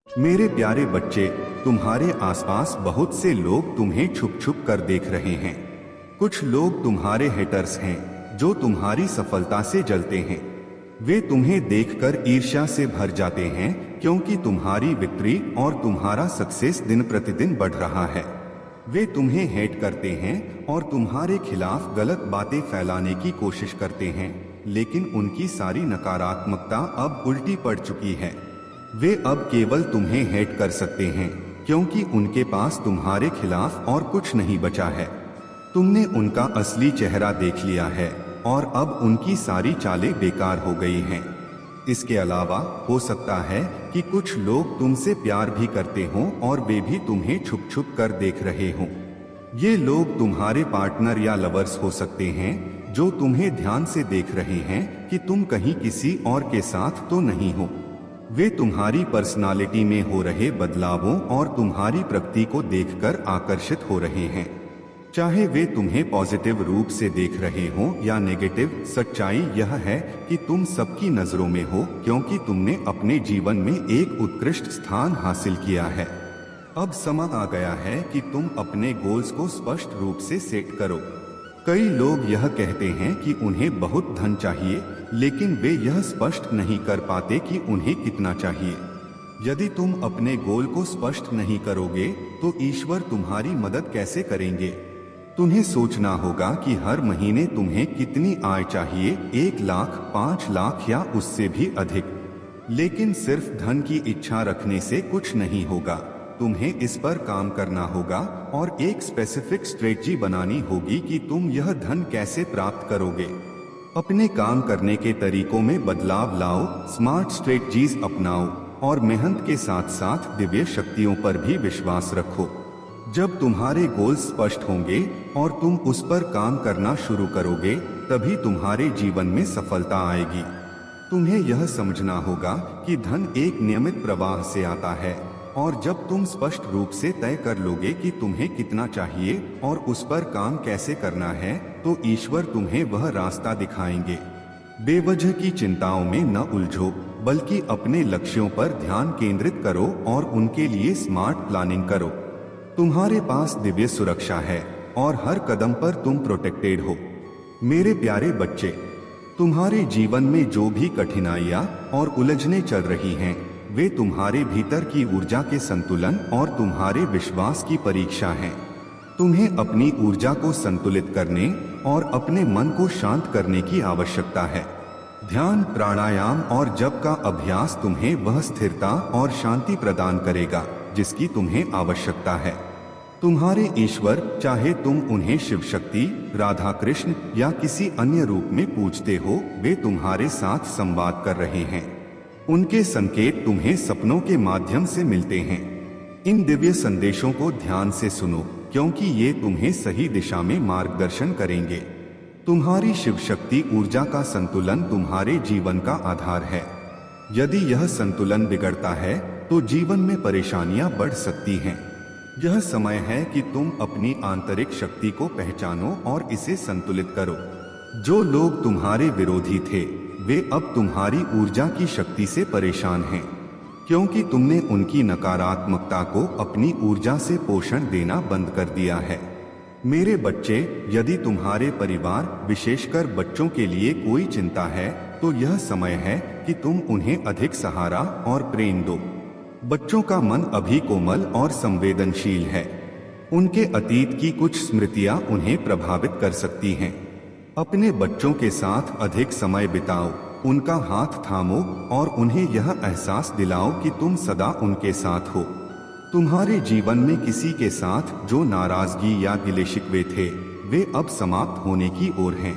मेरे प्यारे बच्चे, तुम्हारे आसपास बहुत से लोग तुम्हें छुप छुप कर देख रहे हैं। कुछ लोग तुम्हारे हेटर्स हैं जो तुम्हारी सफलता से जलते हैं। वे तुम्हें देखकर ईर्ष्या से भर जाते हैं क्योंकि तुम्हारी विक्ट्री और तुम्हारा सक्सेस दिन प्रतिदिन बढ़ रहा है। वे तुम्हें हेट करते हैं और तुम्हारे खिलाफ गलत बातें फैलाने की कोशिश करते हैं, लेकिन उनकी सारी नकारात्मकता अब उल्टी पड़ चुकी है। वे अब केवल तुम्हें हेट कर सकते हैं क्योंकि उनके पास तुम्हारे खिलाफ और कुछ नहीं बचा है। तुमने उनका असली चेहरा देख लिया है और अब उनकी सारी चालें बेकार हो गई हैं। इसके अलावा हो सकता है कि कुछ लोग तुमसे प्यार भी करते हों और वे भी तुम्हें छुप छुप कर देख रहे हों। ये लोग तुम्हारे पार्टनर या लवर्स हो सकते हैं जो तुम्हें ध्यान से देख रहे हैं कि तुम कहीं किसी और के साथ तो नहीं हो। वे तुम्हारी पर्सनालिटी में हो रहे बदलावों और तुम्हारी प्रगति को देखकर आकर्षित हो रहे हैं। चाहे वे तुम्हें पॉजिटिव रूप से देख रहे हों या नेगेटिव, सच्चाई यह है कि तुम सबकी नजरों में हो क्योंकि तुमने अपने जीवन में एक उत्कृष्ट स्थान हासिल किया है। अब समय आ गया है कि तुम अपने गोल्स को स्पष्ट रूप से सेट करो। कई लोग यह कहते हैं कि उन्हें बहुत धन चाहिए, लेकिन वे यह स्पष्ट नहीं कर पाते कि उन्हें कितना चाहिए। यदि तुम अपने गोल को स्पष्ट नहीं करोगे तो ईश्वर तुम्हारी मदद कैसे करेंगे? तुम्हें सोचना होगा कि हर महीने तुम्हें कितनी आय चाहिए, 1 लाख, 5 लाख या उससे भी अधिक। लेकिन सिर्फ धन की इच्छा रखने से कुछ नहीं होगा। तुम्हें इस पर काम करना होगा और एक स्पेसिफिक स्ट्रेटजी बनानी होगी कि तुम यह धन कैसे प्राप्त करोगे। अपने काम करने के तरीकों में बदलाव लाओ, स्मार्ट स्ट्रेटजीज अपनाओ और मेहनत के साथ साथ दिव्य शक्तियों पर भी विश्वास रखो। जब तुम्हारे गोल्स स्पष्ट होंगे और तुम उस पर काम करना शुरू करोगे, तभी तुम्हारे जीवन में सफलता आएगी। तुम्हें यह समझना होगा कि धन एक नियमित प्रवाह से आता है और जब तुम स्पष्ट रूप से तय कर लोगे कि तुम्हें कितना चाहिए और उस पर काम कैसे करना है, तो ईश्वर तुम्हें वह रास्ता दिखाएंगे। बेवजह की चिंताओं में न उलझो, बल्कि अपने लक्ष्यों पर ध्यान केंद्रित करो और उनके लिए स्मार्ट प्लानिंग करो। तुम्हारे पास दिव्य सुरक्षा है और हर कदम पर तुम प्रोटेक्टेड हो। मेरे प्यारे बच्चे, तुम्हारे जीवन में जो भी कठिनाइयाँ और उलझने चल रही हैं, वे तुम्हारे भीतर की ऊर्जा के संतुलन और तुम्हारे विश्वास की परीक्षा हैं। तुम्हें अपनी ऊर्जा को संतुलित करने और अपने मन को शांत करने की आवश्यकता है। ध्यान, प्राणायाम और जप का अभ्यास तुम्हें वह स्थिरता और शांति प्रदान करेगा जिसकी तुम्हें आवश्यकता है। तुम्हारे ईश्वर, चाहे तुम उन्हें शिव शक्ति, राधा कृष्ण या किसी अन्य रूप में पूजते हो, वे तुम्हारे साथ संवाद कर रहे हैं। उनके संकेत तुम्हें सपनों के माध्यम से मिलते हैं। इन दिव्य संदेशों को ध्यान से सुनो क्योंकि ये तुम्हें सही दिशा में मार्गदर्शन करेंगे। तुम्हारी शिव शक्ति ऊर्जा का संतुलन तुम्हारे जीवन का आधार है। यदि यह संतुलन बिगड़ता है तो जीवन में परेशानियां बढ़ सकती हैं। यह समय है कि तुम अपनी आंतरिक शक्ति को पहचानो और इसे संतुलित करो। जो लोग तुम्हारे विरोधी थे, वे अब तुम्हारी ऊर्जा की शक्ति से परेशान हैं, क्योंकि तुमने उनकी नकारात्मकता को अपनी ऊर्जा से पोषण देना बंद कर दिया है। मेरे बच्चे, यदि तुम्हारे परिवार, विशेषकर बच्चों के लिए कोई चिंता है, तो यह समय है कि तुम उन्हें अधिक सहारा और प्रेम दो। बच्चों का मन अभी कोमल और संवेदनशील है। उनके अतीत की कुछ स्मृतियां उन्हें प्रभावित कर सकती हैं। अपने बच्चों के साथ अधिक समय बिताओ, उनका हाथ थामो और उन्हें यह एहसास दिलाओ कि तुम सदा उनके साथ हो। तुम्हारे जीवन में किसी के साथ जो नाराजगी या गिले शिकवे थे, वे अब समाप्त होने की ओर हैं।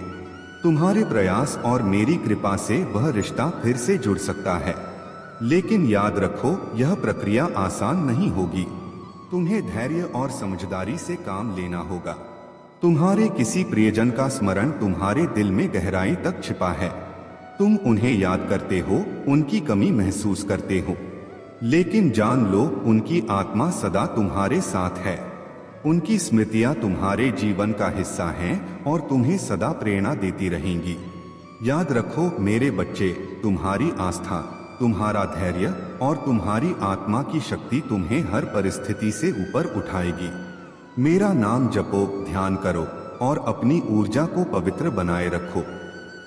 तुम्हारे प्रयास और मेरी कृपा से वह रिश्ता फिर से जुड़ सकता है। लेकिन याद रखो, यह प्रक्रिया आसान नहीं होगी। तुम्हें धैर्य और समझदारी से काम लेना होगा। तुम्हारे किसी प्रियजन का स्मरण तुम्हारे दिल में गहराई तक छिपा है। तुम उन्हें याद करते हो, उनकी कमी महसूस करते हो, लेकिन जान लो, उनकी आत्मा सदा तुम्हारे साथ है। उनकी स्मृतियां तुम्हारे जीवन का हिस्सा हैं और तुम्हें सदा प्रेरणा देती रहेंगी। याद रखो मेरे बच्चे, तुम्हारी आस्था, तुम्हारा धैर्य और तुम्हारी आत्मा की शक्ति तुम्हें हर परिस्थिति से ऊपर उठाएगी। मेरा नाम जपो, ध्यान करो और अपनी ऊर्जा को पवित्र बनाए रखो।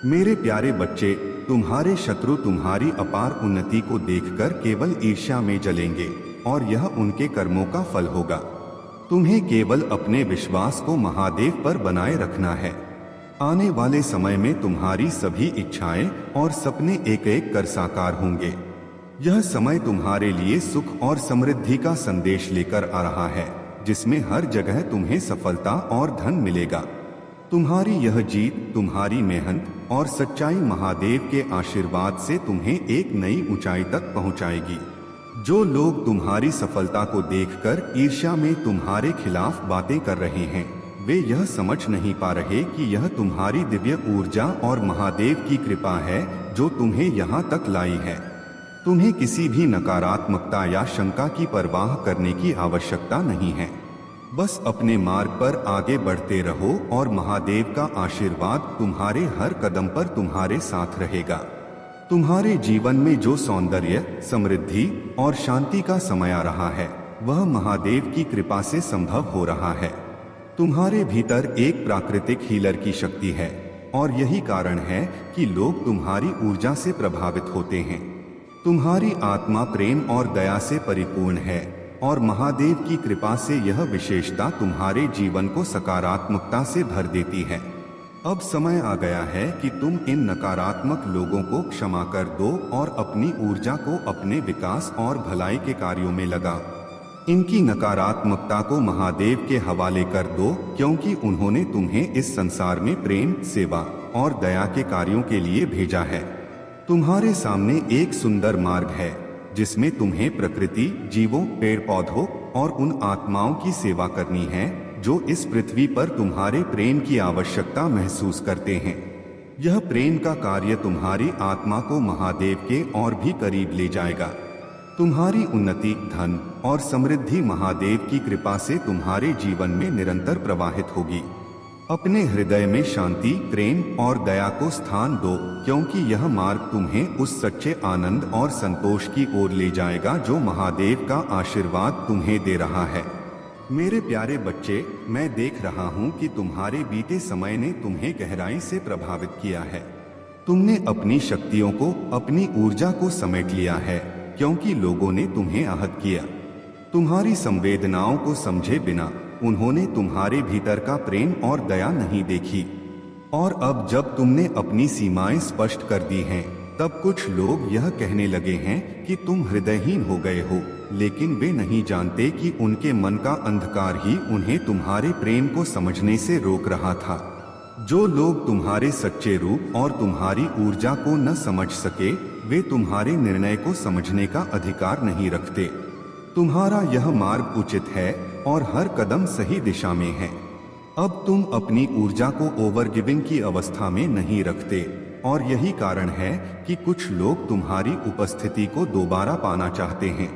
मेरे प्यारे बच्चे, तुम्हारे शत्रु तुम्हारी अपार उन्नति को देखकर केवल ईर्ष्या में जलेंगे और यह उनके कर्मों का फल होगा। तुम्हें केवल अपने विश्वास को महादेव पर बनाए रखना है। आने वाले समय में तुम्हारी सभी इच्छाएं और सपने एक एक कर साकार होंगे। यह समय तुम्हारे लिए सुख और समृद्धि का संदेश लेकर आ रहा है, जिसमें हर जगह तुम्हें सफलता और धन मिलेगा। तुम्हारी यह जीत, तुम्हारी मेहनत और सच्चाई महादेव के आशीर्वाद से तुम्हें एक नई ऊंचाई तक पहुंचाएगी। जो लोग तुम्हारी सफलता को देखकर ईर्ष्या में तुम्हारे खिलाफ बातें कर रहे हैं, वे यह समझ नहीं पा रहे कि यह तुम्हारी दिव्य ऊर्जा और महादेव की कृपा है जो तुम्हें यहाँ तक लाई है। तुम्हें किसी भी नकारात्मकता या शंका की परवाह करने की आवश्यकता नहीं है। बस अपने मार्ग पर आगे बढ़ते रहो और महादेव का आशीर्वाद तुम्हारे हर कदम पर तुम्हारे साथ रहेगा। तुम्हारे जीवन में जो सौंदर्य, समृद्धि और शांति का समय आ रहा है, वह महादेव की कृपा से संभव हो रहा है। तुम्हारे भीतर एक प्राकृतिक हीलर की शक्ति है और यही कारण है कि लोग तुम्हारी ऊर्जा से प्रभावित होते हैं। तुम्हारी आत्मा प्रेम और दया से परिपूर्ण है और महादेव की कृपा से यह विशेषता तुम्हारे जीवन को सकारात्मकता से भर देती है। अब समय आ गया है कि तुम इन नकारात्मक लोगों को क्षमा कर दो और अपनी ऊर्जा को अपने विकास और भलाई के कार्यों में लगाओ। इनकी नकारात्मकता को महादेव के हवाले कर दो, क्योंकि उन्होंने तुम्हें इस संसार में प्रेम, सेवा और दया के कार्यों के लिए भेजा है। तुम्हारे सामने एक सुंदर मार्ग है जिसमें तुम्हें प्रकृति, जीवों, पेड़ पौधों और उन आत्माओं की सेवा करनी है जो इस पृथ्वी पर तुम्हारे प्रेम की आवश्यकता महसूस करते हैं। यह प्रेम का कार्य तुम्हारी आत्मा को महादेव के और भी करीब ले जाएगा। तुम्हारी उन्नति, धन और समृद्धि महादेव की कृपा से तुम्हारे जीवन में निरंतर प्रवाहित होगी। अपने हृदय में शांति, प्रेम और दया को स्थान दो, क्योंकि यह मार्ग तुम्हें उस सच्चे आनंद और संतोष की ओर ले जाएगा जो महादेव का आशीर्वाद तुम्हें दे रहा है। मेरे प्यारे बच्चे, मैं देख रहा हूँ कि तुम्हारे बीते समय ने तुम्हें गहराई से प्रभावित किया है। तुमने अपनी शक्तियों को, अपनी ऊर्जा को समेट लिया है, क्योंकि लोगों ने तुम्हें आहत किया। तुम्हारी संवेदनाओं को समझे बिना उन्होंने तुम्हारे भीतर का प्रेम और दया नहीं देखी। और अब जब तुमने अपनी सीमाएं स्पष्ट कर दी हैं, तब कुछ लोग यह कहने लगे हैं कि तुम हृदयहीन हो गए हो, लेकिन वे नहीं जानते कि उनके मन का अंधकार ही उन्हें तुम्हारे प्रेम को समझने से रोक रहा था। जो लोग तुम्हारे सच्चे रूप और तुम्हारी ऊर्जा को न समझ सके, वे तुम्हारे निर्णय को समझने का अधिकार नहीं रखते। तुम्हारा यह मार्ग उचित है और हर कदम सही दिशा में है। अब तुम अपनी ऊर्जा को ओवर गिविंग की अवस्था में नहीं रखते, और यही कारण है कि कुछ लोग तुम्हारी उपस्थिति को दोबारा पाना चाहते हैं।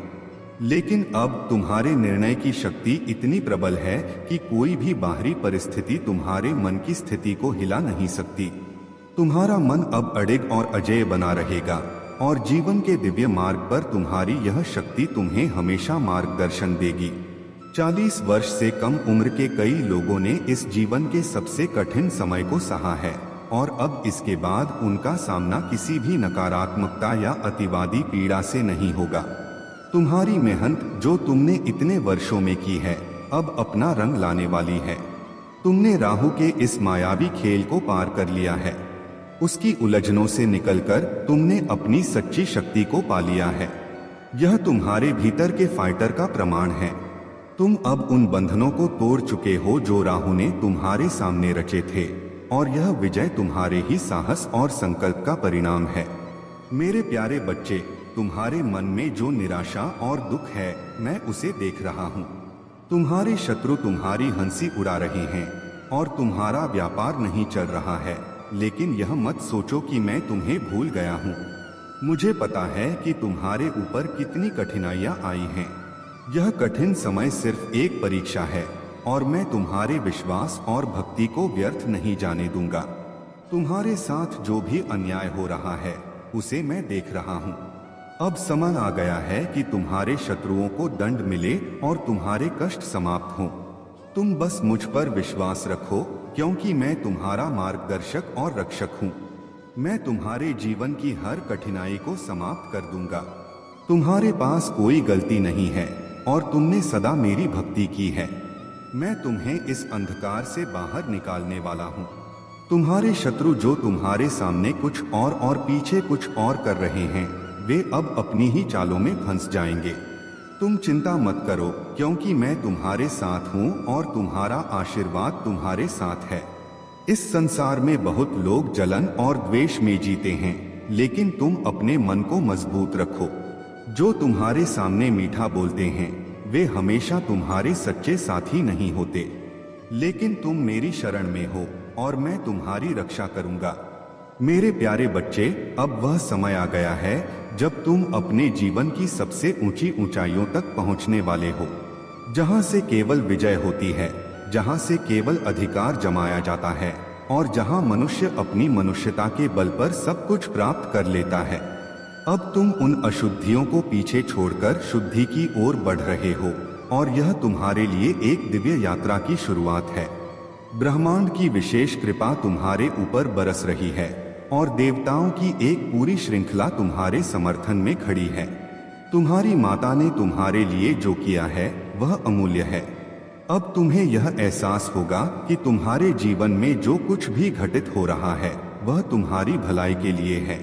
लेकिन अब तुम्हारे निर्णय की शक्ति इतनी प्रबल है कि कोई भी बाहरी परिस्थिति तुम्हारे मन की स्थिति को हिला नहीं सकती। तुम्हारा मन अब अडिग और अजेय बना रहेगा और जीवन के दिव्य मार्ग पर तुम्हारी यह शक्ति तुम्हें हमेशा मार्गदर्शन देगी। 40 वर्ष से कम उम्र के कई लोगों ने इस जीवन के सबसे कठिन समय को सहा है और अब इसके बाद उनका सामना किसी भी नकारात्मकता या अतिवादी पीड़ा से नहीं होगा। तुम्हारी मेहनत जो तुमने इतने वर्षों में की है, अब अपना रंग लाने वाली है। तुमने राहु के इस मायावी खेल को पार कर लिया है। उसकी उलझनों से निकलकर तुमने अपनी सच्ची शक्ति को पा लिया है। यह तुम्हारे भीतर के फाइटर का प्रमाण है। तुम अब उन बंधनों को तोड़ चुके हो जो राहु ने तुम्हारे सामने रचे थे, और यह विजय तुम्हारे ही साहस और संकल्प का परिणाम है। मेरे प्यारे बच्चे, तुम्हारे मन में जो निराशा और दुख है, मैं उसे देख रहा हूँ। तुम्हारे शत्रु तुम्हारी हंसी उड़ा रहे हैं और तुम्हारा व्यापार नहीं चल रहा है, लेकिन यह मत सोचो कि मैं तुम्हें भूल गया हूँ। मुझे पता है कि तुम्हारे ऊपर कितनी कठिनाइयाँ आई हैं। यह कठिन समय सिर्फ एक परीक्षा है और मैं तुम्हारे विश्वास और भक्ति को व्यर्थ नहीं जाने दूंगा। तुम्हारे साथ जो भी अन्याय हो रहा है, उसे मैं देख रहा हूँ। अब समय आ गया है कि तुम्हारे शत्रुओं को दंड मिले और तुम्हारे कष्ट समाप्त हों। तुम बस मुझ पर विश्वास रखो, क्योंकि मैं तुम्हारा मार्गदर्शक और रक्षक हूँ। मैं तुम्हारे जीवन की हर कठिनाई को समाप्त कर दूंगा। तुम्हारे पास कोई गलती नहीं है और तुमने सदा मेरी भक्ति की है। मैं तुम्हें इस अंधकार से बाहर निकालने वाला हूँ। तुम्हारे शत्रु जो तुम्हारे सामने कुछ और पीछे कुछ और कर रहे हैं, वे अब अपनी ही चालों में फंस जाएंगे। तुम चिंता मत करो, क्योंकि मैं तुम्हारे साथ हूँ और तुम्हारा आशीर्वाद तुम्हारे साथ है। इस संसार में बहुत लोग जलन और द्वेष में जीते हैं, लेकिन तुम अपने मन को मजबूत रखो। जो तुम्हारे सामने मीठा बोलते हैं, वे हमेशा तुम्हारे सच्चे साथी नहीं होते। लेकिन तुम मेरी शरण में हो और मैं तुम्हारी रक्षा करूंगा। मेरे प्यारे बच्चे, अब वह समय आ गया है जब तुम अपने जीवन की सबसे ऊंची ऊंचाइयों तक पहुंचने वाले हो, जहां से केवल विजय होती है, जहां से केवल अधिकार जमाया जाता है और जहां मनुष्य अपनी मनुष्यता के बल पर सब कुछ प्राप्त कर लेता है। अब तुम उन अशुद्धियों को पीछे छोड़कर शुद्धि की ओर बढ़ रहे हो और यह तुम्हारे लिए एक दिव्य यात्रा की शुरुआत है। ब्रह्मांड की विशेष कृपा तुम्हारे ऊपर बरस रही है और देवताओं की एक पूरी श्रृंखला तुम्हारे समर्थन में खड़ी है। तुम्हारी माता ने तुम्हारे लिए जो किया है वह अमूल्य है। अब तुम्हें यह एहसास होगा कि तुम्हारे जीवन में जो कुछ भी घटित हो रहा है वह तुम्हारी भलाई के लिए है।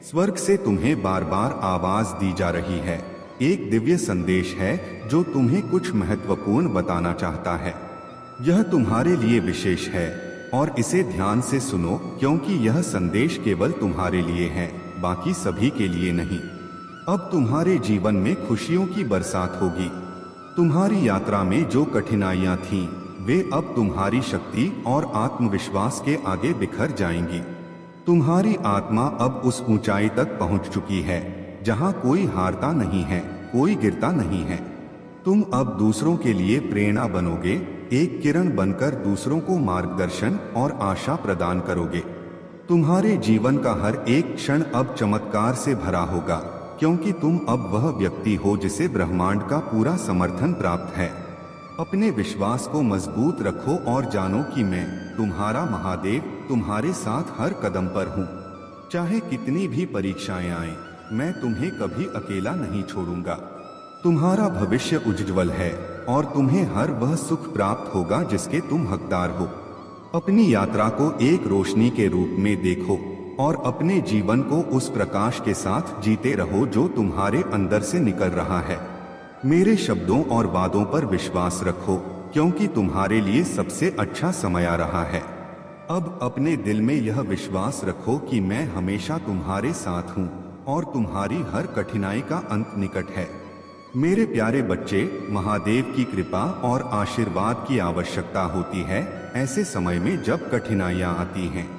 स्वर्ग से तुम्हें बार बार आवाज दी जा रही है। एक दिव्य संदेश है जो तुम्हें कुछ महत्वपूर्ण बताना चाहता है। यह तुम्हारे लिए विशेष है और इसे ध्यान से सुनो, क्योंकि यह संदेश केवल तुम्हारे लिए है, बाकी सभी के लिए नहीं। अब तुम्हारे जीवन में खुशियों की बरसात होगी। तुम्हारी यात्रा में जो कठिनाइयां थीं, वे अब तुम्हारी शक्ति और आत्मविश्वास के आगे बिखर जाएंगी। तुम्हारी आत्मा अब उस ऊंचाई तक पहुंच चुकी है जहां कोई हारता नहीं है, कोई गिरता नहीं है। तुम अब दूसरों के लिए प्रेरणा बनोगे, एक किरण बनकर दूसरों को मार्गदर्शन और आशा प्रदान करोगे। तुम्हारे जीवन का हर एक क्षण अब चमत्कार से भरा होगा, क्योंकि तुम अब वह व्यक्ति हो जिसे ब्रह्मांड का पूरा समर्थन प्राप्त है। अपने विश्वास को मजबूत रखो और जानो कि मैं, तुम्हारा महादेव, तुम्हारे साथ हर कदम पर हूँ। चाहे कितनी भी परीक्षाएं आएं, मैं तुम्हें कभी अकेला नहीं छोड़ूंगा। तुम्हारा भविष्य उज्ज्वल है और तुम्हें हर वह सुख प्राप्त होगा जिसके तुम हकदार हो। अपनी यात्रा को एक रोशनी के रूप में देखो और अपने जीवन को उस प्रकाश के साथ जीते रहो जो तुम्हारे अंदर से निकल रहा है। मेरे शब्दों और वादों पर विश्वास रखो, क्योंकि तुम्हारे लिए सबसे अच्छा समय आ रहा है। अब अपने दिल में यह विश्वास रखो कि मैं हमेशा तुम्हारे साथ हूँ और तुम्हारी हर कठिनाई का अंत निकट है। मेरे प्यारे बच्चे, महादेव की कृपा और आशीर्वाद की आवश्यकता होती है ऐसे समय में जब कठिनाइयां आती हैं।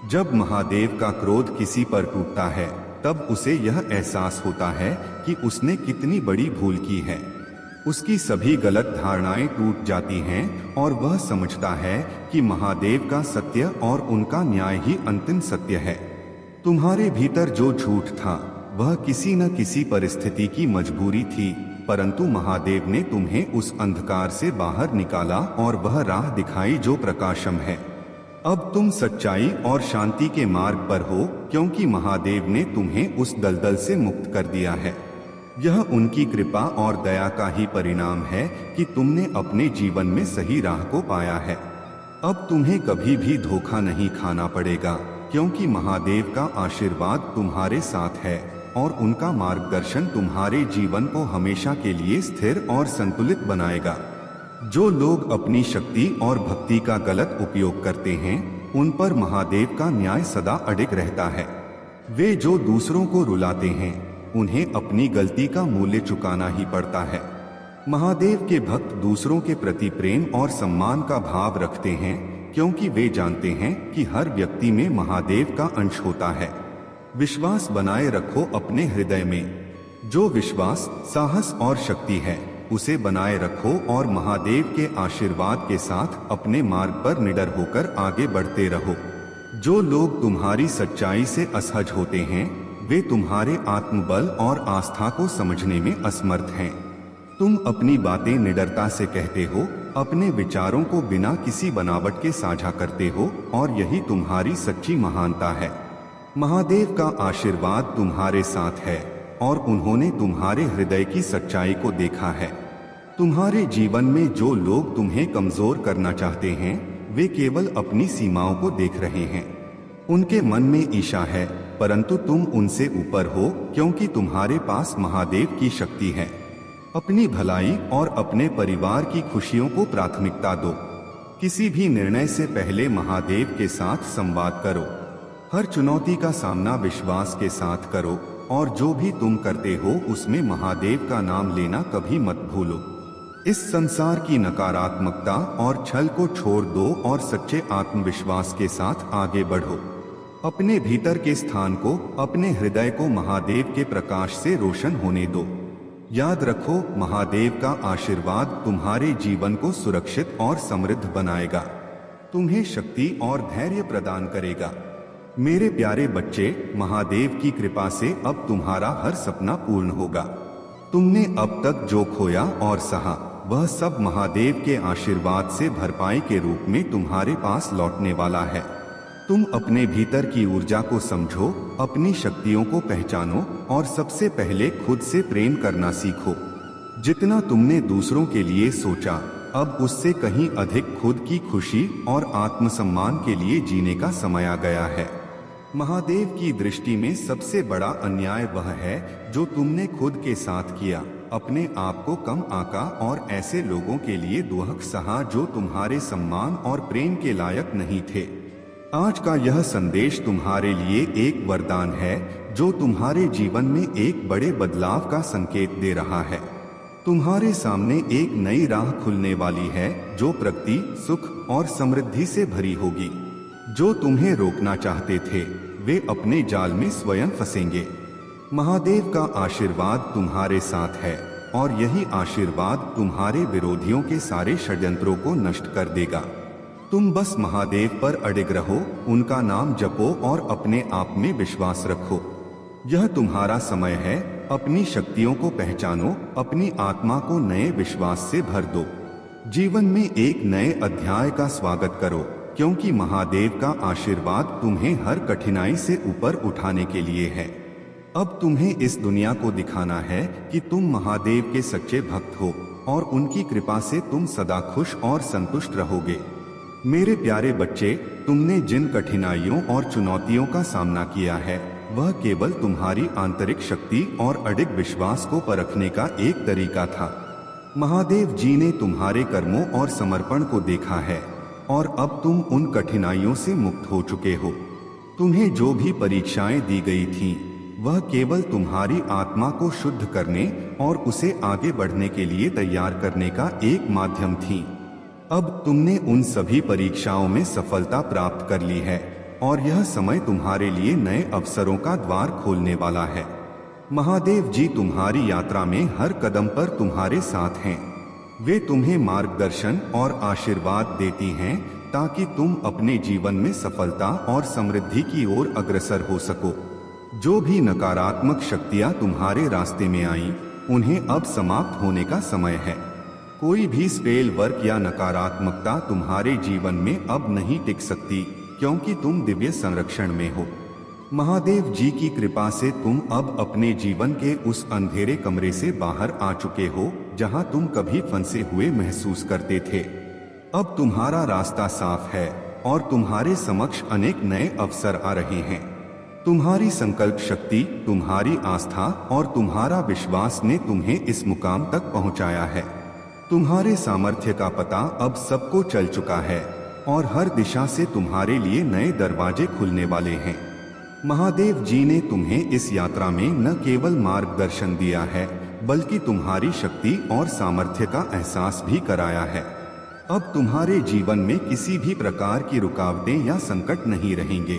जब महादेव का क्रोध किसी पर टूटता है, तब उसे यह एहसास होता है कि उसने कितनी बड़ी भूल की है। उसकी सभी गलत धारणाएं टूट जाती हैं और वह समझता है कि महादेव का सत्य और उनका न्याय ही अंतिम सत्य है। तुम्हारे भीतर जो झूठ था वह किसी न किसी परिस्थिति की मजबूरी थी, परंतु महादेव ने तुम्हें उस अंधकार से बाहर निकाला और वह राह दिखाई जो प्रकाशम है। अब तुम सच्चाई और शांति के मार्ग पर हो, क्योंकि महादेव ने तुम्हें उस दलदल से मुक्त कर दिया है। यह उनकी कृपा और दया का ही परिणाम है कि तुमने अपने जीवन में सही राह को पाया है। अब तुम्हें कभी भी धोखा नहीं खाना पड़ेगा, क्योंकि महादेव का आशीर्वाद तुम्हारे साथ है और उनका मार्गदर्शन तुम्हारे जीवन को हमेशा के लिए स्थिर और संतुलित बनाएगा। जो लोग अपनी शक्ति और भक्ति का गलत उपयोग करते हैं, उन पर महादेव का न्याय सदा अडिग रहता है। वे जो दूसरों को रुलाते हैं, उन्हें अपनी गलती का मूल्य चुकाना ही पड़ता है। महादेव के भक्त दूसरों के प्रति प्रेम और सम्मान का भाव रखते हैं, क्योंकि वे जानते हैं कि हर व्यक्ति में महादेव का अंश होता है। विश्वास बनाए रखो अपने हृदय में। जो विश्वास, साहस और शक्ति है, उसे बनाए रखो और महादेव के आशीर्वाद के साथ अपने मार्ग पर निडर होकर आगे बढ़ते रहो। जो लोग तुम्हारी सच्चाई से असहज होते हैं, वे तुम्हारे आत्मबल और आस्था को समझने में असमर्थ हैं। तुम अपनी बातें निडरता से कहते हो, अपने विचारों को बिना किसी बनावट के साझा करते हो, और यही तुम्हारी सच्ची महानता है। महादेव का आशीर्वाद तुम्हारे साथ है और उन्होंने तुम्हारे हृदय की सच्चाई को देखा है। तुम्हारे जीवन में जो लोग तुम्हें कमजोर करना चाहते हैं, वे केवल अपनी सीमाओं को देख रहे हैं। उनके मन में ईर्ष्या है, परंतु तुम उनसे ऊपर हो, क्योंकि तुम्हारे पास महादेव की शक्ति है। अपनी भलाई और अपने परिवार की खुशियों को प्राथमिकता दो। किसी भी निर्णय से पहले महादेव के साथ संवाद करो। हर चुनौती का सामना विश्वास के साथ करो, और जो भी तुम करते हो उसमें महादेव का नाम लेना कभी मत भूलो। इस संसार की नकारात्मकता और छल को छोड़ दो और सच्चे आत्मविश्वास के साथ आगे बढ़ो। अपने भीतर के स्थान को, अपने हृदय को महादेव के प्रकाश से रोशन होने दो। याद रखो, महादेव का आशीर्वाद तुम्हारे जीवन को सुरक्षित और समृद्ध बनाएगा, तुम्हें शक्ति और धैर्य प्रदान करेगा। मेरे प्यारे बच्चे, महादेव की कृपा से अब तुम्हारा हर सपना पूर्ण होगा। तुमने अब तक जो खोया और सहा, वह सब महादेव के आशीर्वाद से भरपाई के रूप में तुम्हारे पास लौटने वाला है। तुम अपने भीतर की ऊर्जा को समझो, अपनी शक्तियों को पहचानो और सबसे पहले खुद से प्रेम करना सीखो। जितना तुमने दूसरों के लिए सोचा, अब उससे कहीं अधिक खुद की खुशी और आत्मसम्मान के लिए जीने का समय आ गया है। महादेव की दृष्टि में सबसे बड़ा अन्याय वह है जो तुमने खुद के साथ किया। अपने आप को कम आका और ऐसे लोगों के लिए दुहक सहा जो तुम्हारे सम्मान और प्रेम के लायक नहीं थे। आज का यह संदेश तुम्हारे लिए एक वरदान है जो तुम्हारे जीवन में एक बड़े बदलाव का संकेत दे रहा है। तुम्हारे सामने एक नई राह खुलने वाली है जो प्रगति, सुख और समृद्धि से भरी होगी। जो तुम्हें रोकना चाहते थे, वे अपने जाल में स्वयं फंसेंगे। महादेव का आशीर्वाद तुम्हारे साथ है और यही आशीर्वाद तुम्हारे विरोधियों के सारे षड्यंत्रों को नष्ट कर देगा। तुम बस महादेव पर अडिग रहो, उनका नाम जपो और अपने आप में विश्वास रखो। यह तुम्हारा समय है। अपनी शक्तियों को पहचानो, अपनी आत्मा को नए विश्वास से भर दो। जीवन में एक नए अध्याय का स्वागत करो, क्योंकि महादेव का आशीर्वाद तुम्हें हर कठिनाई से ऊपर उठाने के लिए है। अब तुम्हें इस दुनिया को दिखाना है कि तुम महादेव के सच्चे भक्त हो और उनकी कृपा से तुम सदा खुश और संतुष्ट रहोगे। मेरे प्यारे बच्चे, तुमने जिन कठिनाइयों और चुनौतियों का सामना किया है, वह केवल तुम्हारी आंतरिक शक्ति और अडिग विश्वास को परखने का एक तरीका था। महादेव जी ने तुम्हारे कर्मों और समर्पण को देखा है और अब तुम उन कठिनाइयों से मुक्त हो चुके हो। तुम्हें जो भी परीक्षाएं दी गई थीं, वह केवल तुम्हारी आत्मा को शुद्ध करने और उसे आगे बढ़ने के लिए तैयार करने का एक माध्यम थी। अब तुमने उन सभी परीक्षाओं में सफलता प्राप्त कर ली है और यह समय तुम्हारे लिए नए अवसरों का द्वार खोलने वाला है। महादेव जी तुम्हारी यात्रा में हर कदम पर तुम्हारे साथ हैं। वे तुम्हें मार्गदर्शन और आशीर्वाद देती हैं ताकि तुम अपने जीवन में सफलता और समृद्धि की ओर अग्रसर हो सको। जो भी नकारात्मक शक्तियां तुम्हारे रास्ते में आईं, उन्हें अब समाप्त होने का समय है। कोई भी स्पेल वर्क या नकारात्मकता तुम्हारे जीवन में अब नहीं टिक सकती, क्योंकि तुम दिव्य संरक्षण में हो। महादेव जी की कृपा से तुम अब अपने जीवन के उस अंधेरे कमरे से बाहर आ चुके हो जहां तुम कभी फंसे हुए महसूस करते थे। अब तुम्हारा रास्ता साफ है और तुम्हारे समक्ष अनेक नए अवसर आ रहे हैं। तुम्हारी संकल्प शक्ति, तुम्हारी आस्था और तुम्हारा विश्वास ने तुम्हें इस मुकाम तक पहुंचाया है। तुम्हारे सामर्थ्य का पता अब सबको चल चुका है और हर दिशा से तुम्हारे लिए नए दरवाजे खुलने वाले हैं। महादेव जी ने तुम्हें इस यात्रा में न केवल मार्गदर्शन दिया है, बल्कि तुम्हारी शक्ति और सामर्थ्य का एहसास भी कराया है। अब तुम्हारे जीवन में किसी भी प्रकार की रुकावटें या संकट नहीं रहेंगे।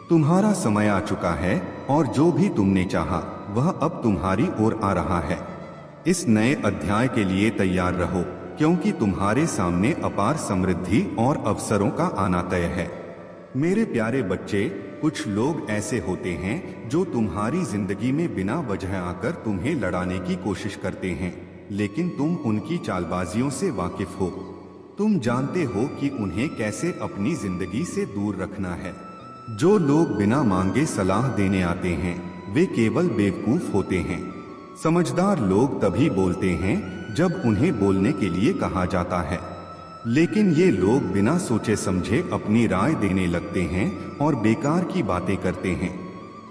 तुम्हारा समय आ चुका है और जो भी तुमने चाहा, वह अब तुम्हारी ओर आ रहा है। इस नए अध्याय के लिए तैयार रहो, क्योंकि तुम्हारे सामने अपार समृद्धि और अवसरों का आना तय है। मेरे प्यारे बच्चे, कुछ लोग ऐसे होते हैं जो तुम्हारी जिंदगी में बिना वजह आकर तुम्हें लड़ाने की कोशिश करते हैं, लेकिन तुम उनकी चालबाजियों से वाकिफ हो। तुम जानते हो कि उन्हें कैसे अपनी जिंदगी से दूर रखना है। जो लोग बिना मांगे सलाह देने आते हैं वे केवल बेवकूफ होते हैं। समझदार लोग तभी बोलते हैं जब उन्हें बोलने के लिए कहा जाता है, लेकिन ये लोग बिना सोचे समझे अपनी राय देने लगते हैं और बेकार की बातें करते हैं।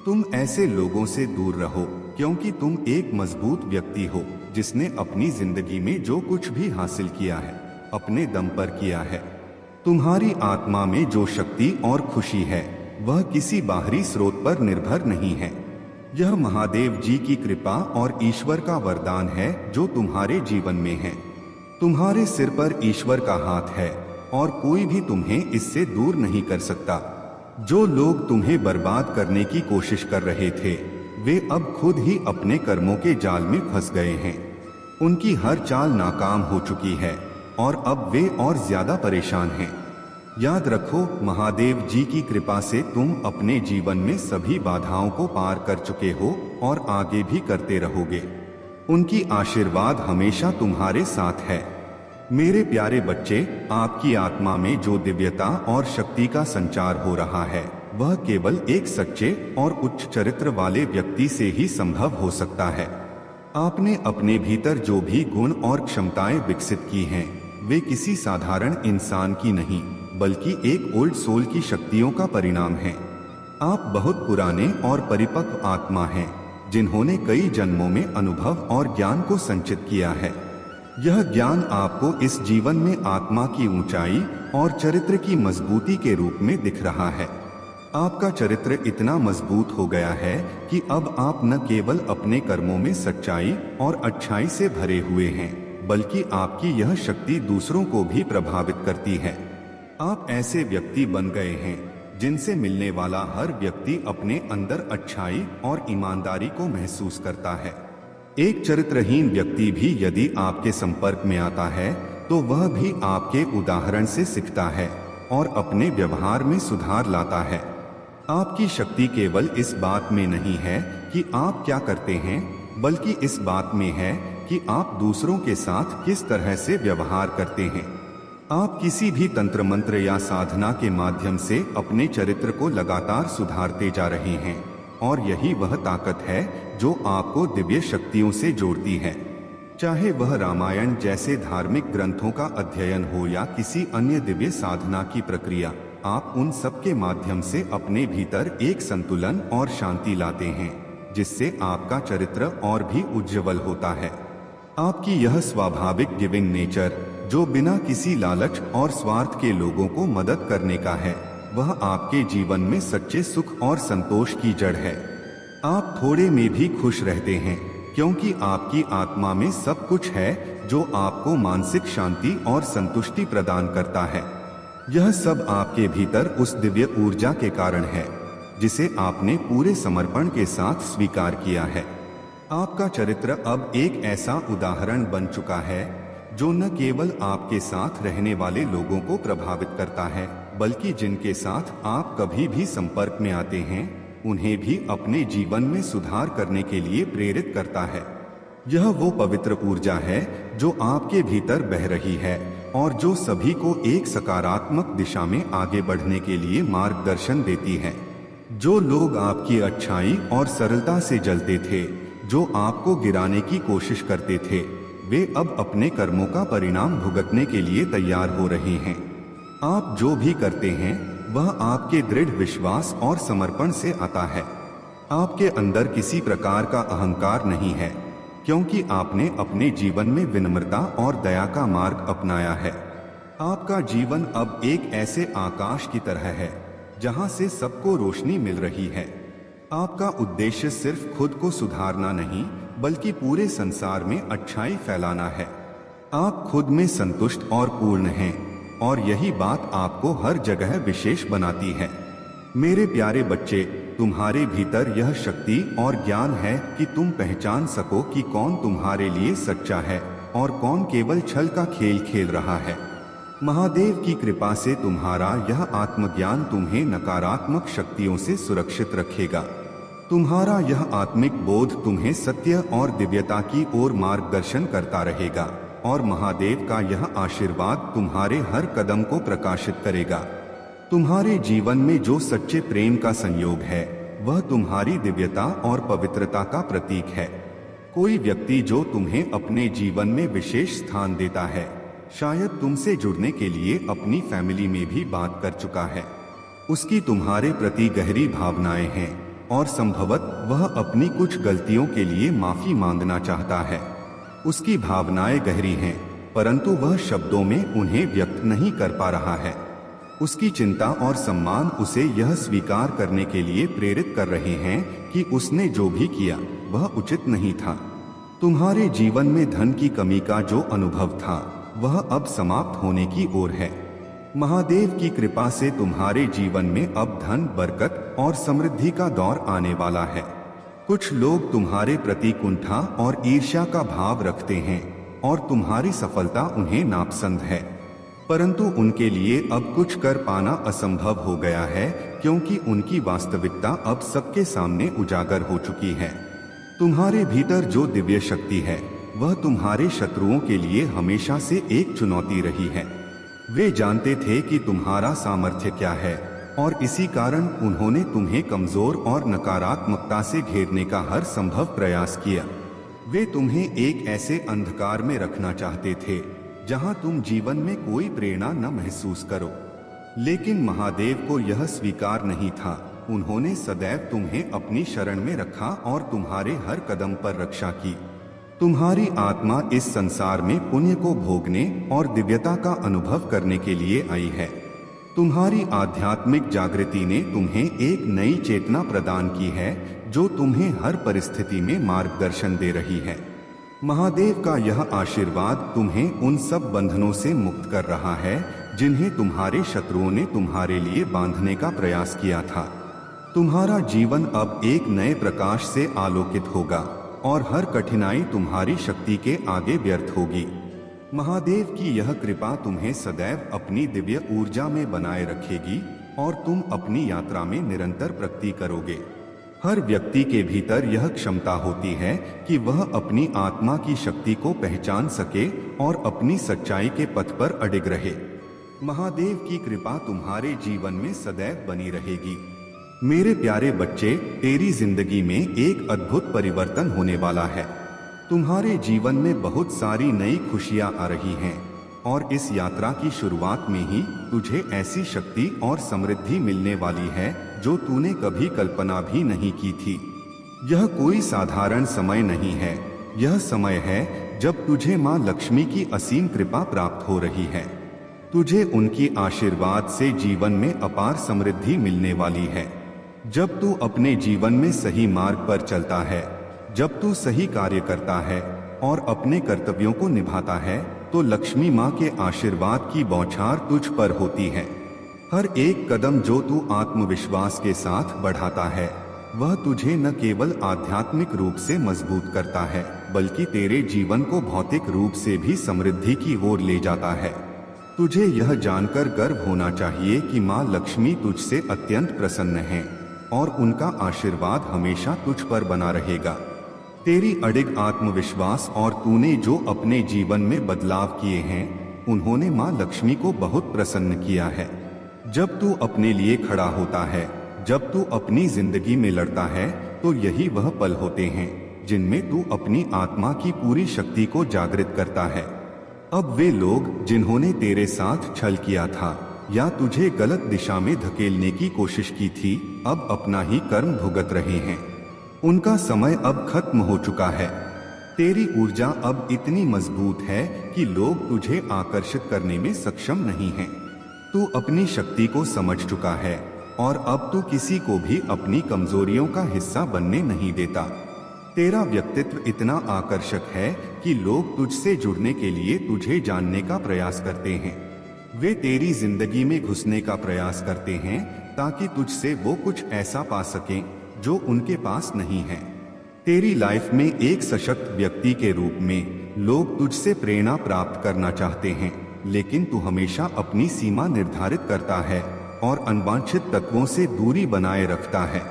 तुम ऐसे लोगों से दूर रहो, क्योंकि तुम एक मजबूत व्यक्ति हो जिसने अपनी जिंदगी में जो कुछ भी हासिल किया है अपने दम पर किया है। तुम्हारी आत्मा में जो शक्ति और खुशी है वह किसी बाहरी स्रोत पर निर्भर नहीं है। यह महादेव जी की कृपा और ईश्वर का वरदान है जो तुम्हारे जीवन में है। तुम्हारे सिर पर ईश्वर का हाथ है और कोई भी तुम्हें इससे दूर नहीं कर सकता। जो लोग तुम्हें बर्बाद करने की कोशिश कर रहे थे वे अब खुद ही अपने कर्मों के जाल में फंस गए हैं। उनकी हर चाल नाकाम हो चुकी है और अब वे और ज्यादा परेशान हैं। याद रखो, महादेव जी की कृपा से तुम अपने जीवन में सभी बाधाओं को पार कर चुके हो और आगे भी करते रहोगे। उनकी आशीर्वाद हमेशा तुम्हारे साथ है। मेरे प्यारे बच्चे, आपकी आत्मा में जो दिव्यता और शक्ति का संचार हो रहा है वह केवल एक सच्चे और उच्च चरित्र वाले व्यक्ति से ही संभव हो सकता है। आपने अपने भीतर जो भी गुण और क्षमताएं विकसित की हैं वे किसी साधारण इंसान की नहीं बल्कि एक ओल्ड सोल की शक्तियों का परिणाम है। आप बहुत पुराने और परिपक्व आत्मा हैं जिन्होंने कई जन्मों में अनुभव और ज्ञान को संचित किया है। यह ज्ञान आपको इस जीवन में आत्मा की ऊंचाई और चरित्र की मजबूती के रूप में दिख रहा है। आपका चरित्र इतना मजबूत हो गया है कि अब आप न केवल अपने कर्मों में सच्चाई और अच्छाई से भरे हुए हैं बल्कि आपकी यह शक्ति दूसरों को भी प्रभावित करती है। आप ऐसे व्यक्ति बन गए हैं जिनसे मिलने वाला हर व्यक्ति अपने अंदर अच्छाई और ईमानदारी को महसूस करता है। एक चरित्रहीन व्यक्ति भी यदि आपके संपर्क में आता है तो वह भी आपके उदाहरण से सीखता है और अपने व्यवहार में सुधार लाता है। आपकी शक्ति केवल इस बात में नहीं है कि आप क्या करते हैं, बल्कि इस बात में है कि आप दूसरों के साथ किस तरह से व्यवहार करते हैं। आप किसी भी तंत्र मंत्र या साधना के माध्यम से अपने चरित्र को लगातार सुधारते जा रहे हैं और यही वह ताकत है जो आपको दिव्य शक्तियों से जोड़ती है। चाहे वह रामायण जैसे धार्मिक ग्रंथों का अध्ययन हो या किसी अन्य दिव्य साधना की प्रक्रिया, आप उन सब के माध्यम से अपने भीतर एक संतुलन और शांति लाते हैं जिससे आपका चरित्र और भी उज्जवल होता है। आपकी यह स्वाभाविक गिविंग नेचर जो बिना किसी लालच और स्वार्थ के लोगों को मदद करने का है वह आपके जीवन में सच्चे सुख और संतोष की जड़ है। आप थोड़े में भी खुश रहते हैं क्योंकि आपकी आत्मा में सब कुछ है जो आपको मानसिक शांति और संतुष्टि प्रदान करता है। यह सब आपके भीतर उस दिव्य ऊर्जा के कारण है जिसे आपने पूरे समर्पण के साथ स्वीकार किया है। आपका चरित्र अब एक ऐसा उदाहरण बन चुका है जो न केवल आपके साथ रहने वाले लोगों को प्रभावित करता है बल्कि जिनके साथ आप कभी भी संपर्क में आते हैं उन्हें भी अपने जीवन में सुधार करने के लिए प्रेरित करता है। यह वो पवित्र ऊर्जा है जो आपके भीतर बह रही है और जो सभी को एक सकारात्मक दिशा में आगे बढ़ने के लिए मार्गदर्शन देती है। जो लोग आपकी अच्छाई और सरलता से जलते थे, जो आपको गिराने की कोशिश करते थे, वे अब अपने कर्मों का परिणाम भुगतने के लिए तैयार हो रहे हैं। आप जो भी करते हैं वह आपके दृढ़ विश्वास और समर्पण से आता है। आपके अंदर किसी प्रकार का अहंकार नहीं है क्योंकि आपने अपने जीवन में विनम्रता और दया का मार्ग अपनाया है। आपका जीवन अब एक ऐसे आकाश की तरह है जहां से सबको रोशनी मिल रही है। आपका उद्देश्य सिर्फ खुद को सुधारना नहीं बल्कि पूरे संसार में अच्छाई फैलाना है। आप खुद में संतुष्ट और पूर्ण हैं और यही बात आपको हर जगह विशेष बनाती है। मेरे प्यारे बच्चे, तुम्हारे भीतर यह शक्ति और ज्ञान है कि तुम पहचान सको कि कौन तुम्हारे लिए सच्चा है और कौन केवल छल का खेल खेल रहा है। महादेव की कृपा से तुम्हारा यह आत्मज्ञान तुम्हें नकारात्मक शक्तियों से सुरक्षित रखेगा। तुम्हारा यह आत्मिक बोध तुम्हें सत्य और दिव्यता की ओर मार्गदर्शन करता रहेगा और महादेव का यह आशीर्वाद तुम्हारे हर कदम को प्रकाशित करेगा। तुम्हारे जीवन में जो सच्चे प्रेम का संयोग है वह तुम्हारी दिव्यता और पवित्रता का प्रतीक है। कोई व्यक्ति जो तुम्हें अपने जीवन में विशेष स्थान देता है, शायद तुमसे जुड़ने के लिए अपनी फैमिली में भी बात कर चुका है। उसकी तुम्हारे प्रति गहरी भावनाएं हैं और संभवतः वह अपनी कुछ गलतियों के लिए माफी मांगना चाहता है। उसकी भावनाएं गहरी हैं, परंतु वह शब्दों में उन्हें व्यक्त नहीं कर पा रहा है। उसकी चिंता और सम्मान उसे यह स्वीकार करने के लिए प्रेरित कर रहे हैं कि उसने जो भी किया वह उचित नहीं था। तुम्हारे जीवन में धन की कमी का जो अनुभव था वह अब समाप्त होने की ओर है। महादेव की कृपा से तुम्हारे जीवन में अब धन, बरकत और समृद्धि का दौर आने वाला है। कुछ लोग तुम्हारे प्रति कुंठा और ईर्ष्या का भाव रखते हैं और तुम्हारी सफलता उन्हें नापसंद है, परंतु उनके लिए अब कुछ कर पाना असंभव हो गया है क्योंकि उनकी वास्तविकता अब सबके सामने उजागर हो चुकी है। तुम्हारे भीतर जो दिव्य शक्ति है वह तुम्हारे शत्रुओं के लिए हमेशा से एक चुनौती रही है। वे जानते थे कि तुम्हारा सामर्थ्य क्या है और इसी कारण उन्होंने तुम्हें कमजोर और नकारात्मकता से घेरने का हर संभव प्रयास किया। वे तुम्हें एक ऐसे अंधकार में रखना चाहते थे जहां तुम जीवन में कोई प्रेरणा न महसूस करो, लेकिन महादेव को यह स्वीकार नहीं था। उन्होंने सदैव तुम्हें अपनी शरण में रखा और तुम्हारे हर कदम पर रक्षा की। तुम्हारी आत्मा इस संसार में पुण्य को भोगने और दिव्यता का अनुभव करने के लिए आई है। तुम्हारी आध्यात्मिक जागृति ने तुम्हें एक नई चेतना प्रदान की है जो तुम्हें हर परिस्थिति में मार्गदर्शन दे रही है। महादेव का यह आशीर्वाद तुम्हें उन सब बंधनों से मुक्त कर रहा है जिन्हें तुम्हारे शत्रुओं ने तुम्हारे लिए बांधने का प्रयास किया था। तुम्हारा जीवन अब एक नए प्रकाश से आलोकित होगा और हर कठिनाई तुम्हारी शक्ति के आगे व्यर्थ होगी। महादेव की यह कृपा तुम्हें सदैव अपनी दिव्य ऊर्जा में बनाए रखेगी और तुम अपनी यात्रा में निरंतर प्रगति करोगे। हर व्यक्ति के भीतर यह क्षमता होती है कि वह अपनी आत्मा की शक्ति को पहचान सके और अपनी सच्चाई के पथ पर अडिग रहे। महादेव की कृपा तुम्हारे जीवन में सदैव बनी रहेगी। मेरे प्यारे बच्चे, तेरी जिंदगी में एक अद्भुत परिवर्तन होने वाला है। तुम्हारे जीवन में बहुत सारी नई खुशियां आ रही हैं और इस यात्रा की शुरुआत में ही तुझे ऐसी शक्ति और समृद्धि मिलने वाली है जो तूने कभी कल्पना भी नहीं की थी। यह कोई साधारण समय नहीं है, यह समय है जब तुझे माँ लक्ष्मी की असीम कृपा प्राप्त हो रही है। तुझे उनकी आशीर्वाद से जीवन में अपार समृद्धि मिलने वाली है। जब तू अपने जीवन में सही मार्ग पर चलता है, जब तू सही कार्य करता है और अपने कर्तव्यों को निभाता है, तो लक्ष्मी माँ के आशीर्वाद की बौछार तुझ पर होती है। हर एक कदम जो तू आत्मविश्वास के साथ बढ़ाता है वह तुझे न केवल आध्यात्मिक रूप से मजबूत करता है बल्कि तेरे जीवन को भौतिक रूप से भी समृद्धि की ओर ले जाता है। तुझे यह जानकर गर्व होना चाहिए कि माँ लक्ष्मी तुझसे अत्यंत प्रसन्न है और उनका आशीर्वाद हमेशा तुझ पर बना रहेगा। तेरी अडिग आत्मविश्वास और तूने जो अपने जीवन में बदलाव किए हैं उन्होंने माँ लक्ष्मी को बहुत प्रसन्न किया है। जब तू अपने लिए खड़ा होता है, जब तू अपनी जिंदगी में लड़ता है, तो यही वह पल होते हैं जिनमें तू अपनी आत्मा की पूरी शक्ति को जागृत करता है। अब वे लोग जिन्होंने तेरे साथ छल किया था या तुझे गलत दिशा में धकेलने की कोशिश की थी, अब अपना ही कर्म भुगत रहे हैं। उनका समय अब खत्म हो चुका है। तेरी ऊर्जा अब इतनी मजबूत है कि लोग तुझे आकर्षित करने में सक्षम नहीं हैं। तू अपनी शक्ति को समझ चुका है और अब तू किसी को भी अपनी कमजोरियों का हिस्सा बनने नहीं देता। तेरा व्यक्तित्व इतना आकर्षक है कि लोग तुझसे जुड़ने के लिए तुझे जानने का प्रयास करते हैं। वे तेरी जिंदगी में घुसने का प्रयास करते हैं ताकि तुझसे वो कुछ ऐसा पा सकें जो उनके पास नहीं है। तेरी लाइफ में एक सशक्त व्यक्ति के रूप में लोग तुझसे प्रेरणा प्राप्त करना चाहते हैं। लेकिन तू हमेशा अपनी सीमा निर्धारित करता है और अनवांछित तत्वों से दूरी बनाए रखता है।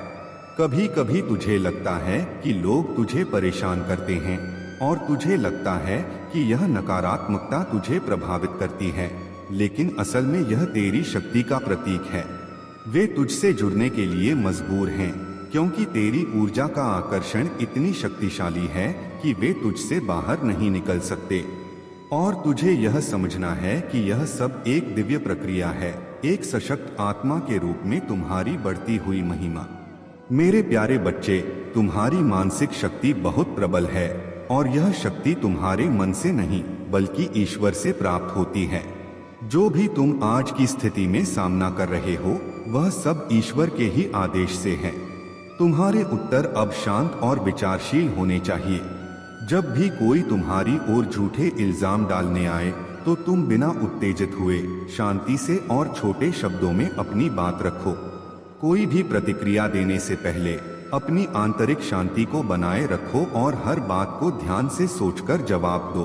कभी कभी तुझे लगता है कि लोग तुझे परेशान करते हैं और तुझे लगता है कि यह नकारात्मकता तुझे प्रभावित करती है, लेकिन असल में यह तेरी शक्ति का प्रतीक है। वे तुझसे जुड़ने के लिए मजबूर हैं, क्योंकि तेरी ऊर्जा का आकर्षण इतनी शक्तिशाली है कि वे तुझसे बाहर नहीं निकल सकते। और तुझे यह समझना है कि यह सब एक दिव्य प्रक्रिया है, एक सशक्त आत्मा के रूप में तुम्हारी बढ़ती हुई महिमा। मेरे प्यारे बच्चे, तुम्हारी मानसिक शक्ति बहुत प्रबल है और यह शक्ति तुम्हारे मन से नहीं बल्कि ईश्वर से प्राप्त होती है। जो भी तुम आज की स्थिति में सामना कर रहे हो वह सब ईश्वर के ही आदेश से है। तुम्हारे उत्तर अब शांत और विचारशील होने चाहिए। जब भी कोई तुम्हारी ओर झूठे इल्जाम डालने आए तो तुम बिना उत्तेजित हुए शांति से और छोटे शब्दों में अपनी बात रखो। कोई भी प्रतिक्रिया देने से पहले अपनी आंतरिक शांति को बनाए रखो और हर बात को ध्यान से सोचकर जवाब दो।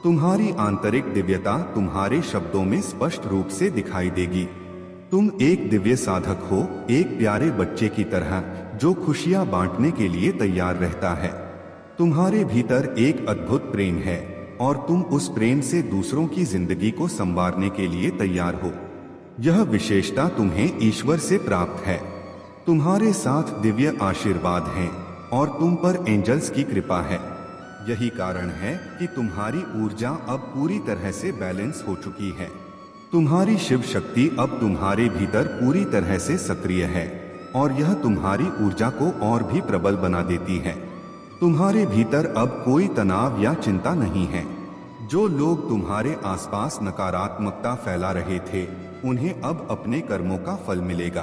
तुम्हारी आंतरिक दिव्यता तुम्हारे शब्दों में स्पष्ट रूप से दिखाई देगी। तुम एक दिव्य साधक हो, एक प्यारे बच्चे की तरह जो खुशियां बांटने के लिए तैयार रहता है। तुम्हारे भीतर एक अद्भुत प्रेम है और तुम उस प्रेम से दूसरों की जिंदगी को संवारने के लिए तैयार हो। यह विशेषता तुम्हें ईश्वर से प्राप्त है। तुम्हारे साथ दिव्य आशीर्वाद हैं और तुम पर एंजल्स की कृपा है। यही कारण है कि तुम्हारी ऊर्जा अब पूरी तरह से बैलेंस हो चुकी है। तुम्हारी शिव शक्ति अब तुम्हारे भीतर पूरी तरह से सक्रिय है और यह तुम्हारी ऊर्जा को और भी प्रबल बना देती है। तुम्हारे भीतर अब कोई तनाव या चिंता नहीं है। जो लोग तुम्हारे आसपास नकारात्मकता फैला रहे थे उन्हें अब अपने कर्मों का फल मिलेगा।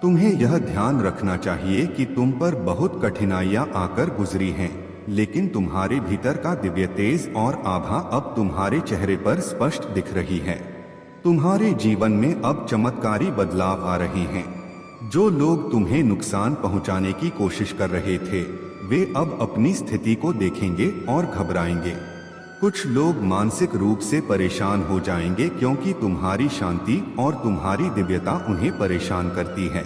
तुम्हें यह ध्यान रखना चाहिए कि तुम पर बहुत कठिनाइयां आकर गुजरी हैं, लेकिन तुम्हारे भीतर का दिव्य तेज और आभा अब तुम्हारे चेहरे पर स्पष्ट दिख रही है। तुम्हारे जीवन में अब चमत्कारी बदलाव आ रहे हैं। जो लोग तुम्हें नुकसान पहुंचाने की कोशिश कर रहे थे वे अब अपनी स्थिति को देखेंगे और घबराएंगे। कुछ लोग मानसिक रूप से परेशान हो जाएंगे क्योंकि तुम्हारी शांति और तुम्हारी दिव्यता उन्हें परेशान करती है।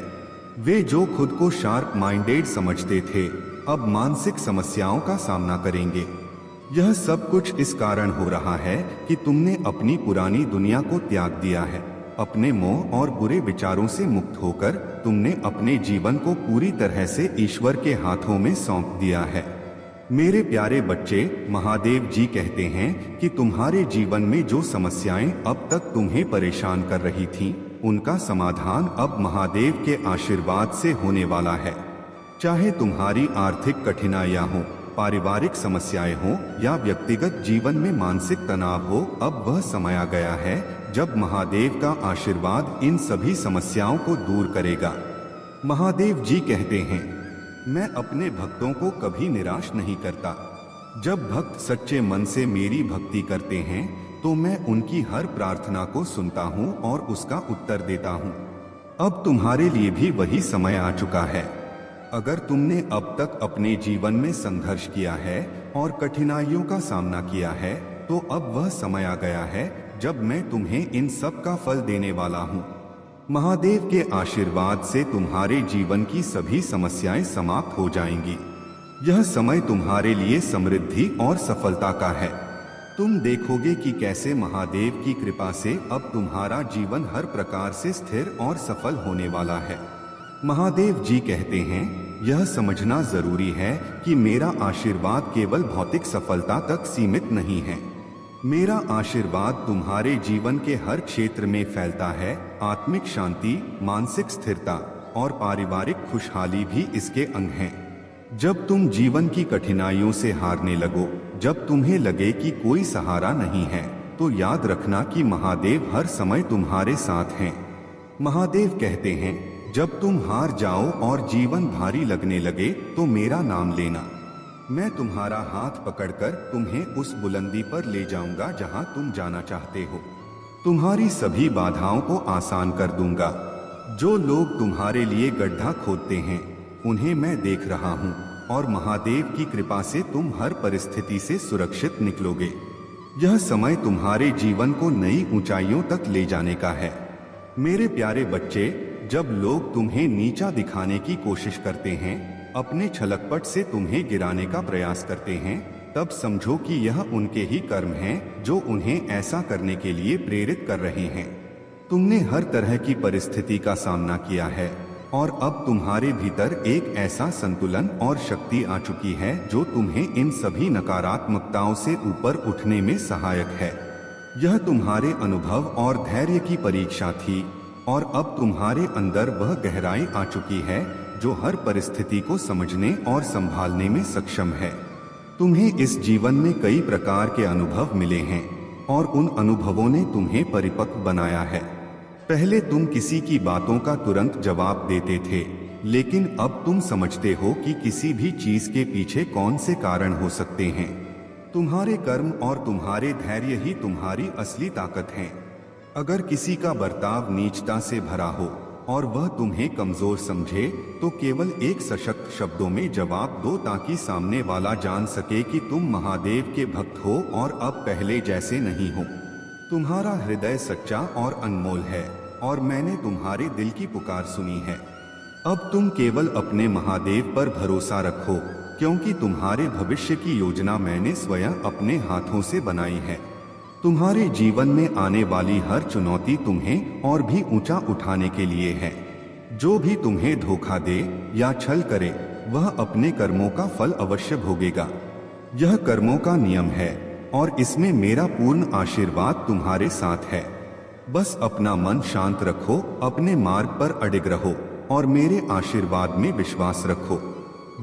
वे जो खुद को शार्प माइंडेड समझते थे अब मानसिक समस्याओं का सामना करेंगे। यह सब कुछ इस कारण हो रहा है कि तुमने अपनी पुरानी दुनिया को त्याग दिया है। अपने मोह और बुरे विचारों से मुक्त होकर तुमने अपने जीवन को पूरी तरह से ईश्वर के हाथों में सौंप दिया है। मेरे प्यारे बच्चे, महादेव जी कहते हैं कि तुम्हारे जीवन में जो समस्याएं अब तक तुम्हें परेशान कर रही थीं, उनका समाधान अब महादेव के आशीर्वाद से होने वाला है। चाहे तुम्हारी आर्थिक कठिनाइयां हो, पारिवारिक समस्याएं हो या व्यक्तिगत जीवन में मानसिक तनाव हो, अब वह समय आ गया है जब महादेव का आशीर्वाद इन सभी समस्याओं को दूर करेगा। महादेव जी कहते हैं, मैं अपने भक्तों को कभी निराश नहीं करता। जब भक्त सच्चे मन से मेरी भक्ति करते हैं तो मैं उनकी हर प्रार्थना को सुनता हूं और उसका उत्तर देता हूं। अब तुम्हारे लिए भी वही समय आ चुका है। अगर तुमने अब तक अपने जीवन में संघर्ष किया है और कठिनाइयों का सामना किया है तो अब वह समय आ गया है जब मैं तुम्हें इन सब का फल देने वाला हूँ। महादेव के आशीर्वाद से तुम्हारे जीवन की सभी समस्याएं समाप्त हो जाएंगी। यह समय तुम्हारे लिए समृद्धि और सफलता का है। तुम देखोगे कि कैसे महादेव की कृपा से अब तुम्हारा जीवन हर प्रकार से स्थिर और सफल होने वाला है। महादेव जी कहते हैं, यह समझना जरूरी है कि मेरा आशीर्वाद केवल भौतिक सफलता तक सीमित नहीं है। मेरा आशीर्वाद तुम्हारे जीवन के हर क्षेत्र में फैलता है। आत्मिक शांति, मानसिक स्थिरता और पारिवारिक खुशहाली भी इसके अंग हैं। जब तुम जीवन की कठिनाइयों से हारने लगो, जब तुम्हें लगे कि कोई सहारा नहीं है, तो याद रखना कि महादेव हर समय तुम्हारे साथ हैं। महादेव कहते हैं, जब तुम हार जाओ और जीवन भारी लगने लगे तो मेरा नाम लेना। मैं तुम्हारा हाथ पकड़कर तुम्हें उस बुलंदी पर ले जाऊंगा जहां तुम जाना चाहते हो। तुम्हारी सभी बाधाओं को आसान कर दूंगा। जो लोग तुम्हारे लिए गड्ढा खोदते हैं उन्हें मैं देख रहा हूं और महादेव की कृपा से तुम हर परिस्थिति से सुरक्षित निकलोगे। यह समय तुम्हारे जीवन को नई ऊंचाइयों तक ले जाने का है। मेरे प्यारे बच्चे, जब लोग तुम्हें नीचा दिखाने की कोशिश करते हैं, अपने छलकपट से तुम्हें गिराने का प्रयास करते हैं, तब समझो कि यह उनके ही कर्म हैं जो उन्हें ऐसा करने के लिए प्रेरित कर रहे हैं। तुमने हर तरह की परिस्थिति का सामना किया है और अब तुम्हारे भीतर एक ऐसा संतुलन और शक्ति आ चुकी है जो तुम्हें इन सभी नकारात्मकताओं से ऊपर उठने में सहायक है। यह तुम्हारे अनुभव और धैर्य की परीक्षा थी और अब तुम्हारे अंदर वह गहराई आ चुकी है जो हर परिस्थिति को समझने और संभालने में सक्षम है। तुम्हें इस जीवन में कई प्रकार के अनुभव मिले हैं और उन अनुभवों ने तुम्हें परिपक्व बनाया है। पहले तुम किसी की बातों का तुरंत जवाब देते थे, लेकिन अब तुम समझते हो कि किसी भी चीज के पीछे कौन से कारण हो सकते हैं। तुम्हारे कर्म और तुम्हारे धैर्य ही तुम्हारी असली ताकत हैं। अगर किसी का बर्ताव नीचता से भरा हो और वह तुम्हें कमजोर समझे, तो केवल एक सशक्त शब्दों में जवाब दो ताकि सामने वाला जान सके कि तुम महादेव के भक्त हो और अब पहले जैसे नहीं हो। तुम्हारा हृदय सच्चा और अनमोल है और मैंने तुम्हारे दिल की पुकार सुनी है। अब तुम केवल अपने महादेव पर भरोसा रखो, क्योंकि तुम्हारे भविष्य की योजना मैंने स्वयं अपने हाथों से बनाई है। तुम्हारे जीवन में आने वाली हर चुनौती तुम्हें और भी ऊंचा उठाने के लिए है। जो भी तुम्हें धोखा दे या छल करे, वह अपने कर्मों का फल अवश्य भोगेगा। यह कर्मों का नियम है और इसमें मेरा पूर्ण आशीर्वाद तुम्हारे साथ है। बस अपना मन शांत रखो, अपने मार्ग पर अडिग रहो और मेरे आशीर्वाद में विश्वास रखो।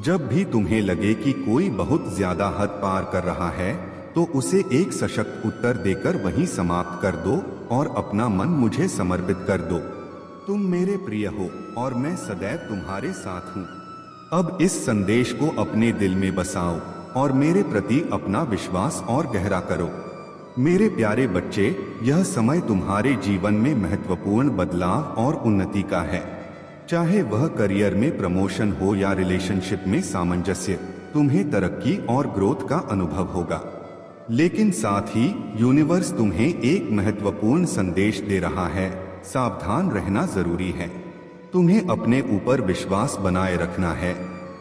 जब भी तुम्हें लगे कि कोई बहुत ज्यादा हद पार कर रहा है, तो उसे एक सशक्त उत्तर देकर वहीं समाप्त कर दो और अपना मन मुझे समर्पित कर दो। तुम मेरे प्रिय हो और मैं सदैव तुम्हारे साथ हूँ। अब इस संदेश को अपने दिल में बसाओ और मेरे प्रति अपना विश्वास और गहरा करो। मेरे प्यारे बच्चे, यह समय तुम्हारे जीवन में महत्वपूर्ण बदलाव और उन्नति का है। चाहे वह करियर में प्रमोशन हो या रिलेशनशिप में सामंजस्य, तुम्हें तरक्की और ग्रोथ का अनुभव होगा। लेकिन साथ ही यूनिवर्स तुम्हें एक महत्वपूर्ण संदेश दे रहा है, सावधान रहना जरूरी है। तुम्हें अपने ऊपर विश्वास बनाए रखना है,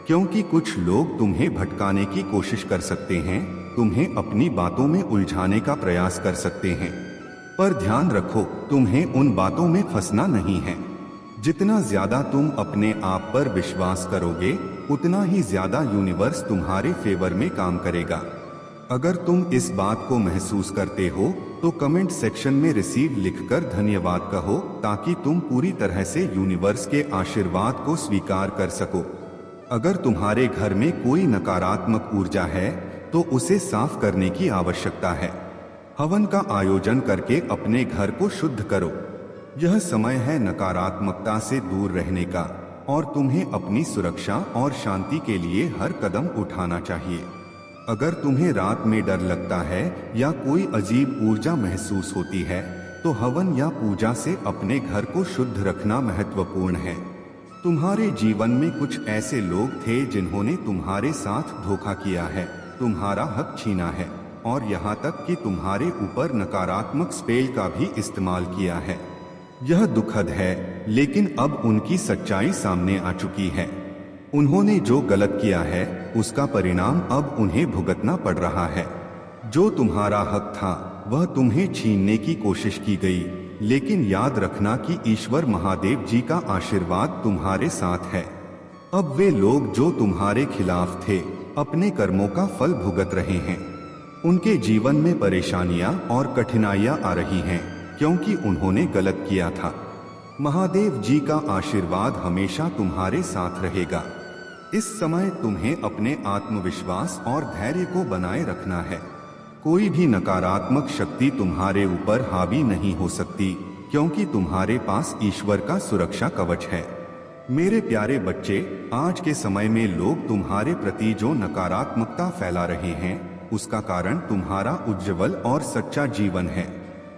क्योंकि कुछ लोग तुम्हें भटकाने की कोशिश कर सकते हैं, तुम्हें अपनी बातों में उलझाने का प्रयास कर सकते हैं। पर ध्यान रखो, तुम्हें उन बातों में फंसना नहीं है। जितना ज्यादा तुम अपने आप पर विश्वास करोगे, उतना ही ज्यादा यूनिवर्स तुम्हारे फेवर में काम करेगा। अगर तुम इस बात को महसूस करते हो, तो कमेंट सेक्शन में रिसीव लिखकर धन्यवाद कहो, ताकि तुम पूरी तरह से यूनिवर्स के आशीर्वाद को स्वीकार कर सको। अगर तुम्हारे घर में कोई नकारात्मक ऊर्जा है, तो उसे साफ करने की आवश्यकता है। हवन का आयोजन करके अपने घर को शुद्ध करो। यह समय है नकारात्मकता से दूर रहने का और तुम्हें अपनी सुरक्षा और शांति के लिए हर कदम उठाना चाहिए। अगर तुम्हें रात में डर लगता है या कोई अजीब ऊर्जा महसूस होती है, तो हवन या पूजा से अपने घर को शुद्ध रखना महत्वपूर्ण है। तुम्हारे जीवन में कुछ ऐसे लोग थे जिन्होंने तुम्हारे साथ धोखा किया है, तुम्हारा हक छीना है और यहाँ तक कि तुम्हारे ऊपर नकारात्मक स्पेल का भी इस्तेमाल किया है। यह दुखद है, लेकिन अब उनकी सच्चाई सामने आ चुकी है। उन्होंने जो गलत किया है, उसका परिणाम अब उन्हें भुगतना पड़ रहा है। जो तुम्हारा हक था, वह तुम्हें छीनने की कोशिश की गई, लेकिन याद रखना कि ईश्वर महादेव जी का आशीर्वाद तुम्हारे साथ है। अब वे लोग जो तुम्हारे खिलाफ थे, अपने कर्मों का फल भुगत रहे हैं। उनके जीवन में परेशानियां और कठिनाइयां आ रही हैं, क्योंकि उन्होंने गलत किया था। महादेव जी का आशीर्वाद हमेशा तुम्हारे साथ रहेगा। इस समय तुम्हें अपने आत्मविश्वास और धैर्य को बनाए रखना है। कोई भी नकारात्मक शक्ति तुम्हारे ऊपर हावी नहीं हो सकती, क्योंकि तुम्हारे पास ईश्वर का सुरक्षा कवच है। मेरे प्यारे बच्चे, आज के समय में लोग तुम्हारे प्रति जो नकारात्मकता फैला रहे हैं, उसका कारण तुम्हारा उज्जवल और सच्चा जीवन है।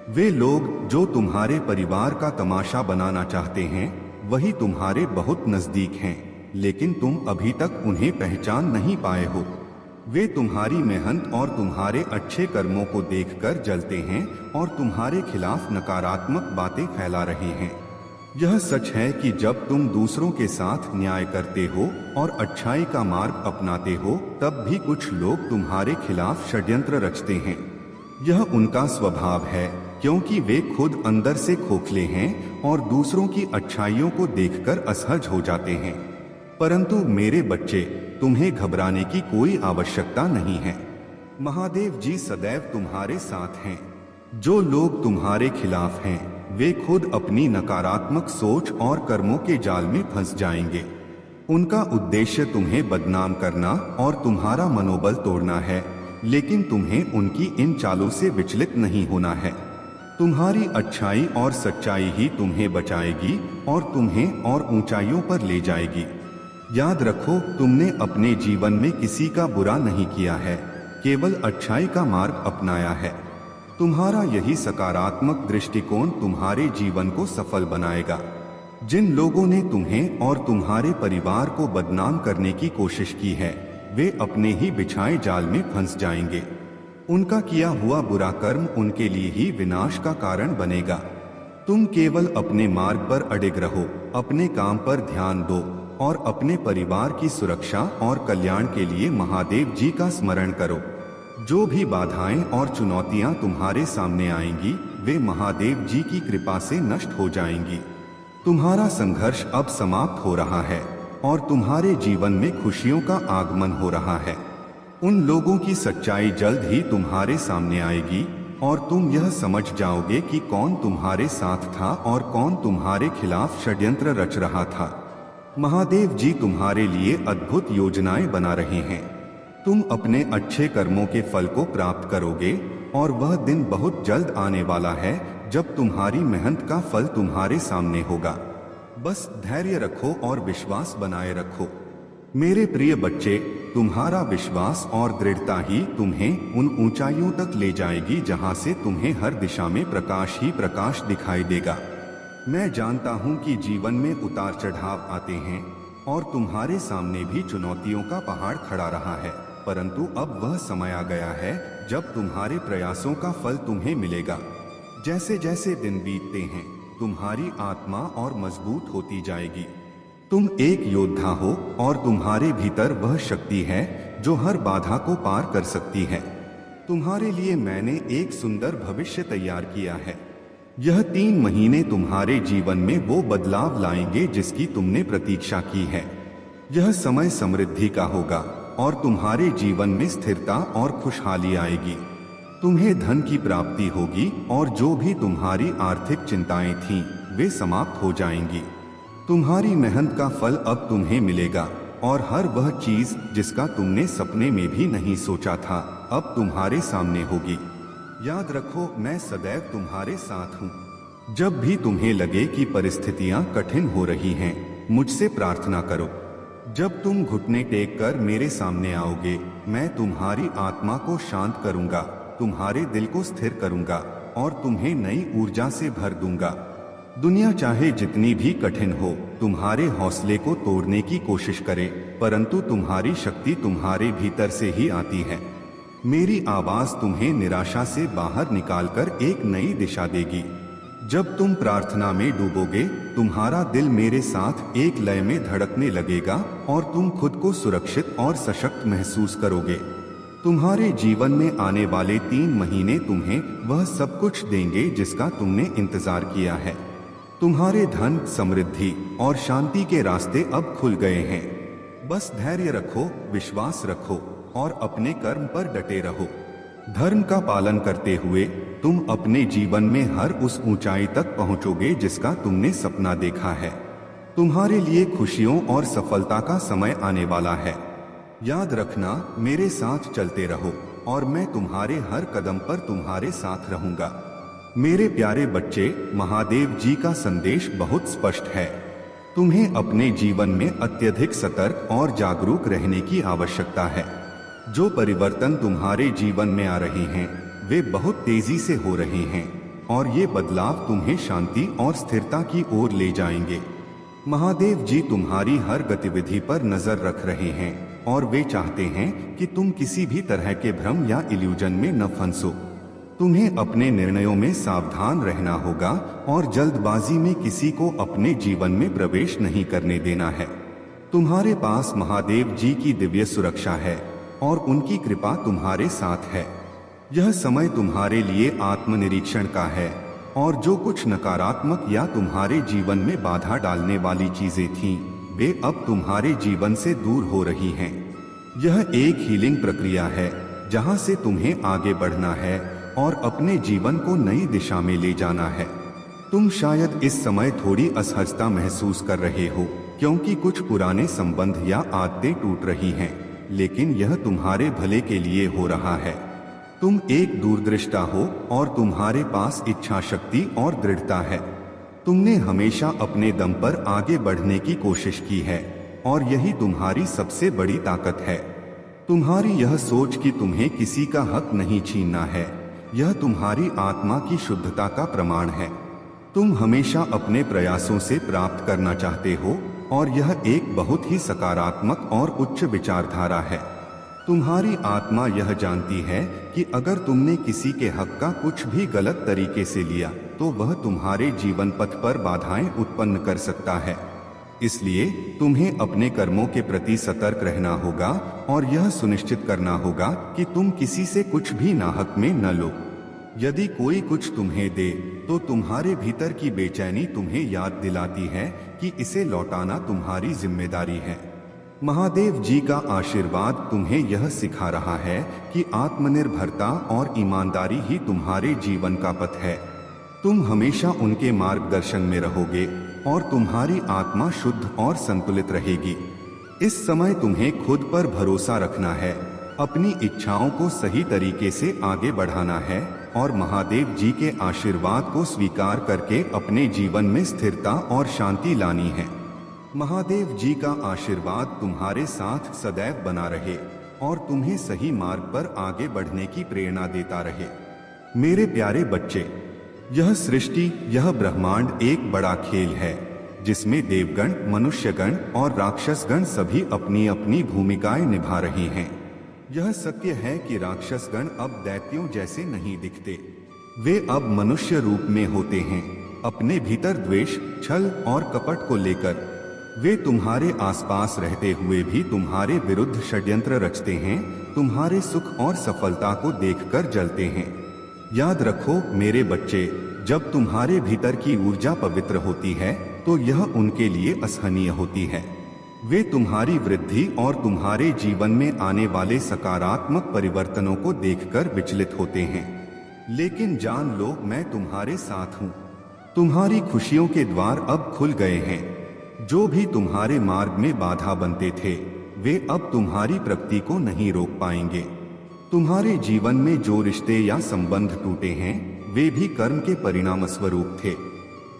वे लोग जो तुम्हारे परिवार का तमाशा बनाना चाहते हैं, वही तुम्हारे बहुत नजदीक हैं, लेकिन तुम अभी तक उन्हें पहचान नहीं पाए हो। वे तुम्हारी मेहनत और तुम्हारे अच्छे कर्मों को देखकर जलते हैं और तुम्हारे खिलाफ नकारात्मक बातें फैला रहे हैं। यह सच है कि जब तुम दूसरों के साथ न्याय करते हो और अच्छाई का मार्ग अपनाते हो, तब भी कुछ लोग तुम्हारे खिलाफ षड्यंत्र रचते हैं। यह उनका स्वभाव है, क्योंकि वे खुद अंदर से खोखले हैं और दूसरों की अच्छाइयों को देखकर असहज हो जाते हैं। परंतु मेरे बच्चे, तुम्हें घबराने की कोई आवश्यकता नहीं है। महादेव जी सदैव तुम्हारे साथ हैं। जो लोग तुम्हारे खिलाफ हैं, वे खुद अपनी नकारात्मक सोच और कर्मों के जाल में फंस जाएंगे। उनका उद्देश्य तुम्हें बदनाम करना और तुम्हारा मनोबल तोड़ना है, लेकिन तुम्हें उनकी इन चालों से विचलित नहीं होना है। तुम्हारी अच्छाई और सच्चाई ही तुम्हें बचाएगी और तुम्हें और ऊंचाइयों पर ले जाएगी। याद रखो, तुमने अपने जीवन में किसी का बुरा नहीं किया है, केवल अच्छाई का मार्ग अपनाया है। तुम्हारा यही सकारात्मक दृष्टिकोण तुम्हारे जीवन को सफल बनाएगा। जिन लोगों ने तुम्हें और तुम्हारे परिवार को बदनाम करने की कोशिश की है, वे अपने ही बिछाए जाल में फंस जाएंगे। उनका किया हुआ बुरा कर्म उनके लिए ही विनाश का कारण बनेगा। तुम केवल अपने मार्ग पर अडिग रहो, अपने काम पर ध्यान दो और अपने परिवार की सुरक्षा और कल्याण के लिए महादेव जी का स्मरण करो। जो भी बाधाएं और चुनौतियां तुम्हारे सामने आएंगी, वे महादेव जी की कृपा से नष्ट हो जाएंगी। तुम्हारा संघर्ष अब समाप्त हो रहा है और तुम्हारे जीवन में खुशियों का आगमन हो रहा है। उन लोगों की सच्चाई जल्द ही तुम्हारे सामने आएगी और तुम यह समझ जाओगे कि कौन तुम्हारे साथ था और कौन तुम्हारे खिलाफ षड्यंत्र रच रहा था। महादेव जी तुम्हारे लिए अद्भुत योजनाएं बना रहे हैं। तुम अपने अच्छे कर्मों के फल को प्राप्त करोगे और वह दिन बहुत जल्द आने वाला है जब तुम्हारी मेहनत का फल तुम्हारे सामने होगा। बस धैर्य रखो और विश्वास बनाए रखो। मेरे प्रिय बच्चे, तुम्हारा विश्वास और दृढ़ता ही तुम्हें उन ऊंचाइयों तक ले जाएगी जहां से तुम्हें हर दिशा में प्रकाश ही प्रकाश दिखाई देगा। मैं जानता हूं कि जीवन में उतार चढ़ाव आते हैं और तुम्हारे सामने भी चुनौतियों का पहाड़ खड़ा रहा है, परंतु अब वह समय आ गया है जब तुम्हारे प्रयासों का फल तुम्हें मिलेगा। जैसे जैसे दिन बीतते हैं, तुम्हारी आत्मा और मजबूत होती जाएगी। तुम एक योद्धा हो और तुम्हारे भीतर वह शक्ति है जो हर बाधा को पार कर सकती है। तुम्हारे लिए मैंने एक सुंदर भविष्य तैयार किया है। यह 3 महीने तुम्हारे जीवन में वो बदलाव लाएंगे जिसकी तुमने प्रतीक्षा की है। यह समय समृद्धि का होगा और तुम्हारे जीवन में स्थिरता और खुशहाली आएगी। तुम्हें धन की प्राप्ति होगी और जो भी तुम्हारी आर्थिक चिंताएं थीं, वे समाप्त हो जाएंगी। तुम्हारी मेहनत का फल अब तुम्हें मिलेगा और हर वह चीज जिसका तुमने सपने में भी नहीं सोचा था, अब तुम्हारे सामने होगी। याद रखो, मैं सदैव तुम्हारे साथ हूँ। जब भी तुम्हें लगे कि परिस्थितियां कठिन हो रही हैं, मुझसे प्रार्थना करो। जब तुम घुटने टेक कर मेरे सामने आओगे, मैं तुम्हारी आत्मा को शांत करूंगा, तुम्हारे दिल को स्थिर करूंगा और तुम्हें नई ऊर्जा से भर दूंगा। दुनिया चाहे जितनी भी कठिन हो, तुम्हारे हौसले को तोड़ने की कोशिश करे, परंतु तुम्हारी शक्ति तुम्हारे भीतर से ही आती है। मेरी आवाज तुम्हें निराशा से बाहर निकालकर एक नई दिशा देगी। जब तुम प्रार्थना में डूबोगे, तुम्हारा दिल मेरे साथ एक लय में धड़कने लगेगा और तुम खुद को सुरक्षित और सशक्त महसूस करोगे। तुम्हारे जीवन में आने वाले 3 महीने तुम्हें वह सब कुछ देंगे जिसका तुमने इंतजार किया है। तुम्हारे धन, समृद्धि और शांति के रास्ते अब खुल गए हैं। बस धैर्य रखो, विश्वास रखो और अपने कर्म पर डटे रहो। धर्म का पालन करते हुए तुम अपने जीवन में हर उस ऊंचाई तक पहुंचोगे जिसका तुमने सपना देखा है। तुम्हारे लिए खुशियों और सफलता का समय आने वाला है। याद रखना, मेरे साथ चलते रहो और मैं तुम्हारे हर कदम पर तुम्हारे साथ रहूंगा। मेरे प्यारे बच्चे, महादेव जी का संदेश बहुत स्पष्ट है। तुम्हें अपने जीवन में अत्यधिक सतर्क और जागरूक रहने की आवश्यकता है। जो परिवर्तन तुम्हारे जीवन में आ रहे हैं, वे बहुत तेजी से हो रहे हैं और ये बदलाव तुम्हें शांति और स्थिरता की ओर ले जाएंगे। महादेव जी तुम्हारी हर गतिविधि पर नजर रख रहे हैं और वे चाहते हैं कि तुम किसी भी तरह के भ्रम या इल्यूजन में न फंसो। तुम्हें अपने निर्णयों में सावधान रहना होगा और जल्दबाजी में किसी को अपने जीवन में प्रवेश नहीं करने देना है। तुम्हारे पास महादेव जी की दिव्य सुरक्षा है और उनकी कृपा तुम्हारे साथ है। यह समय तुम्हारे लिए आत्मनिरीक्षण का है और जो कुछ नकारात्मक या तुम्हारे जीवन में बाधा डालने वाली चीजें थीं, वे अब तुम्हारे जीवन से दूर हो रही हैं। यह एक हीलिंग प्रक्रिया है जहां से तुम्हें आगे बढ़ना है और अपने जीवन को नई दिशा में ले जाना है। तुम शायद इस समय थोड़ी असहजता महसूस कर रहे हो क्योंकि कुछ पुराने संबंध या आदतें टूट रही हैं, लेकिन यह तुम्हारे भले के लिए हो रहा है। तुम एक दूरदृष्टा हो और तुम्हारे पास इच्छा शक्ति और दृढ़ता है। तुमने हमेशा अपने दम पर आगे बढ़ने की कोशिश की है और यही तुम्हारी सबसे बड़ी ताकत है। तुम्हारी यह सोच कि तुम्हें किसी का हक नहीं छीनना है, यह तुम्हारी आत्मा की शुद्धता का प्रमाण है। तुम हमेशा अपने प्रयासों से प्राप्त करना चाहते हो और यह एक बहुत ही सकारात्मक और उच्च विचारधारा है। तुम्हारी आत्मा यह जानती है कि अगर तुमने किसी के हक का कुछ भी गलत तरीके से लिया तो वह तुम्हारे जीवन पथ पर बाधाएं उत्पन्न कर सकता है। इसलिए तुम्हें अपने कर्मों के प्रति सतर्क रहना होगा और यह सुनिश्चित करना होगा कि तुम किसी से कुछ भी नाहक में न लो। यदि कोई कुछ तुम्हें दे तो तुम्हारे भीतर की बेचैनी तुम्हें याद दिलाती है कि इसे लौटाना तुम्हारी जिम्मेदारी है। महादेव जी का आशीर्वाद तुम्हें यह सिखा रहा है कि आत्मनिर्भरता और ईमानदारी ही तुम्हारे जीवन का पथ है। तुम हमेशा उनके मार्गदर्शन में रहोगे और तुम्हारी आत्मा शुद्ध और संतुलित रहेगी। इस समय तुम्हें खुद पर भरोसा रखना है, अपनी इच्छाओं को सही तरीके से आगे बढ़ाना है और महादेव जी के आशीर्वाद को स्वीकार करके अपने जीवन में स्थिरता और शांति लानी है। महादेव जी का आशीर्वाद तुम्हारे साथ सदैव बना रहे और तुम्हें सही मार्ग पर आगे बढ़ने की प्रेरणा देता रहे। मेरे प्यारे बच्चे, यह सृष्टि, यह ब्रह्मांड एक बड़ा खेल है जिसमें देवगण, मनुष्यगण और राक्षसगण सभी अपनी अपनी भूमिकाएं निभा रहे हैं। यह सत्य है कि राक्षसगण अब दैत्यों जैसे नहीं दिखते, वे अब मनुष्य रूप में होते हैं। अपने भीतर द्वेष, छल और कपट को लेकर वे तुम्हारे आसपास रहते हुए भी तुम्हारे विरुद्ध षड्यंत्र रचते हैं, तुम्हारे सुख और सफलता को देखकर जलते हैं। याद रखो मेरे बच्चे, जब तुम्हारे भीतर की ऊर्जा पवित्र होती है तो यह उनके लिए असहनीय होती है। वे तुम्हारी वृद्धि और तुम्हारे जीवन में आने वाले सकारात्मक परिवर्तनों को देखकर विचलित होते हैं। लेकिन जान लो, मैं तुम्हारे साथ हूँ। तुम्हारी खुशियों के द्वार अब खुल गए हैं। जो भी तुम्हारे मार्ग में बाधा बनते थे, वे अब तुम्हारी प्रगति को नहीं रोक पाएंगे। तुम्हारे जीवन में जो रिश्ते या संबंध टूटे हैं, वे भी कर्म के परिणाम स्वरूप थे।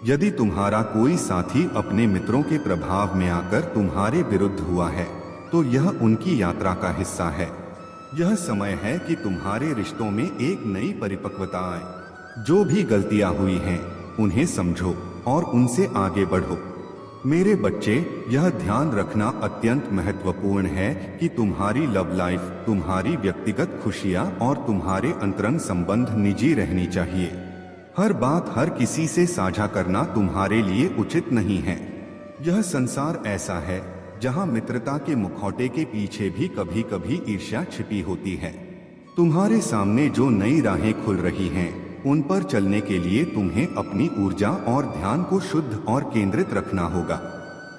यदि तुम्हारा कोई साथी अपने मित्रों के प्रभाव में आकर तुम्हारे विरुद्ध हुआ है, तो यह उनकी यात्रा का हिस्सा है। यह समय है कि तुम्हारे रिश्तों में एक नई परिपक्वता आए। जो भी गलतियां हुई हैं, उन्हें समझो और उनसे आगे बढ़ो। मेरे बच्चे, यह ध्यान रखना अत्यंत महत्वपूर्ण है कि तुम्हारी लव लाइफ, तुम्हारी व्यक्तिगत खुशियां और तुम्हारे अंतरंग संबंध निजी रहनी चाहिए। हर बात हर किसी से साझा करना तुम्हारे लिए उचित नहीं है। यह संसार ऐसा है जहां मित्रता के मुखौटे के पीछे भी कभी कभी ईर्ष्या छिपी होती है। तुम्हारे सामने जो नई राहें खुल रही हैं, उन पर चलने के लिए तुम्हें अपनी ऊर्जा और ध्यान को शुद्ध और केंद्रित रखना होगा।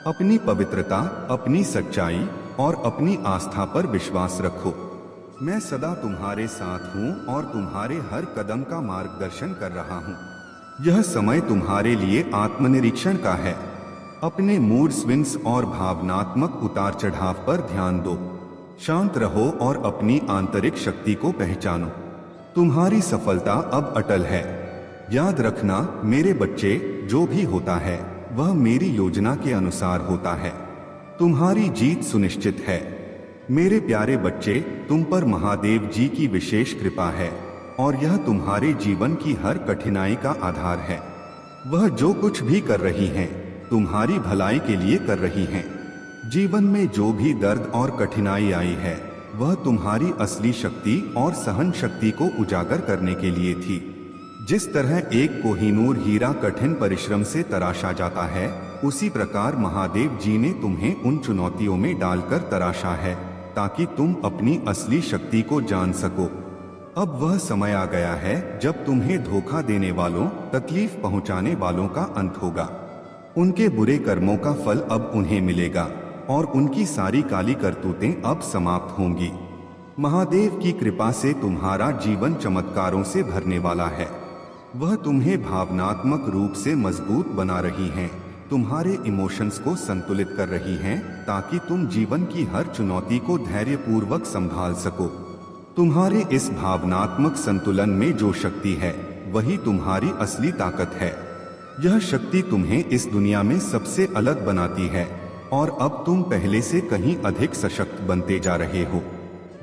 अपनी पवित्रता, अपनी सच्चाई और अपनी आस्था पर विश्वास रखो। मैं सदा तुम्हारे साथ हूँ और तुम्हारे हर कदम का मार्गदर्शन कर रहा हूँ। यह समय तुम्हारे लिए आत्मनिरीक्षण का है। अपने मूड स्विंग्स और भावनात्मक उतार चढ़ाव पर ध्यान दो। शांत रहो और अपनी आंतरिक शक्ति को पहचानो। तुम्हारी सफलता अब अटल है। याद रखना मेरे बच्चे, जो भी होता है वह मेरी योजना के अनुसार होता है। तुम्हारी जीत सुनिश्चित है। मेरे प्यारे बच्चे, तुम पर महादेव जी की विशेष कृपा है और यह तुम्हारे जीवन की हर कठिनाई का आधार है। वह जो कुछ भी कर रही हैं, तुम्हारी भलाई के लिए कर रही हैं। जीवन में जो भी दर्द और कठिनाई आई है वह तुम्हारी असली शक्ति और सहन शक्ति को उजागर करने के लिए थी। जिस तरह एक कोहिनूर हीरा कठिन परिश्रम से तराशा जाता है, उसी प्रकार महादेव जी ने तुम्हें उन चुनौतियों में डालकर तराशा है ताकि तुम अपनी असली शक्ति को जान सको। अब वह समय आ गया है जब तुम्हें धोखा देने वालों, तकलीफ पहुंचाने वालों का अंत होगा। उनके बुरे कर्मों का फल अब उन्हें मिलेगा और उनकी सारी काली करतूतें अब समाप्त होंगी। महादेव की कृपा से तुम्हारा जीवन चमत्कारों से भरने वाला है। वह तुम्हें भावनात्मक रूप से मजबूत बना रही हैं, तुम्हारे इमोशंस को संतुलित कर रही हैं ताकि तुम जीवन की हर चुनौती को धैर्यपूर्वक संभाल सको। तुम्हारे इस भावनात्मक संतुलन में जो शक्ति है वही तुम्हारी असली ताकत है। यह शक्ति तुम्हें इस दुनिया में सबसे अलग बनाती है और अब तुम पहले से कहीं अधिक सशक्त बनते जा रहे हो।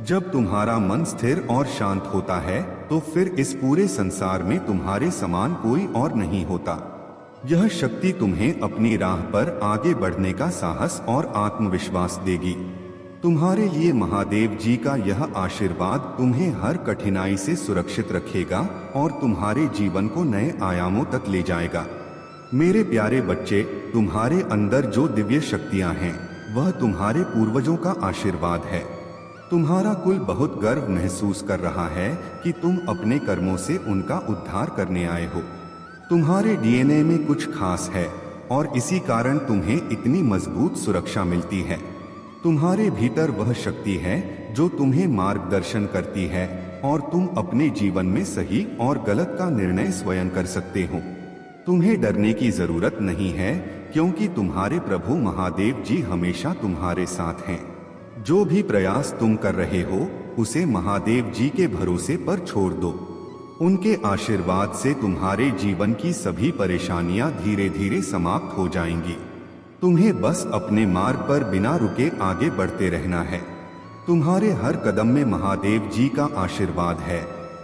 जब तुम्हारा मन स्थिर और शांत होता है तो फिर इस पूरे संसार में तुम्हारे समान कोई और नहीं होता। यह शक्ति तुम्हें अपनी राह पर आगे बढ़ने का साहस और आत्मविश्वास देगी। तुम्हारे लिए महादेव जी का यह आशीर्वाद तुम्हें हर कठिनाई से सुरक्षित रखेगा और तुम्हारे जीवन को नए आयामों तक ले जाएगा। मेरे प्यारे बच्चे, तुम्हारे अंदर जो दिव्य शक्तियां हैं वह तुम्हारे पूर्वजों का आशीर्वाद है। तुम्हारा कुल बहुत गर्व महसूस कर रहा है कि तुम अपने कर्मों से उनका उद्धार करने आए हो। तुम्हारे डीएनए में कुछ खास है और इसी कारण तुम्हें इतनी मजबूत सुरक्षा मिलती है। तुम्हारे भीतर वह शक्ति है जो तुम्हें मार्गदर्शन करती है और तुम अपने जीवन में सही और गलत का निर्णय स्वयं कर सकते हो। तुम्हें डरने की जरूरत नहीं है क्योंकि तुम्हारे प्रभु महादेव जी हमेशा तुम्हारे साथ हैं। जो भी प्रयास तुम कर रहे हो उसे महादेव जी के भरोसे पर छोड़ दो। उनके आशीर्वाद से तुम्हारे जीवन की सभी परेशानियां धीरे धीरे समाप्त हो जाएंगी। तुम्हें बस अपने मार्ग पर बिना रुके आगे बढ़ते रहना है। तुम्हारे हर कदम में महादेव जी का आशीर्वाद है,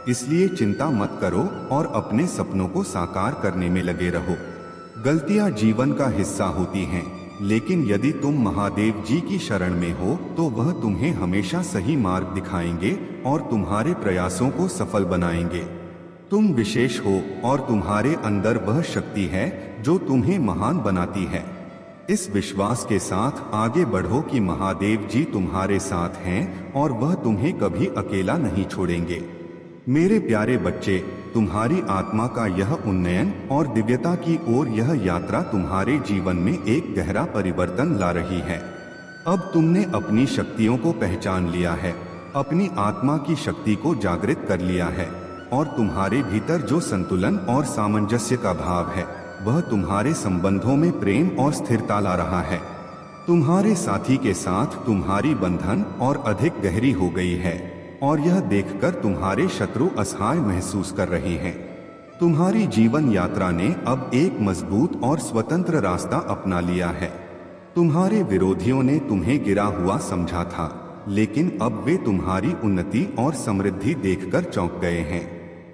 इसलिए चिंता मत करो और अपने सपनों को साकार करने में लगे रहो। गलतियां जीवन का हिस्सा होती हैं, लेकिन यदि तुम महादेव जी की शरण में हो तो वह तुम्हें हमेशा सही मार्ग दिखाएंगे और तुम्हारे प्रयासों को सफल बनाएंगे। तुम विशेष हो और तुम्हारे अंदर वह शक्ति है जो तुम्हें महान बनाती है। इस विश्वास के साथ आगे बढ़ो कि महादेव जी तुम्हारे साथ हैं और वह तुम्हें कभी अकेला नहीं छोड़ेंगे। मेरे प्यारे बच्चे, तुम्हारी आत्मा का यह उन्नयन और दिव्यता की ओर यह यात्रा तुम्हारे जीवन में एक गहरा परिवर्तन ला रही है। अब तुमने अपनी शक्तियों को पहचान लिया है, अपनी आत्मा की शक्ति को जागृत कर लिया है और तुम्हारे भीतर जो संतुलन और सामंजस्य का भाव है वह तुम्हारे संबंधों में प्रेम और स्थिरता ला रहा है। तुम्हारे साथी के साथ तुम्हारी बंधन और अधिक गहरी हो गई है और यह देखकर तुम्हारे शत्रु असहाय महसूस कर रहे हैं। तुम्हारी जीवन यात्रा ने अब एक मजबूत और स्वतंत्र रास्ता अपना लिया है। तुम्हारे विरोधियों ने तुम्हें गिरा हुआ समझा था, लेकिन अब वे तुम्हारी उन्नति और समृद्धि देखकर चौंक गए हैं।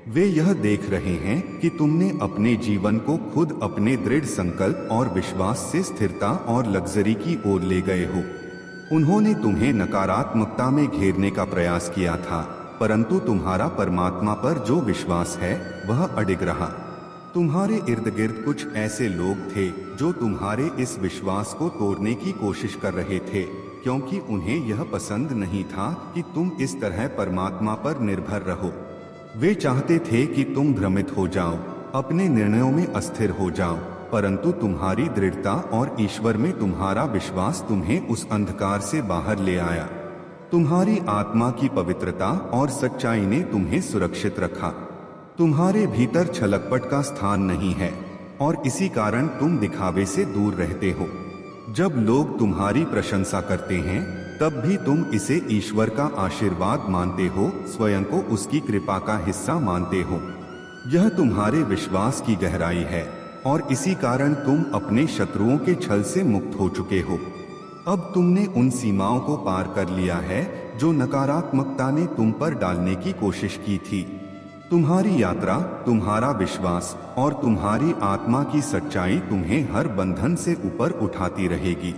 वे यह देख रहे हैं कि तुमने अपने जीवन को खुद अपने दृढ़ संकल्प और विश्वास से स्थिरता और लग्जरी की ओर ले गए हो। उन्होंने तुम्हें नकारात्मकता में घेरने का प्रयास किया था, परंतु तुम्हारा परमात्मा पर जो विश्वास है वह अडिग रहा। तुम्हारे इर्द गिर्द कुछ ऐसे लोग थे जो तुम्हारे इस विश्वास को तोड़ने की कोशिश कर रहे थे, क्योंकि उन्हें यह पसंद नहीं था कि तुम इस तरह परमात्मा पर निर्भर रहो। वे चाहते थे कि तुम भ्रमित हो जाओ, अपने निर्णयों में अस्थिर हो जाओ, परंतु तुम्हारी दृढ़ता और ईश्वर में तुम्हारा विश्वास तुम्हें उस अंधकार से बाहर ले आया। तुम्हारी आत्मा की पवित्रता और सच्चाई ने तुम्हें सुरक्षित रखा। तुम्हारे भीतर छलकपट का स्थान नहीं है और इसी कारण तुम दिखावे से दूर रहते हो। जब लोग तुम्हारी प्रशंसा करते हैं तब भी तुम इसे ईश्वर का आशीर्वाद मानते हो, स्वयं को उसकी कृपा का हिस्सा मानते हो। यह तुम्हारे विश्वास की गहराई है और इसी कारण तुम अपने शत्रुओं के छल से मुक्त हो चुके हो। अब तुमने उन सीमाओं को पार कर लिया है जो नकारात्मकता ने तुम पर डालने की कोशिश की थी। तुम्हारी यात्रा, तुम्हारा विश्वास और तुम्हारी आत्मा की सच्चाई तुम्हें हर बंधन से ऊपर उठाती रहेगी।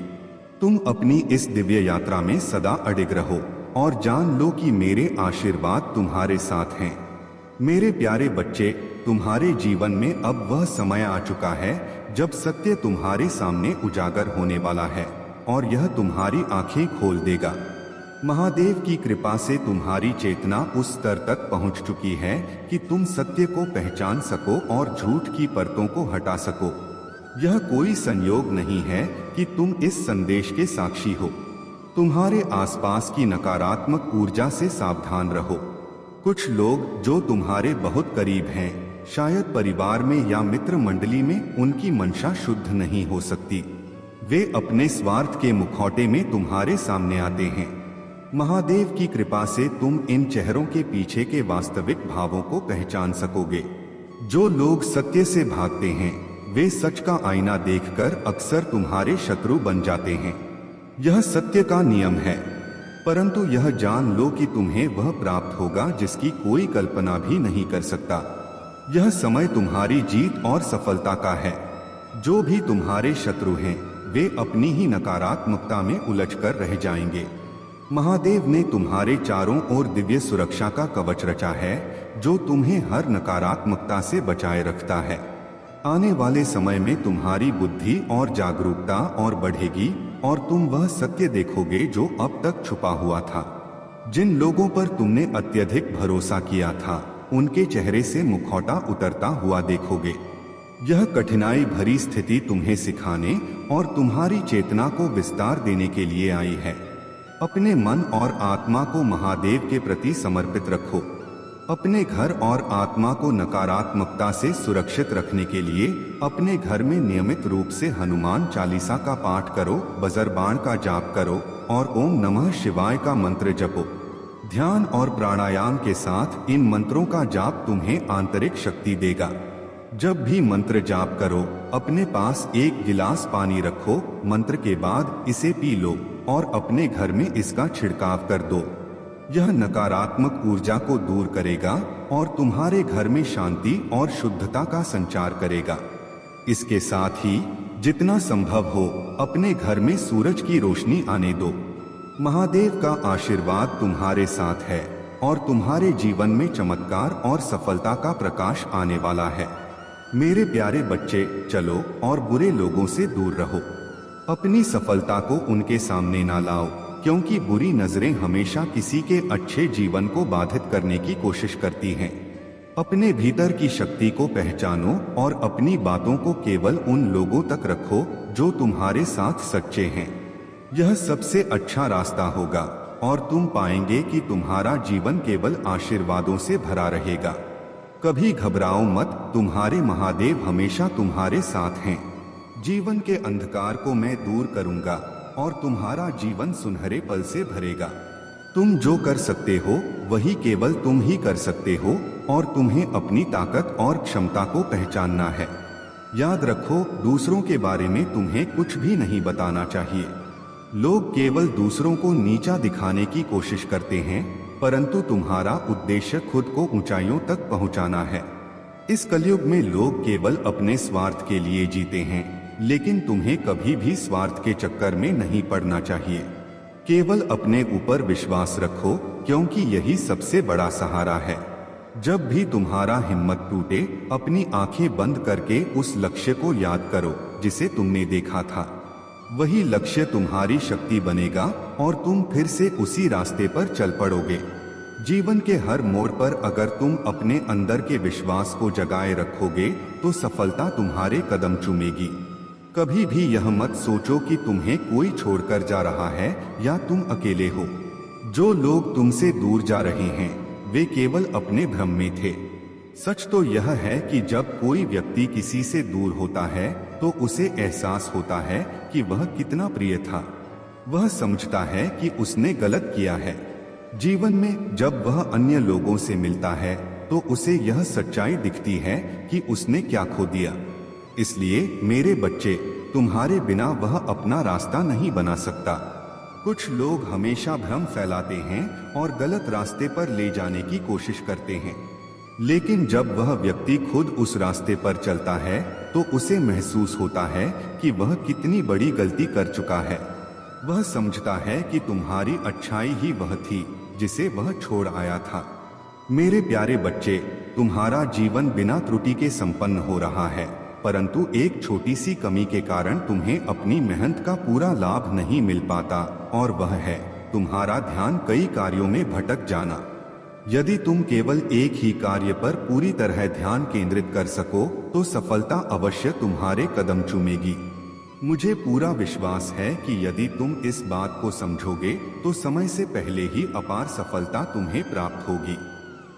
तुम अपनी इस दिव्य यात्रा में सदा अडिग रहो और जान लो कि मेरे आशीर्वाद तुम्हारे साथ हैं। मेरे प्यारे बच्चे, तुम्हारे जीवन में अब वह समय आ चुका है जब सत्य तुम्हारे सामने उजागर होने वाला है और यह तुम्हारी आंखें खोल देगा। महादेव की कृपा से तुम्हारी चेतना उस स्तर तक पहुंच चुकी है कि तुम सत्य को पहचान सको और झूठ की परतों को हटा सको। यह कोई संयोग नहीं है कि तुम इस संदेश के साक्षी हो। तुम्हारे आसपास की नकारात्मक ऊर्जा से सावधान रहो। कुछ लोग जो तुम्हारे बहुत करीब हैं, शायद परिवार में या मित्र मंडली में, उनकी मंशा शुद्ध नहीं हो सकती। वे अपने स्वार्थ के मुखौटे में तुम्हारे सामने आते हैं। महादेव की कृपा से तुम इन चेहरों के पीछे के वास्तविक भावों को पहचान सकोगे। जो लोग सत्य से भागते हैं, वे सच का आईना देखकर अक्सर तुम्हारे शत्रु बन जाते हैं। यह सत्य का नियम है, परंतु यह जान लो कि तुम्हें वह प्राप्त होगा जिसकी कोई कल्पना भी नहीं कर सकता। यह समय तुम्हारी जीत और सफलता का है। जो भी तुम्हारे शत्रु हैं, वे अपनी ही नकारात्मकता में उलझकर रह जाएंगे। महादेव ने तुम्हारे चारों ओर दिव्य सुरक्षा का कवच रचा है, जो तुम्हें हर नकारात्मकता से बचाए रखता है। आने वाले समय में तुम्हारी बुद्धि और जागरूकता और बढ़ेगी और तुम वह सत्य देखोगे जो अब तक छुपा हुआ था। जिन लोगों पर तुमने अत्यधिक भरोसा किया था, उनके चेहरे से मुखौटा उतरता हुआ देखोगे। यह कठिनाई भरी स्थिति तुम्हें सिखाने और तुम्हारी चेतना को विस्तार देने के लिए आई है। अपने मन और आत्मा को महादेव के प्रति समर्पित रखो। अपने घर और आत्मा को नकारात्मकता से सुरक्षित रखने के लिए अपने घर में नियमित रूप से हनुमान चालीसा का पाठ करो, बजरबाण का जाप करो और ओम नमः शिवाय का मंत्र जपो। ध्यान और प्राणायाम के साथ इन मंत्रों का जाप तुम्हें आंतरिक शक्ति देगा। जब भी मंत्र जाप करो, अपने पास एक गिलास पानी रखो, मंत्र के बाद इसे पी लो और अपने घर में इसका छिड़काव कर दो। यह नकारात्मक ऊर्जा को दूर करेगा और तुम्हारे घर में शांति और शुद्धता का संचार करेगा। इसके साथ ही जितना संभव हो अपने घर में सूरज की रोशनी आने दो। महादेव का आशीर्वाद तुम्हारे साथ है और तुम्हारे जीवन में चमत्कार और सफलता का प्रकाश आने वाला है। मेरे प्यारे बच्चे, चलो और बुरे लोगों से दूर रहो। अपनी सफलता को उनके सामने ना लाओ, क्योंकि बुरी नजरें हमेशा किसी के अच्छे जीवन को बाधित करने की कोशिश करती हैं। अपने भीतर की शक्ति को पहचानो और अपनी बातों को केवल उन लोगों तक रखो जो तुम्हारे साथ सच्चे हैं। यह सबसे अच्छा रास्ता होगा और तुम पाएंगे कि तुम्हारा जीवन केवल आशीर्वादों से भरा रहेगा। कभी घबराओ मत, तुम्हारे महादेव हमेशा तुम्हारे साथ हैं। जीवन के अंधकार को मैं दूर करूंगा और तुम्हारा जीवन सुनहरे पल से भरेगा। तुम जो कर सकते हो वही केवल तुम ही कर सकते हो और तुम्हें अपनी ताकत और क्षमता को पहचानना है। याद रखो, दूसरों के बारे में तुम्हें कुछ भी नहीं बताना चाहिए। लोग केवल दूसरों को नीचा दिखाने की कोशिश करते हैं, परंतु तुम्हारा उद्देश्य खुद को ऊंचाइयों तक पहुंचाना है। इस कलयुग में लोग केवल अपने स्वार्थ के लिए जीते हैं, लेकिन तुम्हें कभी भी स्वार्थ के चक्कर में नहीं पड़ना चाहिए। केवल अपने ऊपर विश्वास रखो, क्योंकि यही सबसे बड़ा सहारा है। जब भी तुम्हारा हिम्मत टूटे, अपनी आंखें बंद करके उस लक्ष्य को याद करो जिसे तुमने देखा था। वही लक्ष्य तुम्हारी शक्ति बनेगा और तुम फिर से उसी रास्ते पर चल पड़ोगे। जीवन के हर मोड़ पर अगर तुम अपने अंदर के विश्वास को जगाए रखोगे तो सफलता तुम्हारे कदम चूमेगी। कभी भी यह मत सोचो कि तुम्हें कोई छोड़कर जा रहा है या तुम अकेले हो। जो लोग तुमसे दूर जा रहे हैं वे केवल अपने भ्रम में थे। सच तो यह है कि जब कोई व्यक्ति किसी से दूर होता है तो उसे एहसास होता है कि वह कितना प्रिय था। वह समझता है कि उसने गलत किया है। जीवन में जब वह अन्य लोगों से मिलता है तो उसे यह सच्चाई दिखती है कि उसने क्या खो दिया। इसलिए मेरे बच्चे, तुम्हारे बिना वह अपना रास्ता नहीं बना सकता। कुछ लोग हमेशा भ्रम फैलाते हैं और गलत रास्ते पर ले जाने की कोशिश करते हैं, लेकिन जब वह व्यक्ति खुद उस रास्ते पर चलता है तो उसे महसूस होता है कि वह कितनी बड़ी गलती कर चुका है। वह समझता है कि तुम्हारी अच्छाई ही वह थी जिसे वह छोड़ आया था। मेरे प्यारे बच्चे, तुम्हारा जीवन बिना त्रुटि के संपन्न हो रहा है, परंतु एक छोटी सी कमी के कारण तुम्हें अपनी मेहनत का पूरा लाभ नहीं मिल पाता, और वह है तुम्हारा ध्यान कई कार्यों में भटक जाना। यदि तुम केवल एक ही कार्य पर पूरी तरह ध्यान केंद्रित कर सको तो सफलता अवश्य तुम्हारे कदम चूमेगी। मुझे पूरा विश्वास है कि यदि तुम इस बात को समझोगे तो समय से पहले ही अपार सफलता तुम्हें प्राप्त होगी।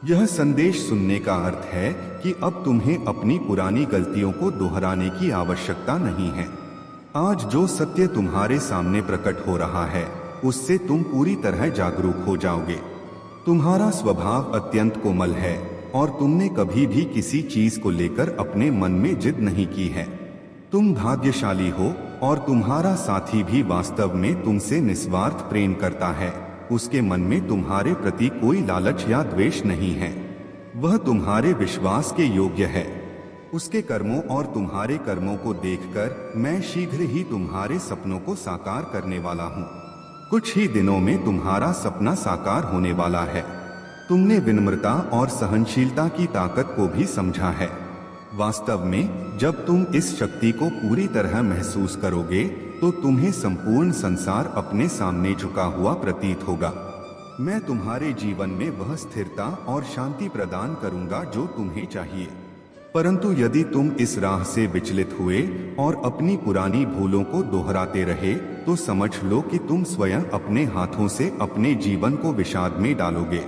यह संदेश सुनने का अर्थ है कि अब तुम्हें अपनी पुरानी गलतियों को दोहराने की आवश्यकता नहीं है। आज जो सत्य तुम्हारे सामने प्रकट हो रहा है उससे तुम पूरी तरह जागरूक हो जाओगे। तुम्हारा स्वभाव अत्यंत कोमल है और तुमने कभी भी किसी चीज को लेकर अपने मन में जिद नहीं की है। तुम भाग्यशाली हो और तुम्हारा साथी भी वास्तव में तुमसे निस्वार्थ प्रेम करता है। उसके मन में तुम्हारे प्रति कोई लालच या द्वेष नहीं है। वह तुम्हारे विश्वास के योग्य है। उसके कर्मों और तुम्हारे कर्मों को देखकर मैं शीघ्र ही तुम्हारे सपनों को साकार करने वाला हूँ। कुछ ही दिनों में तुम्हारा सपना साकार होने वाला है। तुमने विनम्रता और सहनशीलता की ताकत को भी समझा है। वास्तव में जब तुम इस शक्ति को पूरी तरह महसूस करोगे तो तुम्हें संपूर्ण संसार अपने सामने झुका हुआ प्रतीत होगा। मैं तुम्हारे जीवन में वह स्थिरता और शांति प्रदान करूंगा जो तुम्हें चाहिए। परंतु यदि तुम इस राह से विचलित हुए और अपनी पुरानी भूलों को दोहराते रहे तो समझ लो कि तुम स्वयं अपने हाथों से अपने जीवन को विषाद में डालोगे।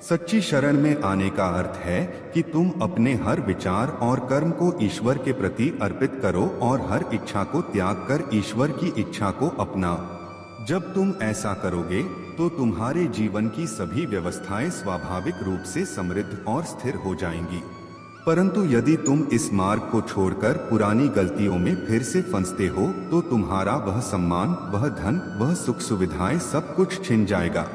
सच्ची शरण में आने का अर्थ है कि तुम अपने हर विचार और कर्म को ईश्वर के प्रति अर्पित करो और हर इच्छा को त्याग कर ईश्वर की इच्छा को अपनाओ। जब तुम ऐसा करोगे तो तुम्हारे जीवन की सभी व्यवस्थाएं स्वाभाविक रूप से समृद्ध और स्थिर हो जाएंगी। परंतु यदि तुम इस मार्ग को छोड़कर पुरानी गलतियों में फिर से फंसते हो तो तुम्हारा वह सम्मान, वह धन, वह सुख सुविधाएं सब कुछ छिन जाएगा।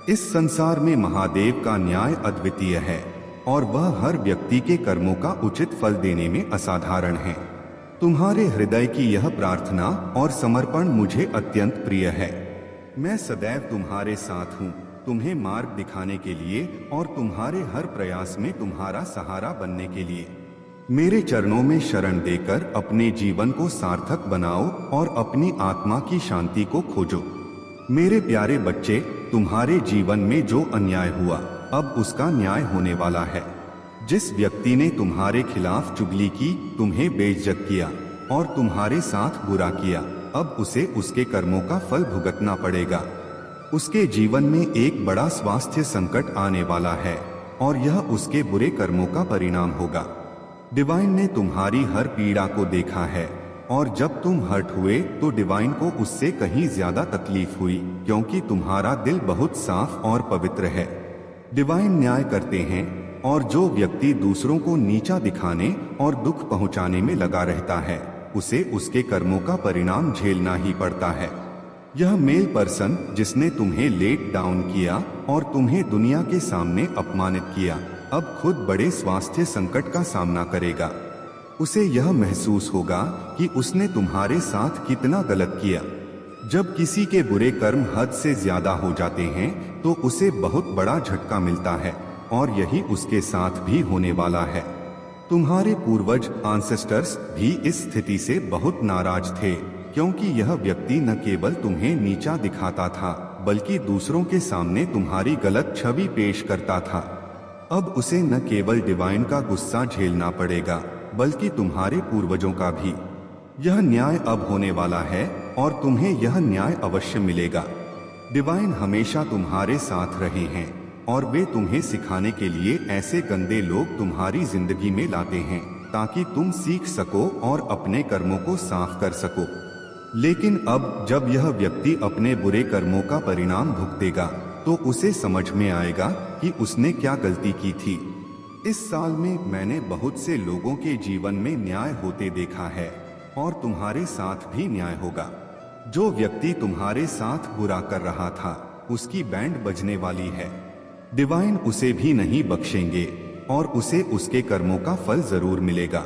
इस संसार में महादेव का न्याय अद्वितीय है और वह हर व्यक्ति के कर्मों का उचित फल देने में असाधारण है। तुम्हारे हृदय की यह प्रार्थना और समर्पण मुझे अत्यंत प्रिय है। मैं सदैव तुम्हारे साथ हूँ, तुम्हें मार्ग दिखाने के लिए और तुम्हारे हर प्रयास में तुम्हारा सहारा बनने के लिए। मेरे चरणों में शरण देकर अपने जीवन को सार्थक बनाओ और अपनी आत्मा की शांति को खोजो। मेरे प्यारे बच्चे, तुम्हारे जीवन में जो अन्याय हुआ अब उसका न्याय होने वाला है। जिस व्यक्ति ने तुम्हारे खिलाफ चुगली की, तुम्हें बेइज्जत किया और तुम्हारे साथ बुरा किया, अब उसे उसके कर्मों का फल भुगतना पड़ेगा। उसके जीवन में एक बड़ा स्वास्थ्य संकट आने वाला है और यह उसके बुरे कर्मों का परिणाम होगा। डिवाइन ने तुम्हारी हर पीड़ा को देखा है और जब तुम हर्ट हुए तो डिवाइन को उससे कहीं ज्यादा तकलीफ हुई, क्योंकि तुम्हारा दिल बहुत साफ और पवित्र है। डिवाइन न्याय करते हैं और जो व्यक्ति दूसरों को नीचा दिखाने और दुख पहुंचाने में लगा रहता है उसे उसके कर्मों का परिणाम झेलना ही पड़ता है। यह मेल पर्सन जिसने तुम्हें लेट डाउन किया और तुम्हें दुनिया के सामने अपमानित किया, अब खुद बड़े स्वास्थ्य संकट का सामना करेगा। उसे यह महसूस होगा कि उसने तुम्हारे साथ कितना गलत किया। जब किसी के बुरे कर्म हद से ज्यादा हो जाते हैं तो उसे बहुत बड़ा झटका मिलता है और यही उसके साथ भी होने वाला है। तुम्हारे पूर्वज एंसेस्टर्स भी इस स्थिति से बहुत नाराज थे, क्योंकि यह व्यक्ति न केवल तुम्हें नीचा दिखाता था बल्कि दूसरों के सामने तुम्हारी गलत छवि पेश करता था। अब उसे न केवल डिवाइन का गुस्सा झेलना पड़ेगा बल्कि तुम्हारे पूर्वजों का भी। यह न्याय अब होने वाला है और तुम्हें यह न्याय अवश्य मिलेगा। डिवाइन हमेशा तुम्हारे साथ रहे हैं और वे तुम्हें सिखाने के लिए ऐसे गंदे लोग तुम्हारी जिंदगी में लाते हैं ताकि तुम सीख सको और अपने कर्मों को साफ कर सको। लेकिन अब जब यह व्यक्ति अपने बुरे कर्मों का परिणाम भुगतेगा तो उसे समझ में आएगा कि उसने क्या गलती की थी। इस साल में मैंने बहुत से लोगों के जीवन में न्याय होते देखा है और तुम्हारे साथ भी न्याय होगा। जो व्यक्ति तुम्हारे साथ बुरा कर रहा था उसकी बैंड बजने वाली है। डिवाइन उसे भी नहीं बख्शेंगे और उसे उसके कर्मों का फल जरूर मिलेगा।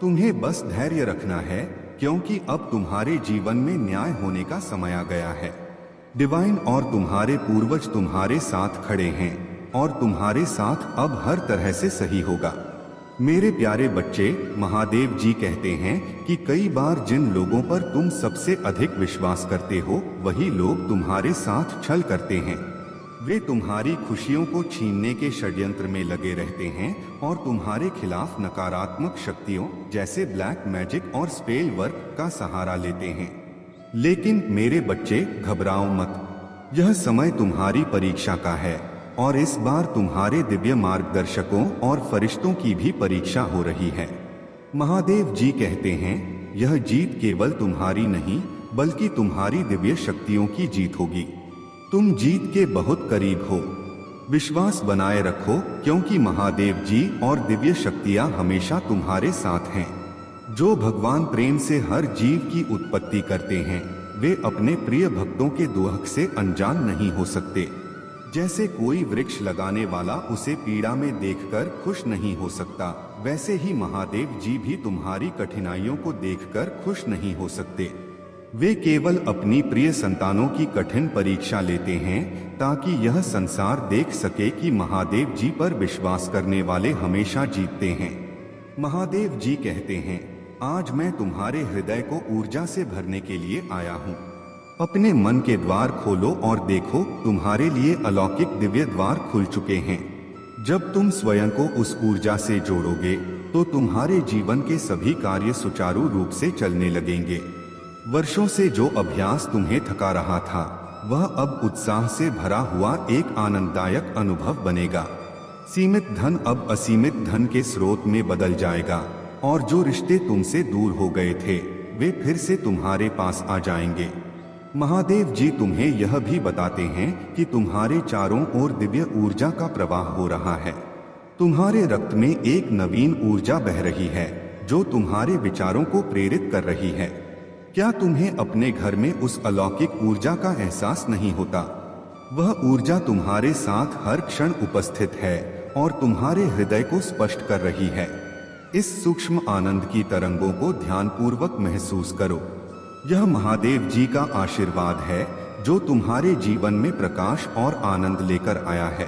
तुम्हें बस धैर्य रखना है, क्योंकि अब तुम्हारे जीवन में न्याय होने का समय आ गया है। डिवाइन और तुम्हारे पूर्वज तुम्हारे साथ खड़े हैं और तुम्हारे साथ अब हर तरह से सही होगा। मेरे प्यारे बच्चे, महादेव जी कहते हैं कि कई बार जिन लोगों पर तुम सबसे अधिक विश्वास करते हो वही लोग तुम्हारे साथ छल करते हैं। वे तुम्हारी खुशियों को छीनने के षड्यंत्र में लगे रहते हैं और तुम्हारे खिलाफ नकारात्मक शक्तियों जैसे ब्लैक मैजिक और स्पेल वर्क का सहारा लेते हैं। लेकिन मेरे बच्चे, घबराओ मत। यह समय तुम्हारी परीक्षा का है और इस बार तुम्हारे दिव्य मार्गदर्शकों और फरिश्तों की भी परीक्षा हो रही है। महादेव जी कहते हैं, यह जीत केवल तुम्हारी नहीं बल्कि तुम्हारी दिव्य शक्तियों की जीत होगी। तुम जीत के बहुत करीब हो। विश्वास बनाए रखो, क्योंकि महादेव जी और दिव्य शक्तियां हमेशा तुम्हारे साथ हैं। जो भगवान प्रेम से हर जीव की उत्पत्ति करते हैं, वे अपने प्रिय भक्तों के दुख से अनजान नहीं हो सकते। जैसे कोई वृक्ष लगाने वाला उसे पीड़ा में देखकर खुश नहीं हो सकता, वैसे ही महादेव जी भी तुम्हारी कठिनाइयों को देखकर खुश नहीं हो सकते। वे केवल अपनी प्रिय संतानों की कठिन परीक्षा लेते हैं ताकि यह संसार देख सके कि महादेव जी पर विश्वास करने वाले हमेशा जीतते हैं। महादेव जी कहते हैं, आज मैं तुम्हारे हृदय को ऊर्जा से भरने के लिए आया हूँ। अपने मन के द्वार खोलो और देखो, तुम्हारे लिए अलौकिक दिव्य द्वार खुल चुके हैं। जब तुम स्वयं को उस ऊर्जा से जोड़ोगे तो तुम्हारे जीवन के सभी कार्य सुचारू रूप से चलने लगेंगे। वर्षों से जो अभ्यास तुम्हें थका रहा था, वह अब उत्साह से भरा हुआ एक आनंददायक अनुभव बनेगा। सीमित धन अब असीमित धन के स्रोत में बदल जाएगा और जो रिश्ते तुमसे दूर हो गए थे, वे फिर से तुम्हारे पास आ जाएंगे। महादेव जी तुम्हें यह भी बताते हैं कि तुम्हारे चारों ओर दिव्य ऊर्जा का प्रवाह हो रहा है। तुम्हारे रक्त में एक नवीन ऊर्जा बह रही है जो तुम्हारे विचारों को प्रेरित कर रही है। क्या तुम्हें अपने घर में उस अलौकिक ऊर्जा का एहसास नहीं होता? वह ऊर्जा तुम्हारे साथ हर क्षण उपस्थित है और तुम्हारे हृदय को स्पष्ट कर रही है। इस सूक्ष्म आनंद की तरंगों को ध्यानपूर्वक महसूस करो। यह महादेव जी का आशीर्वाद है जो तुम्हारे जीवन में प्रकाश और आनंद लेकर आया है।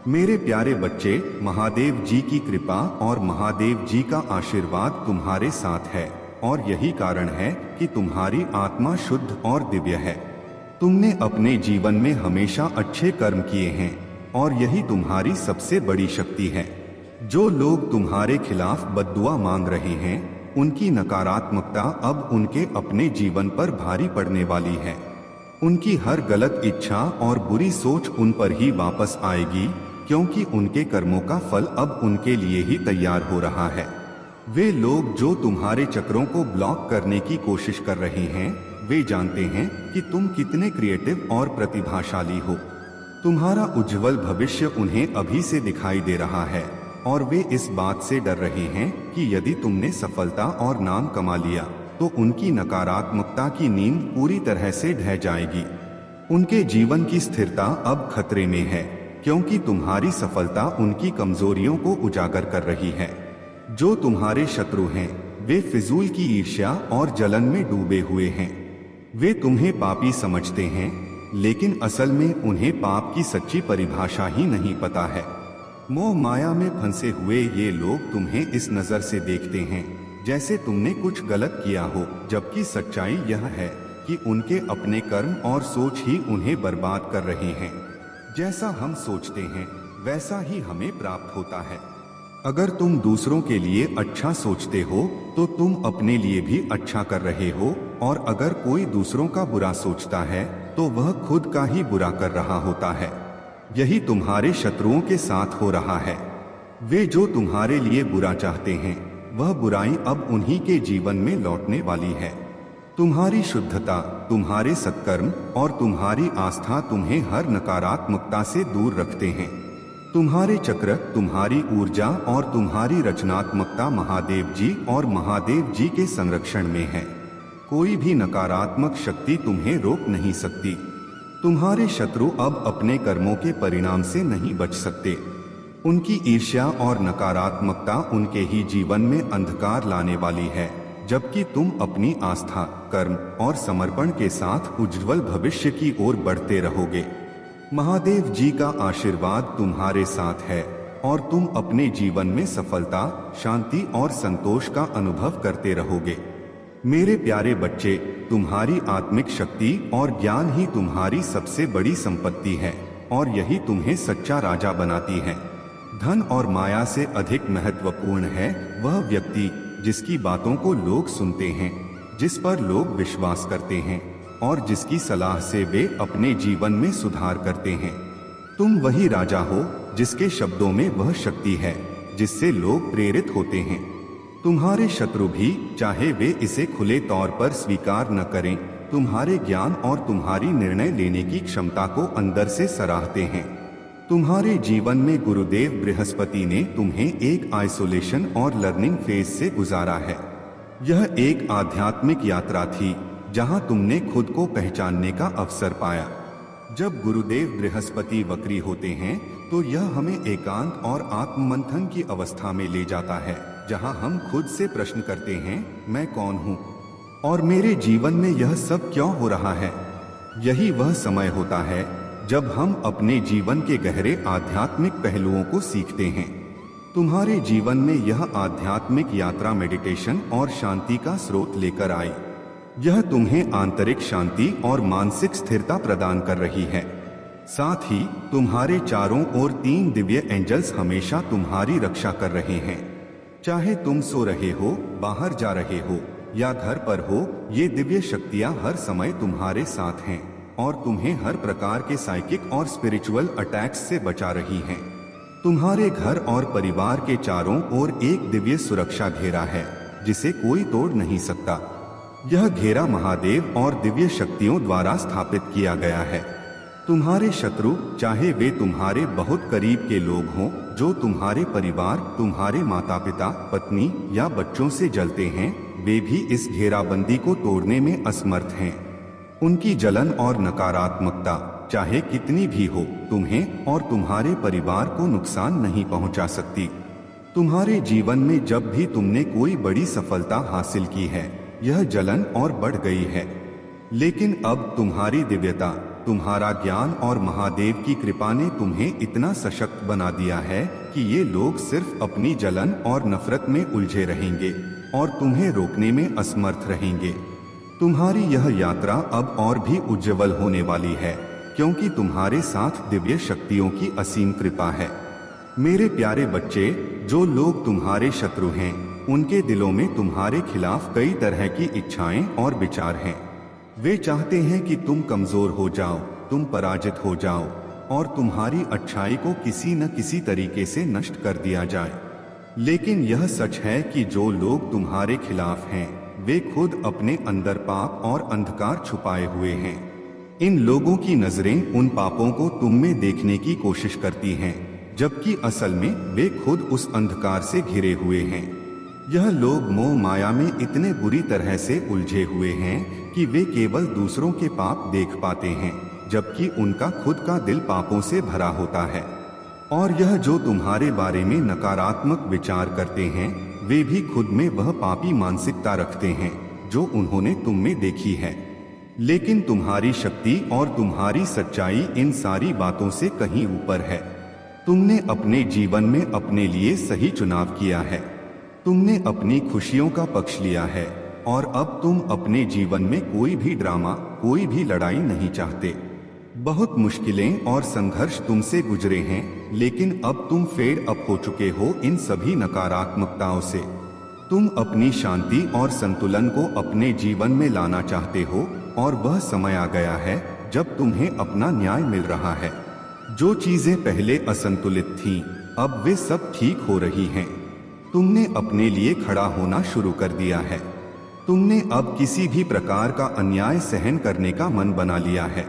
मेरे प्यारे बच्चे, महादेव जी की कृपा और महादेव जी का आशीर्वाद तुम्हारे साथ है और यही कारण है कि तुम्हारी आत्मा शुद्ध और दिव्य है। तुमने अपने जीवन में हमेशा अच्छे कर्म किए हैं और यही तुम्हारी सबसे बड़ी शक्ति है। जो लोग तुम्हारे खिलाफ बद्दुआ मांग रहे हैं, उनकी नकारात्मकता अब उनके अपने जीवन पर भारी पड़ने वाली है। उनकी हर गलत इच्छा और बुरी सोच उन पर ही वापस आएगी, क्योंकि उनके कर्मों का फल अब उनके लिए ही तैयार हो रहा है। वे लोग जो तुम्हारे चक्रों को ब्लॉक करने की कोशिश कर रहे हैं, वे जानते हैं कि तुम कितने क्रिएटिव और प्रतिभाशाली हो। तुम्हारा उज्जवल भविष्य उन्हें अभी से दिखाई दे रहा है और वे इस बात से डर रहे हैं कि यदि तुमने सफलता और नाम कमा लिया तो उनकी नकारात्मकता की नींद पूरी तरह से ढह जाएगी। उनके जीवन की स्थिरता अब खतरे में है, क्योंकि तुम्हारी सफलता उनकी कमजोरियों को उजागर कर रही है। जो तुम्हारे शत्रु हैं, वे फिजूल की ईर्ष्या और जलन में डूबे हुए हैं। वे तुम्हें पापी समझते हैं, लेकिन असल में उन्हें पाप की सच्ची परिभाषा ही नहीं पता है। मोह माया में फंसे हुए ये लोग तुम्हें इस नजर से देखते हैं जैसे तुमने कुछ गलत किया हो, जबकि सच्चाई यह है कि उनके अपने कर्म और सोच ही उन्हें बर्बाद कर रहे हैं। जैसा हम सोचते हैं, वैसा ही हमें प्राप्त होता है। अगर तुम दूसरों के लिए अच्छा सोचते हो तो तुम अपने लिए भी अच्छा कर रहे हो, और अगर कोई दूसरों का बुरा सोचता है तो वह खुद का ही बुरा कर रहा होता है। यही तुम्हारे शत्रुओं के साथ हो रहा है। वे जो तुम्हारे लिए बुरा चाहते हैं, वह बुराई अब उन्हीं के जीवन में लौटने वाली है। तुम्हारी शुद्धता, तुम्हारे सत्कर्म और तुम्हारी आस्था तुम्हें हर नकारात्मकता से दूर रखते हैं। तुम्हारे चक्र, तुम्हारी ऊर्जा और तुम्हारी रचनात्मकता महादेव जी और महादेव जी के संरक्षण में है। कोई भी नकारात्मक शक्ति तुम्हें रोक नहीं सकती। तुम्हारे शत्रु अब अपने कर्मों के परिणाम से नहीं बच सकते। उनकी ईर्ष्या और नकारात्मकता उनके ही जीवन में अंधकार लाने वाली है, जबकि तुम अपनी आस्था, कर्म और समर्पण के साथ उज्जवल भविष्य की ओर बढ़ते रहोगे। महादेव जी का आशीर्वाद तुम्हारे साथ है और तुम अपने जीवन में सफलता, शांति और संतोष का अनुभव करते रहोगे। मेरे प्यारे बच्चे, तुम्हारी आत्मिक शक्ति और ज्ञान ही तुम्हारी सबसे बड़ी संपत्ति है और यही तुम्हें सच्चा राजा बनाती है। धन और माया से अधिक महत्वपूर्ण है वह व्यक्ति जिसकी बातों को लोग सुनते हैं, जिस पर लोग विश्वास करते हैं और जिसकी सलाह से वे अपने जीवन में सुधार करते हैं। तुम वही राजा हो जिसके शब्दों में वह शक्ति है जिससे लोग प्रेरित होते हैं। तुम्हारे शत्रु भी, चाहे वे इसे खुले तौर पर स्वीकार न करें, तुम्हारे ज्ञान और तुम्हारी निर्णय लेने की क्षमता को अंदर से सराहते हैं। तुम्हारे जीवन में गुरुदेव बृहस्पति ने तुम्हें एक आइसोलेशन और लर्निंग फेज से गुजारा है। यह एक आध्यात्मिक यात्रा थी जहां तुमने खुद को पहचानने का अवसर पाया। जब गुरुदेव बृहस्पति वक्री होते हैं तो यह हमें एकांत और आत्ममंथन की अवस्था में ले जाता है, जहां हम खुद से प्रश्न करते हैं, मैं कौन हूं और मेरे जीवन में यह सब क्यों हो रहा है। यही वह समय होता है जब हम अपने जीवन के गहरे आध्यात्मिक पहलुओं को सीखते हैं। तुम्हारे जीवन में यह आध्यात्मिक यात्रा मेडिटेशन और शांति का स्रोत लेकर आई। यह तुम्हें आंतरिक शांति और मानसिक स्थिरता प्रदान कर रही है। साथ ही तुम्हारे चारों ओर 3 दिव्य एंजल्स हमेशा तुम्हारी रक्षा कर रहे हैं। चाहे तुम सो रहे हो, बाहर जा रहे हो या घर पर हो, ये दिव्य शक्तियां हर समय तुम्हारे साथ हैं और तुम्हें हर प्रकार के साइकिक और स्पिरिचुअल अटैक्स से बचा रही हैं। तुम्हारे घर और परिवार के चारों ओर एक दिव्य सुरक्षा घेरा है जिसे कोई तोड़ नहीं सकता। यह घेरा महादेव और दिव्य शक्तियों द्वारा स्थापित किया गया है। तुम्हारे शत्रु, चाहे वे तुम्हारे बहुत करीब के लोग हों, जो तुम्हारे परिवार, तुम्हारे माता पिता, पत्नी या बच्चों से जलते हैं, वे भी इस घेराबंदी को तोड़ने में असमर्थ हैं। उनकी जलन और नकारात्मकता, चाहे कितनी भी हो, तुम्हें और तुम्हारे परिवार को नुकसान नहीं पहुंचा सकती। तुम्हारे जीवन में जब भी तुमने कोई बड़ी सफलता हासिल की है, यह जलन और बढ़ गई है। लेकिन अब तुम्हारी दिव्यता, तुम्हारा ज्ञान और महादेव की कृपा ने तुम्हें इतना सशक्त बना दिया है कि ये लोग सिर्फ अपनी जलन और नफरत में उलझे रहेंगे और तुम्हें रोकने में असमर्थ रहेंगे। तुम्हारी यह यात्रा अब और भी उज्जवल होने वाली है क्योंकि तुम्हारे साथ दिव्य शक्तियों की असीम कृपा है। मेरे प्यारे बच्चे, जो लोग तुम्हारे शत्रु हैं, उनके दिलों में तुम्हारे खिलाफ कई तरह की इच्छाएं और विचार हैं। वे चाहते हैं कि तुम कमजोर हो जाओ, तुम पराजित हो जाओ और तुम्हारी अच्छाई को किसी न किसी तरीके से नष्ट कर दिया जाए। लेकिन यह सच है कि जो लोग तुम्हारे खिलाफ हैं, वे खुद अपने अंदर पाप और अंधकार छुपाए हुए हैं। इन लोगों की नजरें उन पापों को तुम में देखने की कोशिश करती हैं, जबकि असल में वे खुद उस अंधकार से घिरे हुए हैं। यह लोग मोह माया में इतने बुरी तरह से उलझे हुए हैं कि वे केवल दूसरों के पाप देख पाते हैं, जबकि उनका खुद का दिल पापों से भरा होता है। और यह जो तुम्हारे बारे में नकारात्मक विचार करते हैं, वे भी खुद में वह पापी मानसिकता रखते हैं जो उन्होंने तुम में देखी है। लेकिन तुम्हारी शक्ति और तुम्हारी सच्चाई इन सारी बातों से कहीं ऊपर है। तुमने अपने जीवन में अपने लिए सही चुनाव किया है। तुमने अपनी खुशियों का पक्ष लिया है और अब तुम अपने जीवन में कोई भी ड्रामा, कोई भी लड़ाई नहीं चाहते। बहुत मुश्किलें और संघर्ष तुमसे गुजरे हैं, लेकिन अब तुम फेड अप हो चुके हो इन सभी नकारात्मकताओं से। तुम अपनी शांति और संतुलन को अपने जीवन में लाना चाहते हो और वह समय आ गया है जब तुम्हें अपना न्याय मिल रहा है। जो चीजें पहले असंतुलित थीं, अब वे सब ठीक हो रही हैं। तुमने अपने लिए खड़ा होना शुरू कर दिया है। तुमने अब किसी भी प्रकार का अन्याय सहन करने का मन बना लिया है।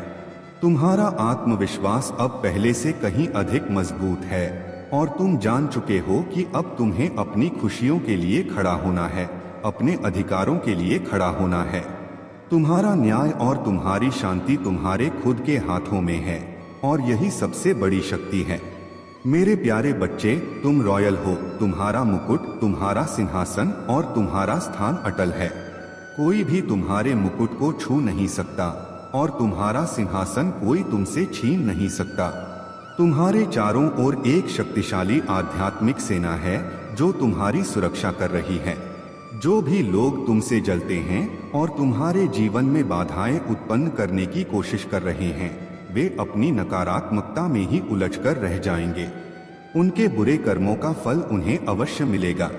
तुम्हारा आत्मविश्वास अब पहले से कहीं अधिक मजबूत है और तुम जान चुके हो कि अब तुम्हें अपनी खुशियों के लिए खड़ा होना है, अपने अधिकारों के लिए खड़ा होना है। तुम्हारा न्याय और तुम्हारी शांति तुम्हारे खुद के हाथों में है और यही सबसे बड़ी शक्ति है। मेरे प्यारे बच्चे, तुम रॉयल हो। तुम्हारा मुकुट, तुम्हारा सिंहासन और तुम्हारा स्थान अटल है। कोई भी तुम्हारे मुकुट को छू नहीं सकता और तुम्हारा सिंहासन कोई तुमसे छीन नहीं सकता। तुम्हारे चारों ओर एक शक्तिशाली आध्यात्मिक सेना है जो तुम्हारी सुरक्षा कर रही है। जो भी लोग तुमसे जलते हैं और तुम्हारे जीवन में बाधाएं उत्पन्न करने की कोशिश कर रहे हैं, वे अपनी नकारात्मकता में ही उलझकर रह जाएंगे। उनके बुरे कर्मों का फल उन्हें अवश्य मिलेगा।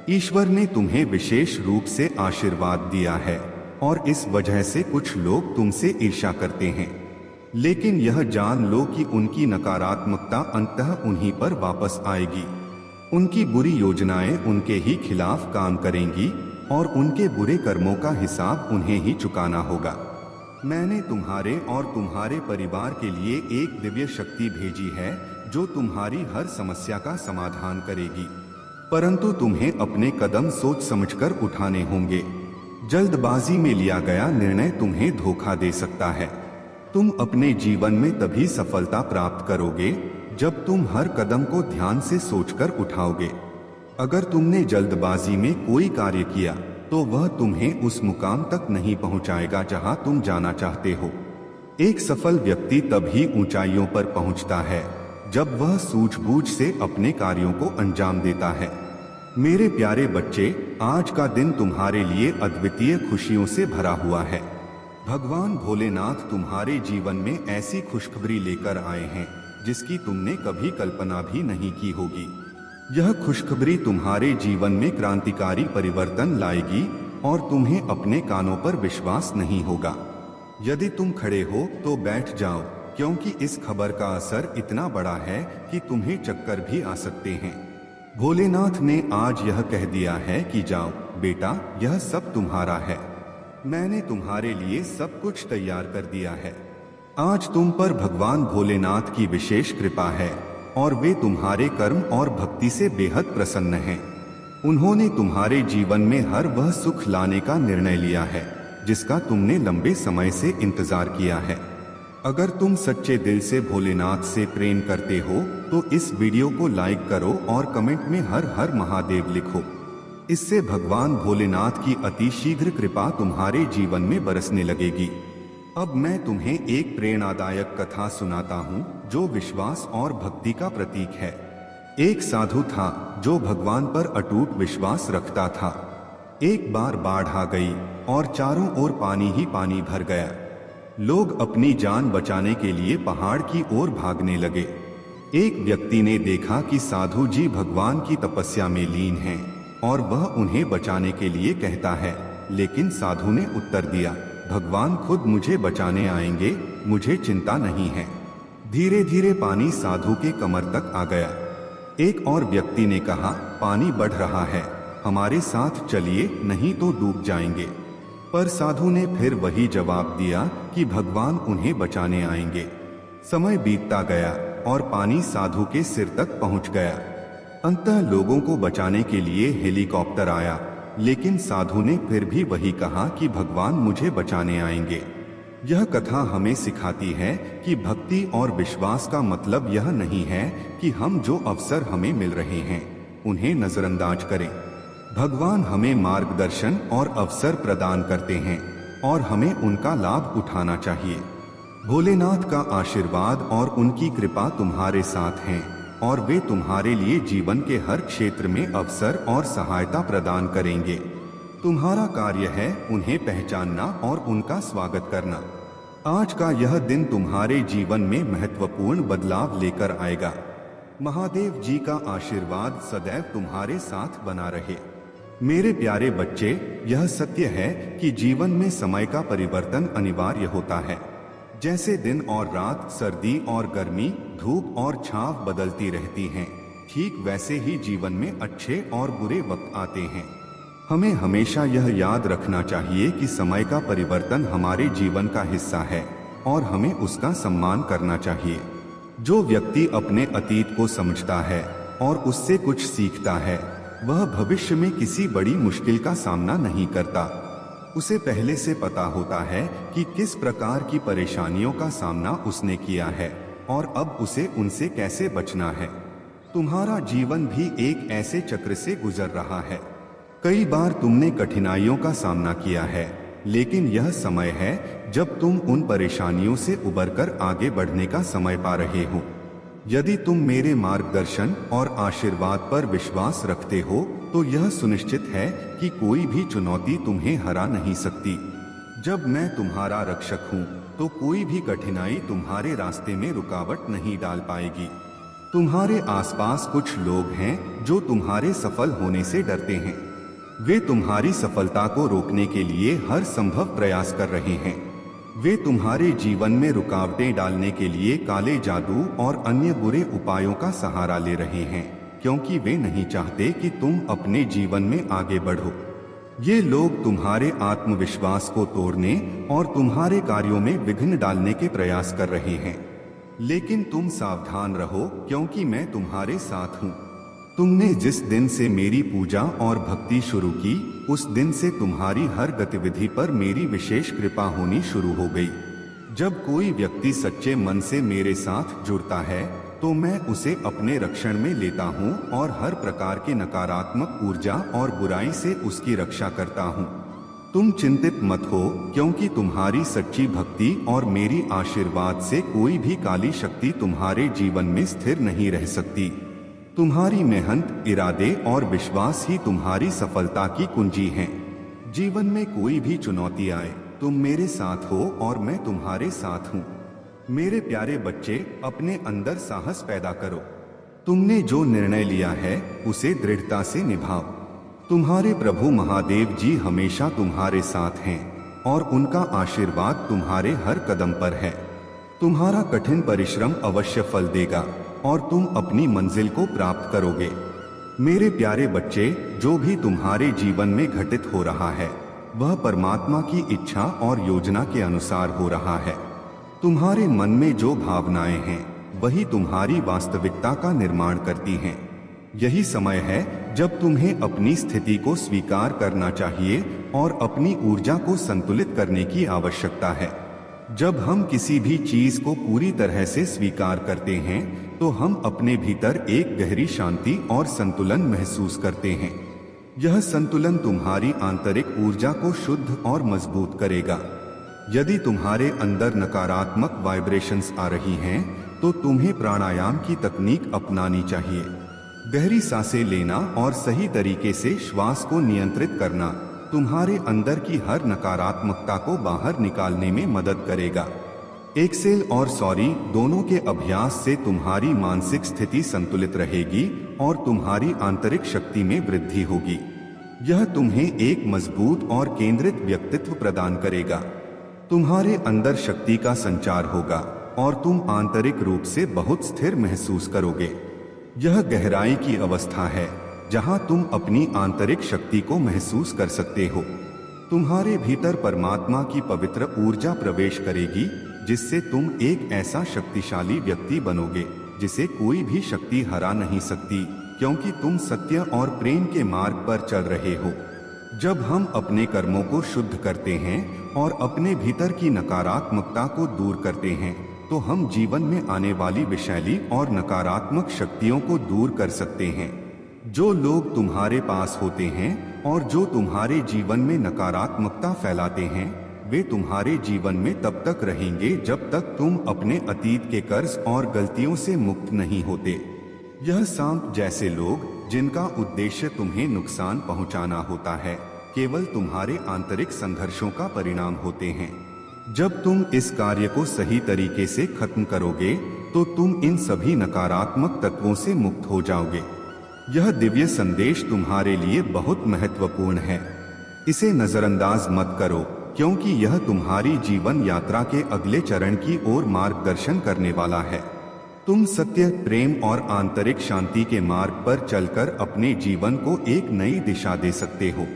ईश्वर ने तुम्हें विशेष रूप से आशीर्वाद दिया है और इस वजह से कुछ लोग तुमसे ईर्ष्या करते हैं। लेकिन यह जान लो कि उनकी नकारात्मकता अंततः उन्हीं पर वापस आएगी। उनकी बुरी योजनाएं उनके ही खिलाफ काम करेंगी और उनके बुरे कर्मों का हिसाब उन्हें ही चुकाना होगा। मैंने तुम्हारे और तुम्हारे परिवार के लिए एक दिव्य शक्ति भेजी है जो तुम्हारी हर समस्या का समाधान करेगी, परंतु तुम्हें अपने कदम सोच समझकर उठाने होंगे। जल्दबाजी में लिया गया निर्णय तुम्हें धोखा दे सकता है। तुम अपने जीवन में तभी सफलता प्राप्त करोगे जब तुम हर कदम को ध्यान से सोचकर उठाओगे। अगर तुमने जल्दबाजी में कोई कार्य किया तो वह तुम्हें उस मुकाम तक नहीं पहुंचाएगा जहां तुम जाना चाहते हो। एक सफल व्यक्ति तभी ऊंचाइयों पर पहुंचता है जब वह सूझबूझ से अपने कार्यों को अंजाम देता है। मेरे प्यारे बच्चे, आज का दिन तुम्हारे लिए अद्वितीय खुशियों से भरा हुआ है। भगवान भोलेनाथ तुम्हारे जीवन में ऐसी खुशखबरी लेकर आए हैं जिसकी तुमने कभी कल्पना भी नहीं की होगी। यह खुशखबरी तुम्हारे जीवन में क्रांतिकारी परिवर्तन लाएगी और तुम्हें अपने कानों पर विश्वास नहीं होगा। यदि तुम खड़े हो तो बैठ जाओ, क्योंकि इस खबर का असर इतना बड़ा है कि तुम्हें चक्कर भी आ सकते हैं। भोलेनाथ ने आज यह कह दिया है कि जाओ बेटा, यह सब तुम्हारा है। मैंने तुम्हारे लिए सब कुछ तैयार कर दिया है। आज तुम पर भगवान भोलेनाथ की विशेष कृपा है और वे तुम्हारे कर्म और भक्ति से बेहद प्रसन्न हैं। उन्होंने तुम्हारे जीवन में हर वह सुख लाने का निर्णय लिया है जिसका तुमने लंबे समय से इंतजार किया है। अगर तुम सच्चे दिल से भोलेनाथ से प्रेम करते हो तो इस वीडियो को लाइक करो और कमेंट में हर हर महादेव लिखो। इससे भगवान भोलेनाथ की अति शीघ्र कृपा तुम्हारे जीवन में बरसने लगेगी। अब मैं तुम्हें एक प्रेरणादायक कथा सुनाता हूँ जो विश्वास और भक्ति का प्रतीक है। एक साधु था जो भगवान पर अटूट विश्वास रखता था। एक बार बाढ़ आ गई और चारों ओर पानी ही पानी भर गया। लोग अपनी जान बचाने के लिए पहाड़ की ओर भागने लगे। एक व्यक्ति ने देखा कि साधु जी भगवान की तपस्या में लीन हैं और वह उन्हें बचाने के लिए कहता है, लेकिन साधु ने उत्तर दिया, भगवान खुद मुझे बचाने आएंगे, मुझे चिंता नहीं है। धीरे धीरे पानी साधु के कमर तक आ गया। एक और व्यक्ति ने कहा, पानी बढ़ रहा है, हमारे साथ चलिए, नहीं तो डूब जाएंगे। पर साधु ने फिर वही जवाब दिया कि भगवान उन्हें बचाने आएंगे। समय बीतता गया और पानी साधु के सिर तक पहुंच गया। अंततः लोगों को बचाने के लिए हेलीकॉप्टर आया, लेकिन साधु ने फिर भी वही कहा कि भगवान मुझे बचाने आएंगे। यह कथा हमें सिखाती है कि भक्ति और विश्वास का मतलब यह नहीं है कि हम जो अवसर हमें मिल रहे हैं उन्हें नजरअंदाज करें। भगवान हमें मार्गदर्शन और अवसर प्रदान करते हैं और हमें उनका लाभ उठाना चाहिए। भोलेनाथ का आशीर्वाद और उनकी कृपा तुम्हारे साथ हैं और वे तुम्हारे लिए जीवन के हर क्षेत्र में अवसर और सहायता प्रदान करेंगे। तुम्हारा कार्य है उन्हें पहचानना और उनका स्वागत करना। आज का यह दिन तुम्हारे जीवन में महत्वपूर्ण बदलाव लेकर आएगा। महादेव जी का आशीर्वाद सदैव तुम्हारे साथ बना रहे। मेरे प्यारे बच्चे, यह सत्य है कि जीवन में समय का परिवर्तन अनिवार्य होता है। जैसे दिन और रात, सर्दी और गर्मी, धूप और छांव बदलती रहती हैं, ठीक वैसे ही जीवन में अच्छे और बुरे वक्त आते हैं। हमें हमेशा यह याद रखना चाहिए कि समय का परिवर्तन हमारे जीवन का हिस्सा है और हमें उसका सम्मान करना चाहिए। जो व्यक्ति अपने अतीत को समझता है और उससे कुछ सीखता है, वह भविष्य में किसी बड़ी मुश्किल का सामना नहीं करता। उसे पहले से पता होता है कि किस प्रकार की परेशानियों का सामना उसने किया है और अब उसे उनसे कैसे बचना है। तुम्हारा जीवन भी एक ऐसे चक्र से गुजर रहा है। कई बार तुमने कठिनाइयों का सामना किया है, लेकिन यह समय है जब तुम उन परेशानियों से उबरकर आगे बढ़ने का समय पा रहे हो। यदि तुम मेरे मार्गदर्शन और आशीर्वाद पर विश्वास रखते हो तो यह सुनिश्चित है कि कोई भी चुनौती तुम्हें हरा नहीं सकती। जब मैं तुम्हारा रक्षक हूँ तो कोई भी कठिनाई तुम्हारे रास्ते में रुकावट नहीं डाल पाएगी। तुम्हारे आसपास कुछ लोग हैं जो तुम्हारे सफल होने से डरते हैं। वे तुम्हारी सफलता को रोकने के लिए हर संभव प्रयास कर रहे हैं। वे तुम्हारे जीवन में रुकावटें डालने के लिए काले जादू और अन्य बुरे उपायों का सहारा ले रहे हैं, क्योंकि वे नहीं चाहते कि तुम अपने जीवन में आगे बढ़ो। ये लोग तुम्हारे आत्मविश्वास को तोड़ने और तुम्हारे कार्यों में विघ्न डालने के प्रयास कर रहे हैं। लेकिन तुम सावधान रहो, क्योंकि मैं तुम्हारे साथ हूँ। तुमने जिस दिन से मेरी पूजा और भक्ति शुरू की, उस दिन से तुम्हारी हर गतिविधि पर मेरी विशेष कृपा होनी शुरू हो गई। जब कोई व्यक्ति सच्चे मन से मेरे साथ जुड़ता है तो मैं उसे अपने रक्षण में लेता हूँ और हर प्रकार के नकारात्मक ऊर्जा और बुराई से उसकी रक्षा करता हूँ। तुम चिंतित मत हो, क्योंकि तुम्हारी सच्ची भक्ति और मेरी आशीर्वाद से कोई भी काली शक्ति तुम्हारे जीवन में स्थिर नहीं रह सकती। तुम्हारी मेहनत, इरादे और विश्वास ही तुम्हारी सफलता की कुंजी हैं। जीवन में कोई भी चुनौती आए, तुम मेरे साथ हो और मैं तुम्हारे साथ हूँ। मेरे प्यारे बच्चे, अपने अंदर साहस पैदा करो। तुमने जो निर्णय लिया है उसे दृढ़ता से निभाओ। तुम्हारे प्रभु महादेव जी हमेशा तुम्हारे साथ हैं और उनका आशीर्वाद तुम्हारे हर कदम पर है। तुम्हारा कठिन परिश्रम अवश्य फल देगा और तुम अपनी मंजिल को प्राप्त करोगे। मेरे प्यारे बच्चे, जो भी तुम्हारे जीवन में घटित हो रहा है वह परमात्मा की इच्छा और योजना के अनुसार हो रहा है। तुम्हारे मन में जो भावनाएं हैं वही तुम्हारी वास्तविकता का निर्माण करती हैं। यही समय है जब तुम्हें अपनी स्थिति को स्वीकार करना चाहिए और अपनी ऊर्जा को संतुलित करने की आवश्यकता है। जब हम किसी भी चीज को पूरी तरह से स्वीकार करते हैं तो हम अपने भीतर एक गहरी शांति और संतुलन महसूस करते हैं। यह संतुलन तुम्हारी आंतरिक ऊर्जा को शुद्ध और मजबूत करेगा। यदि तुम्हारे अंदर नकारात्मक वाइब्रेशंस आ रही हैं तो तुम्हें प्राणायाम की तकनीक अपनानी चाहिए। गहरी सांसें लेना और सही तरीके से श्वास को नियंत्रित करना तुम्हारे अंदर की हर नकारात्मकता को बाहर निकालने में मदद करेगा। एक्सेल और सॉरी दोनों के अभ्यास से तुम्हारी मानसिक स्थिति संतुलित रहेगी और तुम्हारी आंतरिक शक्ति में वृद्धि होगी। यह तुम्हें एक मजबूत और केंद्रित व्यक्तित्व प्रदान करेगा। तुम्हारे अंदर शक्ति का संचार होगा और तुम आंतरिक रूप से बहुत स्थिर महसूस करोगे। यह गहराई की अवस्था है जहां तुम अपनी आंतरिक शक्ति को महसूस कर सकते हो। तुम्हारे भीतर परमात्मा की पवित्र ऊर्जा प्रवेश करेगी, जिससे तुम एक ऐसा शक्तिशाली व्यक्ति बनोगे जिसे कोई भी शक्ति हरा नहीं सकती, क्योंकि तुम सत्य और प्रेम के मार्ग पर चल रहे हो। जब हम अपने कर्मों को शुद्ध करते हैं और अपने भीतर की नकारात्मकता को दूर करते हैं तो हम जीवन में आने वाली विषैली और नकारात्मक शक्तियों को दूर कर सकते हैं। जो लोग तुम्हारे पास होते हैं और जो तुम्हारे जीवन में नकारात्मकता फैलाते हैं वे तुम्हारे जीवन में तब तक रहेंगे जब तक तुम अपने अतीत के कर्ज और गलतियों से मुक्त नहीं होते। यह सांप जैसे लोग जिनका उद्देश्य तुम्हें नुकसान पहुंचाना होता है केवल तुम्हारे आंतरिक संघर्षों का परिणाम होते हैं। जब तुम इस कार्य को सही तरीके से खत्म करोगे तो तुम इन सभी नकारात्मक तत्वों से मुक्त हो जाओगे। यह दिव्य संदेश तुम्हारे लिए बहुत महत्वपूर्ण है। इसे नजरअंदाज मत करो, क्योंकि यह तुम्हारी जीवन यात्रा के अगले चरण की ओर मार्गदर्शन करने वाला है। तुम सत्य, प्रेम और आंतरिक शांति के मार्ग पर चलकर अपने जीवन को एक नई दिशा दे सकते हो।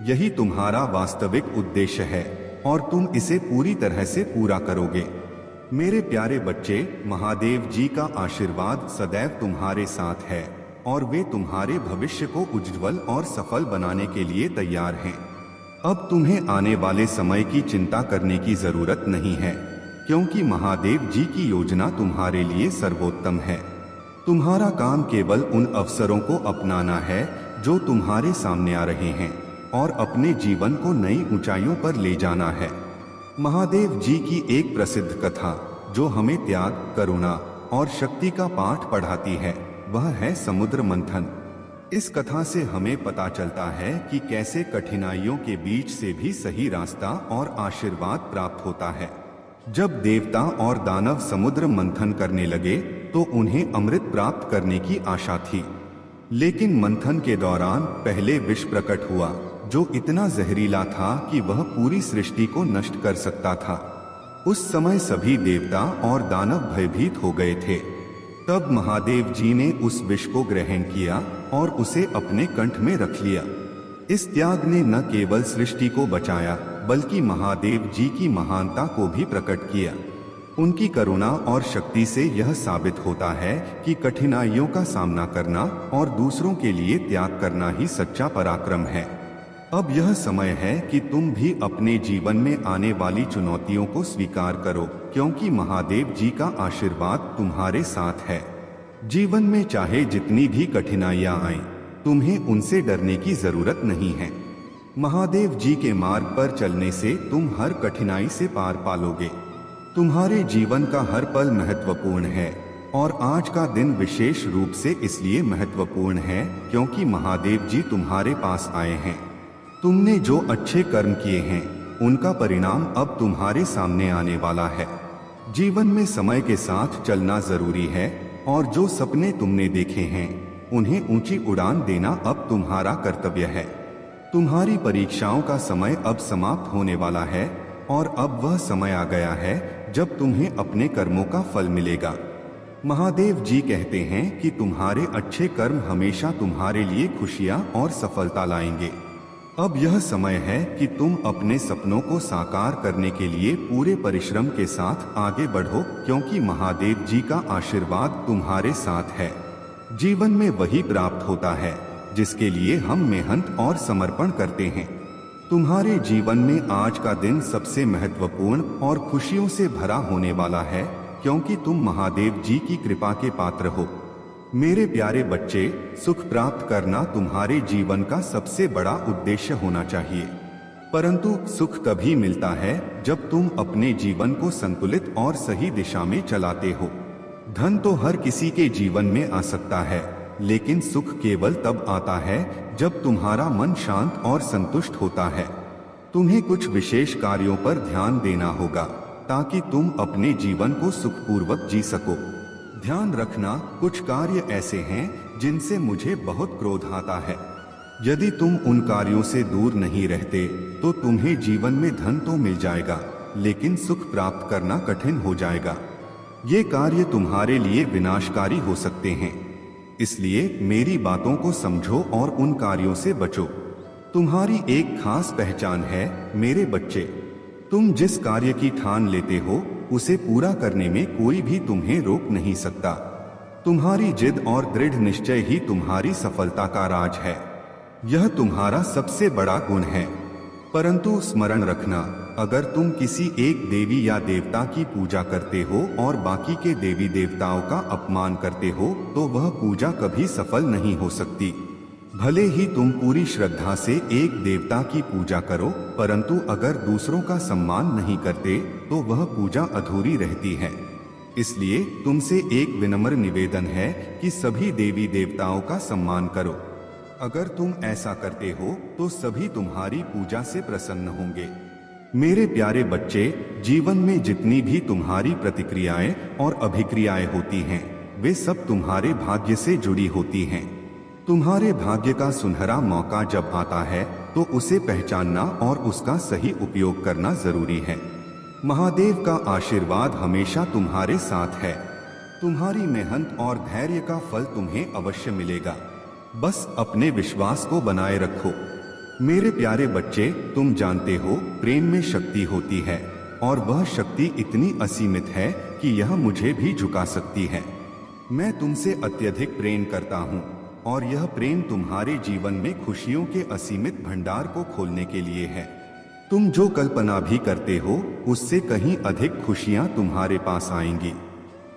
यही तुम्हारा वास्तविक उद्देश्य है और तुम इसे पूरी तरह से पूरा करोगे। मेरे प्यारे बच्चे, महादेव जी का आशीर्वाद सदैव तुम्हारे साथ है और वे तुम्हारे भविष्य को उज्जवल और सफल बनाने के लिए तैयार हैं। अब तुम्हें आने वाले समय की चिंता करने की जरूरत नहीं है, क्योंकि महादेव जी की योजना तुम्हारे लिए सर्वोत्तम है। तुम्हारा काम केवल उन अवसरों को अपनाना है जो तुम्हारे सामने आ रहे हैं और अपने जीवन को नई ऊंचाइयों पर ले जाना है। महादेव जी की एक प्रसिद्ध कथा जो हमें त्याग, करुणा और शक्ति का पाठ पढ़ाती है, वह है समुद्र मंथन। इस कथा से हमें पता चलता है कि कैसे कठिनाइयों के बीच से भी सही रास्ता और आशीर्वाद प्राप्त होता है। जब देवता और दानव समुद्र मंथन करने लगे तो उन्हें अमृत प्राप्त करने की आशा थी, लेकिन मंथन के दौरान पहले विष प्रकट हुआ जो इतना जहरीला था कि वह पूरी सृष्टि को नष्ट कर सकता था। उस समय सभी देवता और दानव भयभीत हो गए थे। तब महादेव जी ने उस विष को ग्रहण किया और उसे अपने कंठ में रख लिया। इस त्याग ने न केवल सृष्टि को बचाया बल्कि महादेव जी की महानता को भी प्रकट किया। उनकी करुणा और शक्ति से यह साबित होता है कि कठिनाइयों का सामना करना और दूसरों के लिए त्याग करना ही सच्चा पराक्रम है। अब यह समय है कि तुम भी अपने जीवन में आने वाली चुनौतियों को स्वीकार करो, क्योंकि महादेव जी का आशीर्वाद तुम्हारे साथ है। जीवन में चाहे जितनी भी कठिनाइयां आएं, तुम्हें उनसे डरने की जरूरत नहीं है। महादेव जी के मार्ग पर चलने से तुम हर कठिनाई से पार पालोगे। तुम्हारे जीवन का हर पल महत्वपूर्ण है और आज का दिन विशेष रूप से इसलिए महत्वपूर्ण है क्योंकि महादेव जी तुम्हारे पास आए हैं। तुमने जो अच्छे कर्म किए हैं उनका परिणाम अब तुम्हारे सामने आने वाला है। जीवन में समय के साथ चलना जरूरी है और जो सपने तुमने देखे हैं उन्हें ऊंची उड़ान देना अब तुम्हारा कर्तव्य है। तुम्हारी परीक्षाओं का समय अब समाप्त होने वाला है और अब वह समय आ गया है जब तुम्हें अपने कर्मों का फल मिलेगा। महादेव जी कहते हैं कि तुम्हारे अच्छे कर्म हमेशा तुम्हारे लिए खुशियां और सफलता लाएंगे। अब यह समय है कि तुम अपने सपनों को साकार करने के लिए पूरे परिश्रम के साथ आगे बढ़ो, क्योंकि महादेव जी का आशीर्वाद तुम्हारे साथ है। जीवन में वही प्राप्त होता है जिसके लिए हम मेहनत और समर्पण करते हैं। तुम्हारे जीवन में आज का दिन सबसे महत्वपूर्ण और खुशियों से भरा होने वाला है, क्योंकि तुम महादेव जी की कृपा के पात्र हो। मेरे प्यारे बच्चे, सुख प्राप्त करना तुम्हारे जीवन का सबसे बड़ा उद्देश्य होना चाहिए, परंतु सुख तभी मिलता है जब तुम अपने जीवन को संतुलित और सही दिशा में चलाते हो। धन तो हर किसी के जीवन में आ सकता है, लेकिन सुख केवल तब आता है जब तुम्हारा मन शांत और संतुष्ट होता है। तुम्हें कुछ विशेष कार्यों पर ध्यान देना होगा ताकि तुम अपने जीवन को सुखपूर्वक जी सको। ध्यान रखना, कुछ कार्य ऐसे हैं जिनसे मुझे बहुत क्रोध आता है। यदि तुम उन कार्यों से दूर नहीं रहते तो तुम्हें जीवन में धन तो मिल जाएगा, लेकिन सुख प्राप्त करना कठिन हो जाएगा। ये कार्य तुम्हारे लिए विनाशकारी हो सकते हैं, इसलिए मेरी बातों को समझो और उन कार्यों से बचो। तुम्हारी एक खास पहचान है मेरे बच्चे। तुम जिस कार्य की ठान लेते हो उसे पूरा करने में कोई भी तुम्हें रोक नहीं सकता। तुम्हारी जिद और दृढ़ निश्चय ही तुम्हारी सफलता का राज है। यह तुम्हारा सबसे बड़ा गुण है। परंतु स्मरण रखना, अगर तुम किसी एक देवी या देवता की पूजा करते हो और बाकी के देवी देवताओं का अपमान करते हो तो वह पूजा कभी सफल नहीं हो सकती। भले ही तुम पूरी श्रद्धा से एक देवता की पूजा करो, परंतु अगर दूसरों का सम्मान नहीं करते तो वह पूजा अधूरी रहती है। इसलिए तुमसे एक विनम्र निवेदन है कि सभी देवी देवताओं का सम्मान करो। अगर तुम ऐसा करते हो तो सभी तुम्हारी पूजा से प्रसन्न होंगे। मेरे प्यारे बच्चे, जीवन में जितनी भी तुम्हारी प्रतिक्रियाएं और अभिक्रियाएं होती हैं, वे सब तुम्हारे भाग्य से जुड़ी होती हैं। तुम्हारे भाग्य का सुनहरा मौका जब आता है तो उसे पहचानना और उसका सही उपयोग करना जरूरी है। महादेव का आशीर्वाद हमेशा तुम्हारे साथ है। तुम्हारी मेहनत और धैर्य का फल तुम्हें अवश्य मिलेगा। बस अपने विश्वास को बनाए रखो। मेरे प्यारे बच्चे, तुम जानते हो प्रेम में शक्ति होती है और वह शक्ति इतनी असीमित है कि यह मुझे भी झुका सकती है। मैं तुमसे अत्यधिक प्रेम करता हूँ और यह प्रेम तुम्हारे जीवन में खुशियों के असीमित भंडार को खोलने के लिए है। तुम जो कल्पना भी करते हो उससे कहीं अधिक खुशियां तुम्हारे पास आएंगी।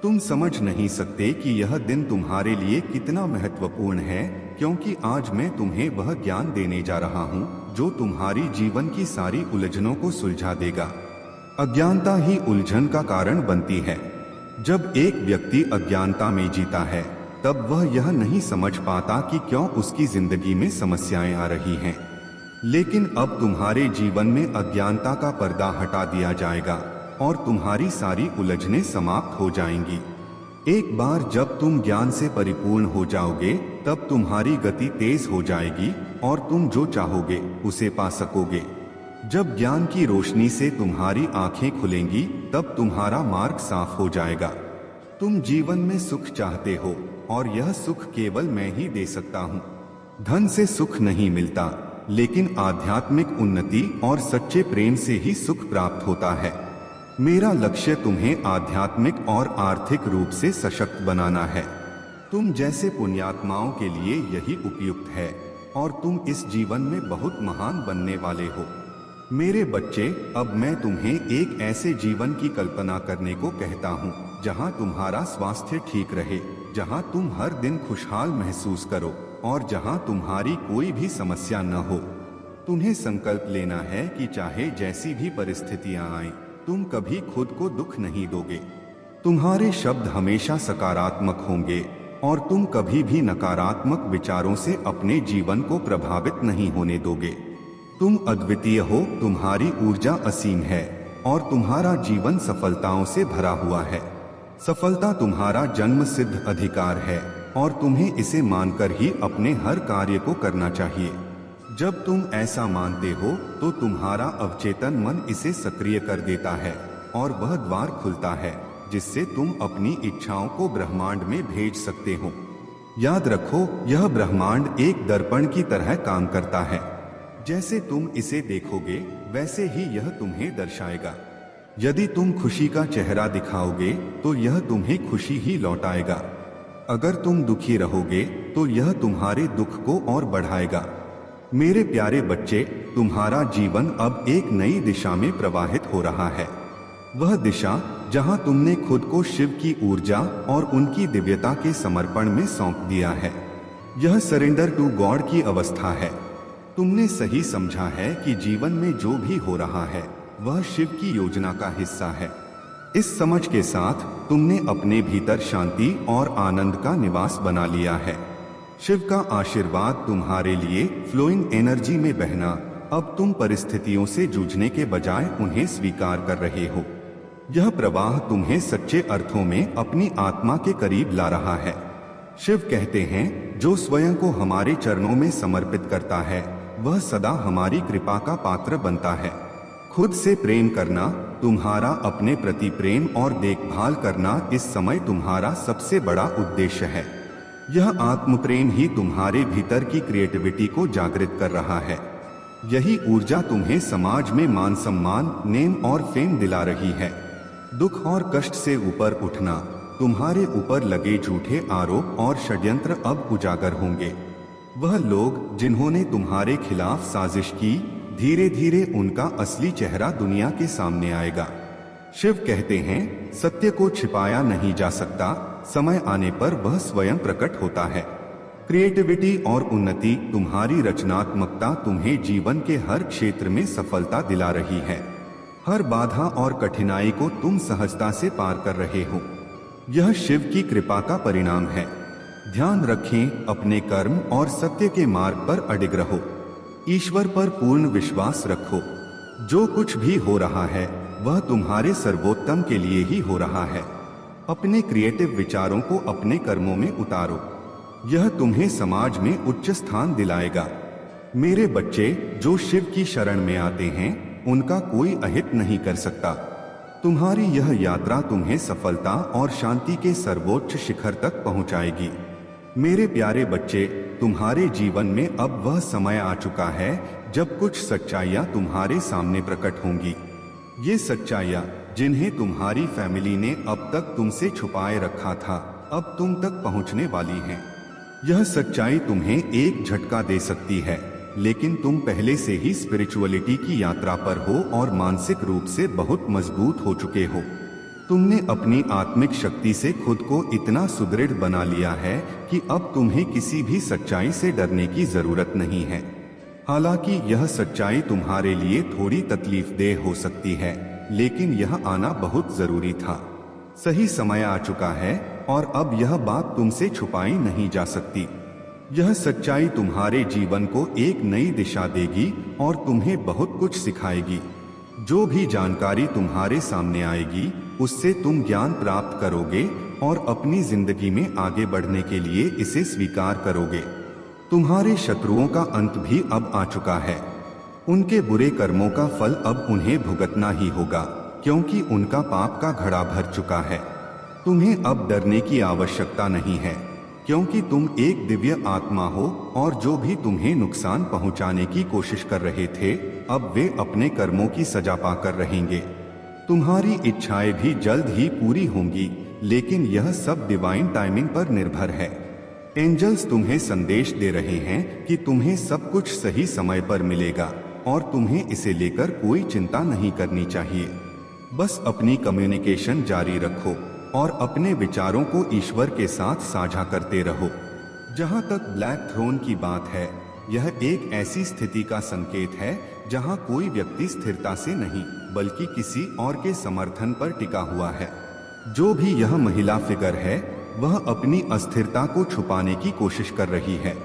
तुम समझ नहीं सकते कि यह दिन तुम्हारे लिए कितना महत्वपूर्ण है, क्योंकि आज मैं तुम्हें वह ज्ञान देने जा रहा हूँ जो तुम्हारी जीवन की सारी उलझनों को सुलझा देगा। अज्ञानता ही उलझन का कारण बनती है। जब एक व्यक्ति अज्ञानता में जीता है तब वह यह नहीं समझ पाता कि क्यों उसकी जिंदगी में समस्याएं आ रही हैं। लेकिन अब तुम्हारे जीवन में अज्ञानता का पर्दा हटा दिया जाएगा और तुम्हारी सारी उलझनें समाप्त हो जाएंगी। एक बार जब तुम ज्ञान से परिपूर्ण हो जाओगे तब तुम्हारी गति तेज हो जाएगी और तुम जो चाहोगे उसे पा सकोगे। जब ज्ञान की रोशनी से तुम्हारी आंखें खुलेंगी तब तुम्हारा मार्ग साफ हो जाएगा। तुम जीवन में सुख चाहते हो और यह सुख केवल मैं ही दे सकता हूँ। धन से सुख नहीं मिलता, लेकिन आध्यात्मिक उन्नति और सच्चे प्रेम से ही सुख प्राप्त होता है। मेरा लक्ष्य तुम्हें आध्यात्मिक और आर्थिक रूप से सशक्त बनाना है। तुम जैसे पुण्यात्माओं के लिए यही उपयुक्त है और तुम इस जीवन में बहुत महान बनने वाले हो। मेरे बच्चे, अब मैं तुम्हें एक ऐसे जीवन की कल्पना करने को कहता हूँ जहाँ तुम्हारा स्वास्थ्य ठीक रहे, जहाँ तुम हर दिन खुशहाल महसूस करो और जहाँ तुम्हारी कोई भी समस्या न हो। तुम्हें संकल्प लेना है कि चाहे जैसी भी परिस्थितियां आएं, तुम कभी खुद को दुख नहीं दोगे। तुम्हारे शब्द हमेशा सकारात्मक होंगे और तुम कभी भी नकारात्मक विचारों से अपने जीवन को प्रभावित नहीं होने दोगे। तुम अद्वितीय हो, तुम्हारी ऊर्जा असीम है और तुम्हारा जीवन सफलताओं से भरा हुआ है। सफलता तुम्हारा जन्म सिद्ध अधिकार है और तुम्हें इसे मानकर ही अपने हर कार्य को करना चाहिए। जब तुम ऐसा मानते हो तो तुम्हारा अवचेतन मन इसे सक्रिय कर देता है और वह द्वार खुलता है जिससे तुम अपनी इच्छाओं को ब्रह्मांड में भेज सकते हो। याद रखो, यह ब्रह्मांड एक दर्पण की तरह काम करता है। जैसे तुम इसे देखोगे वैसे ही यह तुम्हें दर्शाएगा। यदि तुम खुशी का चेहरा दिखाओगे तो यह तुम्हें खुशी ही लौटाएगा। अगर तुम दुखी रहोगे तो यह तुम्हारे दुख को और बढ़ाएगा। मेरे प्यारे बच्चे, तुम्हारा जीवन अब एक नई दिशा में प्रवाहित हो रहा है। वह दिशा जहां तुमने खुद को शिव की ऊर्जा और उनकी दिव्यता के समर्पण में सौंप दिया है। यह सरेंडर टू गॉड की अवस्था है। तुमने सही समझा है कि जीवन में जो भी हो रहा है वह शिव की योजना का हिस्सा है। इस समझ के साथ तुमने अपने भीतर शांति और आनंद का निवास बना लिया है। शिव का आशीर्वाद तुम्हारे लिए फ्लोइंग एनर्जी में बहना, अब तुम परिस्थितियों से जूझने के बजाय उन्हें स्वीकार कर रहे हो। यह प्रवाह तुम्हें सच्चे अर्थों में अपनी आत्मा के करीब ला रहा है। शिव कहते हैं, जो स्वयं को हमारे चरणों में समर्पित करता है वह सदा हमारी कृपा का पात्र बनता है। खुद से प्रेम करना, तुम्हारा अपने प्रति प्रेम और देखभाल करना इस समय तुम्हारा सबसे बड़ा उद्देश्य है। यह आत्म प्रेम ही तुम्हारे भीतर की क्रिएटिविटी को जागृत कर रहा है। यही ऊर्जा तुम्हें समाज में मान सम्मान, नेम और फेम दिला रही है। दुख और कष्ट से ऊपर उठना, तुम्हारे ऊपर लगे झूठे आरोप और षड्यंत्र अब उजागर होंगे। वह लोग जिन्होंने तुम्हारे खिलाफ साजिश की, धीरे धीरे उनका असली चेहरा दुनिया के सामने आएगा। शिव कहते हैं, सत्य को छिपाया नहीं जा सकता, समय आने पर वह स्वयं प्रकट होता है। क्रिएटिविटी और उन्नति, तुम्हारी रचनात्मकता तुम्हें जीवन के हर क्षेत्र में सफलता दिला रही है। हर बाधा और कठिनाई को तुम सहजता से पार कर रहे हो। यह शिव की कृपा का परिणाम है। ध्यान रखें, अपने कर्म और सत्य के मार्ग पर अडिग रहो। ईश्वर पर पूर्ण विश्वास रखो। जो कुछ भी हो रहा है वह तुम्हारे सर्वोत्तम के लिए ही हो रहा है। अपने क्रिएटिव विचारों को अपने कर्मों में उतारो। यह तुम्हें समाज में उच्च स्थान दिलाएगा। मेरे बच्चे, जो शिव की शरण में आते हैं उनका कोई अहित नहीं कर सकता। तुम्हारी यह यात्रा तुम्हें सफलता और शांति के सर्वोच्च शिखर तक पहुंचाएगी। मेरे प्यारे बच्चे, तुम्हारे जीवन में अब वह समय आ चुका है जब कुछ सच्चाइयाँ तुम्हारे सामने प्रकट होंगी। ये सच्चाइयाँ जिन्हें तुम्हारी फैमिली ने अब तक तुमसे छुपाए रखा था, अब तुम तक पहुंचने वाली हैं। यह सच्चाई तुम्हें एक झटका दे सकती है, लेकिन तुम पहले से ही स्पिरिचुअलिटी की यात्रा पर हो और मानसिक रूप से बहुत मजबूत हो चुके हो। तुमने अपनी आत्मिक शक्ति से खुद को इतना सुदृढ़ बना लिया है कि अब तुम्हें किसी भी सच्चाई से डरने की जरूरत नहीं है। हालांकि यह सच्चाई तुम्हारे लिए थोड़ी तकलीफदेह हो सकती है, लेकिन यह आना बहुत जरूरी था। सही समय आ चुका है और अब यह बात तुमसे छुपाई नहीं जा सकती। यह सच्चाई तुम्हारे जीवन को एक नई दिशा देगी और तुम्हें बहुत कुछ सिखाएगी। जो भी जानकारी तुम्हारे सामने आएगी उससे तुम ज्ञान प्राप्त करोगे और अपनी जिंदगी में आगे बढ़ने के लिए इसे स्वीकार करोगे। तुम्हारे शत्रुओं का अंत भी अब आ चुका है। उनके बुरे कर्मों का फल अब उन्हें भुगतना ही होगा, क्योंकि उनका पाप का घड़ा भर चुका है। तुम्हें अब डरने की आवश्यकता नहीं है, क्योंकि तुम एक दिव्य आत्मा हो और जो भी तुम्हें नुकसान पहुंचाने की कोशिश कर रहे थे, अब वे अपने कर्मों की सजा पाकर रहेंगे। तुम्हारी इच्छाएं भी जल्द ही पूरी होंगी, लेकिन यह सब डिवाइन टाइमिंग पर निर्भर है। एंजल्स तुम्हें संदेश दे रहे हैं कि तुम्हें सब कुछ सही समय पर मिलेगा और तुम्हें इसे लेकर कोई चिंता नहीं करनी चाहिए। बस अपनी कम्युनिकेशन जारी रखो और अपने विचारों को ईश्वर के साथ साझा करते रहो। जहां तक ब्लैक थ्रोन की बात है, यह एक ऐसी स्थिति का संकेत है जहां कोई व्यक्ति स्थिरता से नहीं बल्कि किसी और के समर्थन पर टिका हुआ है। जो भी यह महिला फिगर है वह अपनी अस्थिरता को छुपाने की कोशिश कर रही है,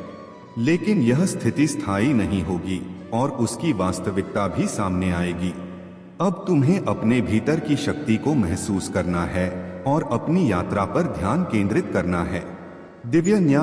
लेकिन यह स्थिति स्थायी नहीं होगी और उसकी वास्तविकता भी सामने आएगी। अब तुम्हें अपने भीतर की शक्ति को महसूस करना है और अपनी यात्रा पर ध्यान केंद्रित करना है। दिव्य न्याय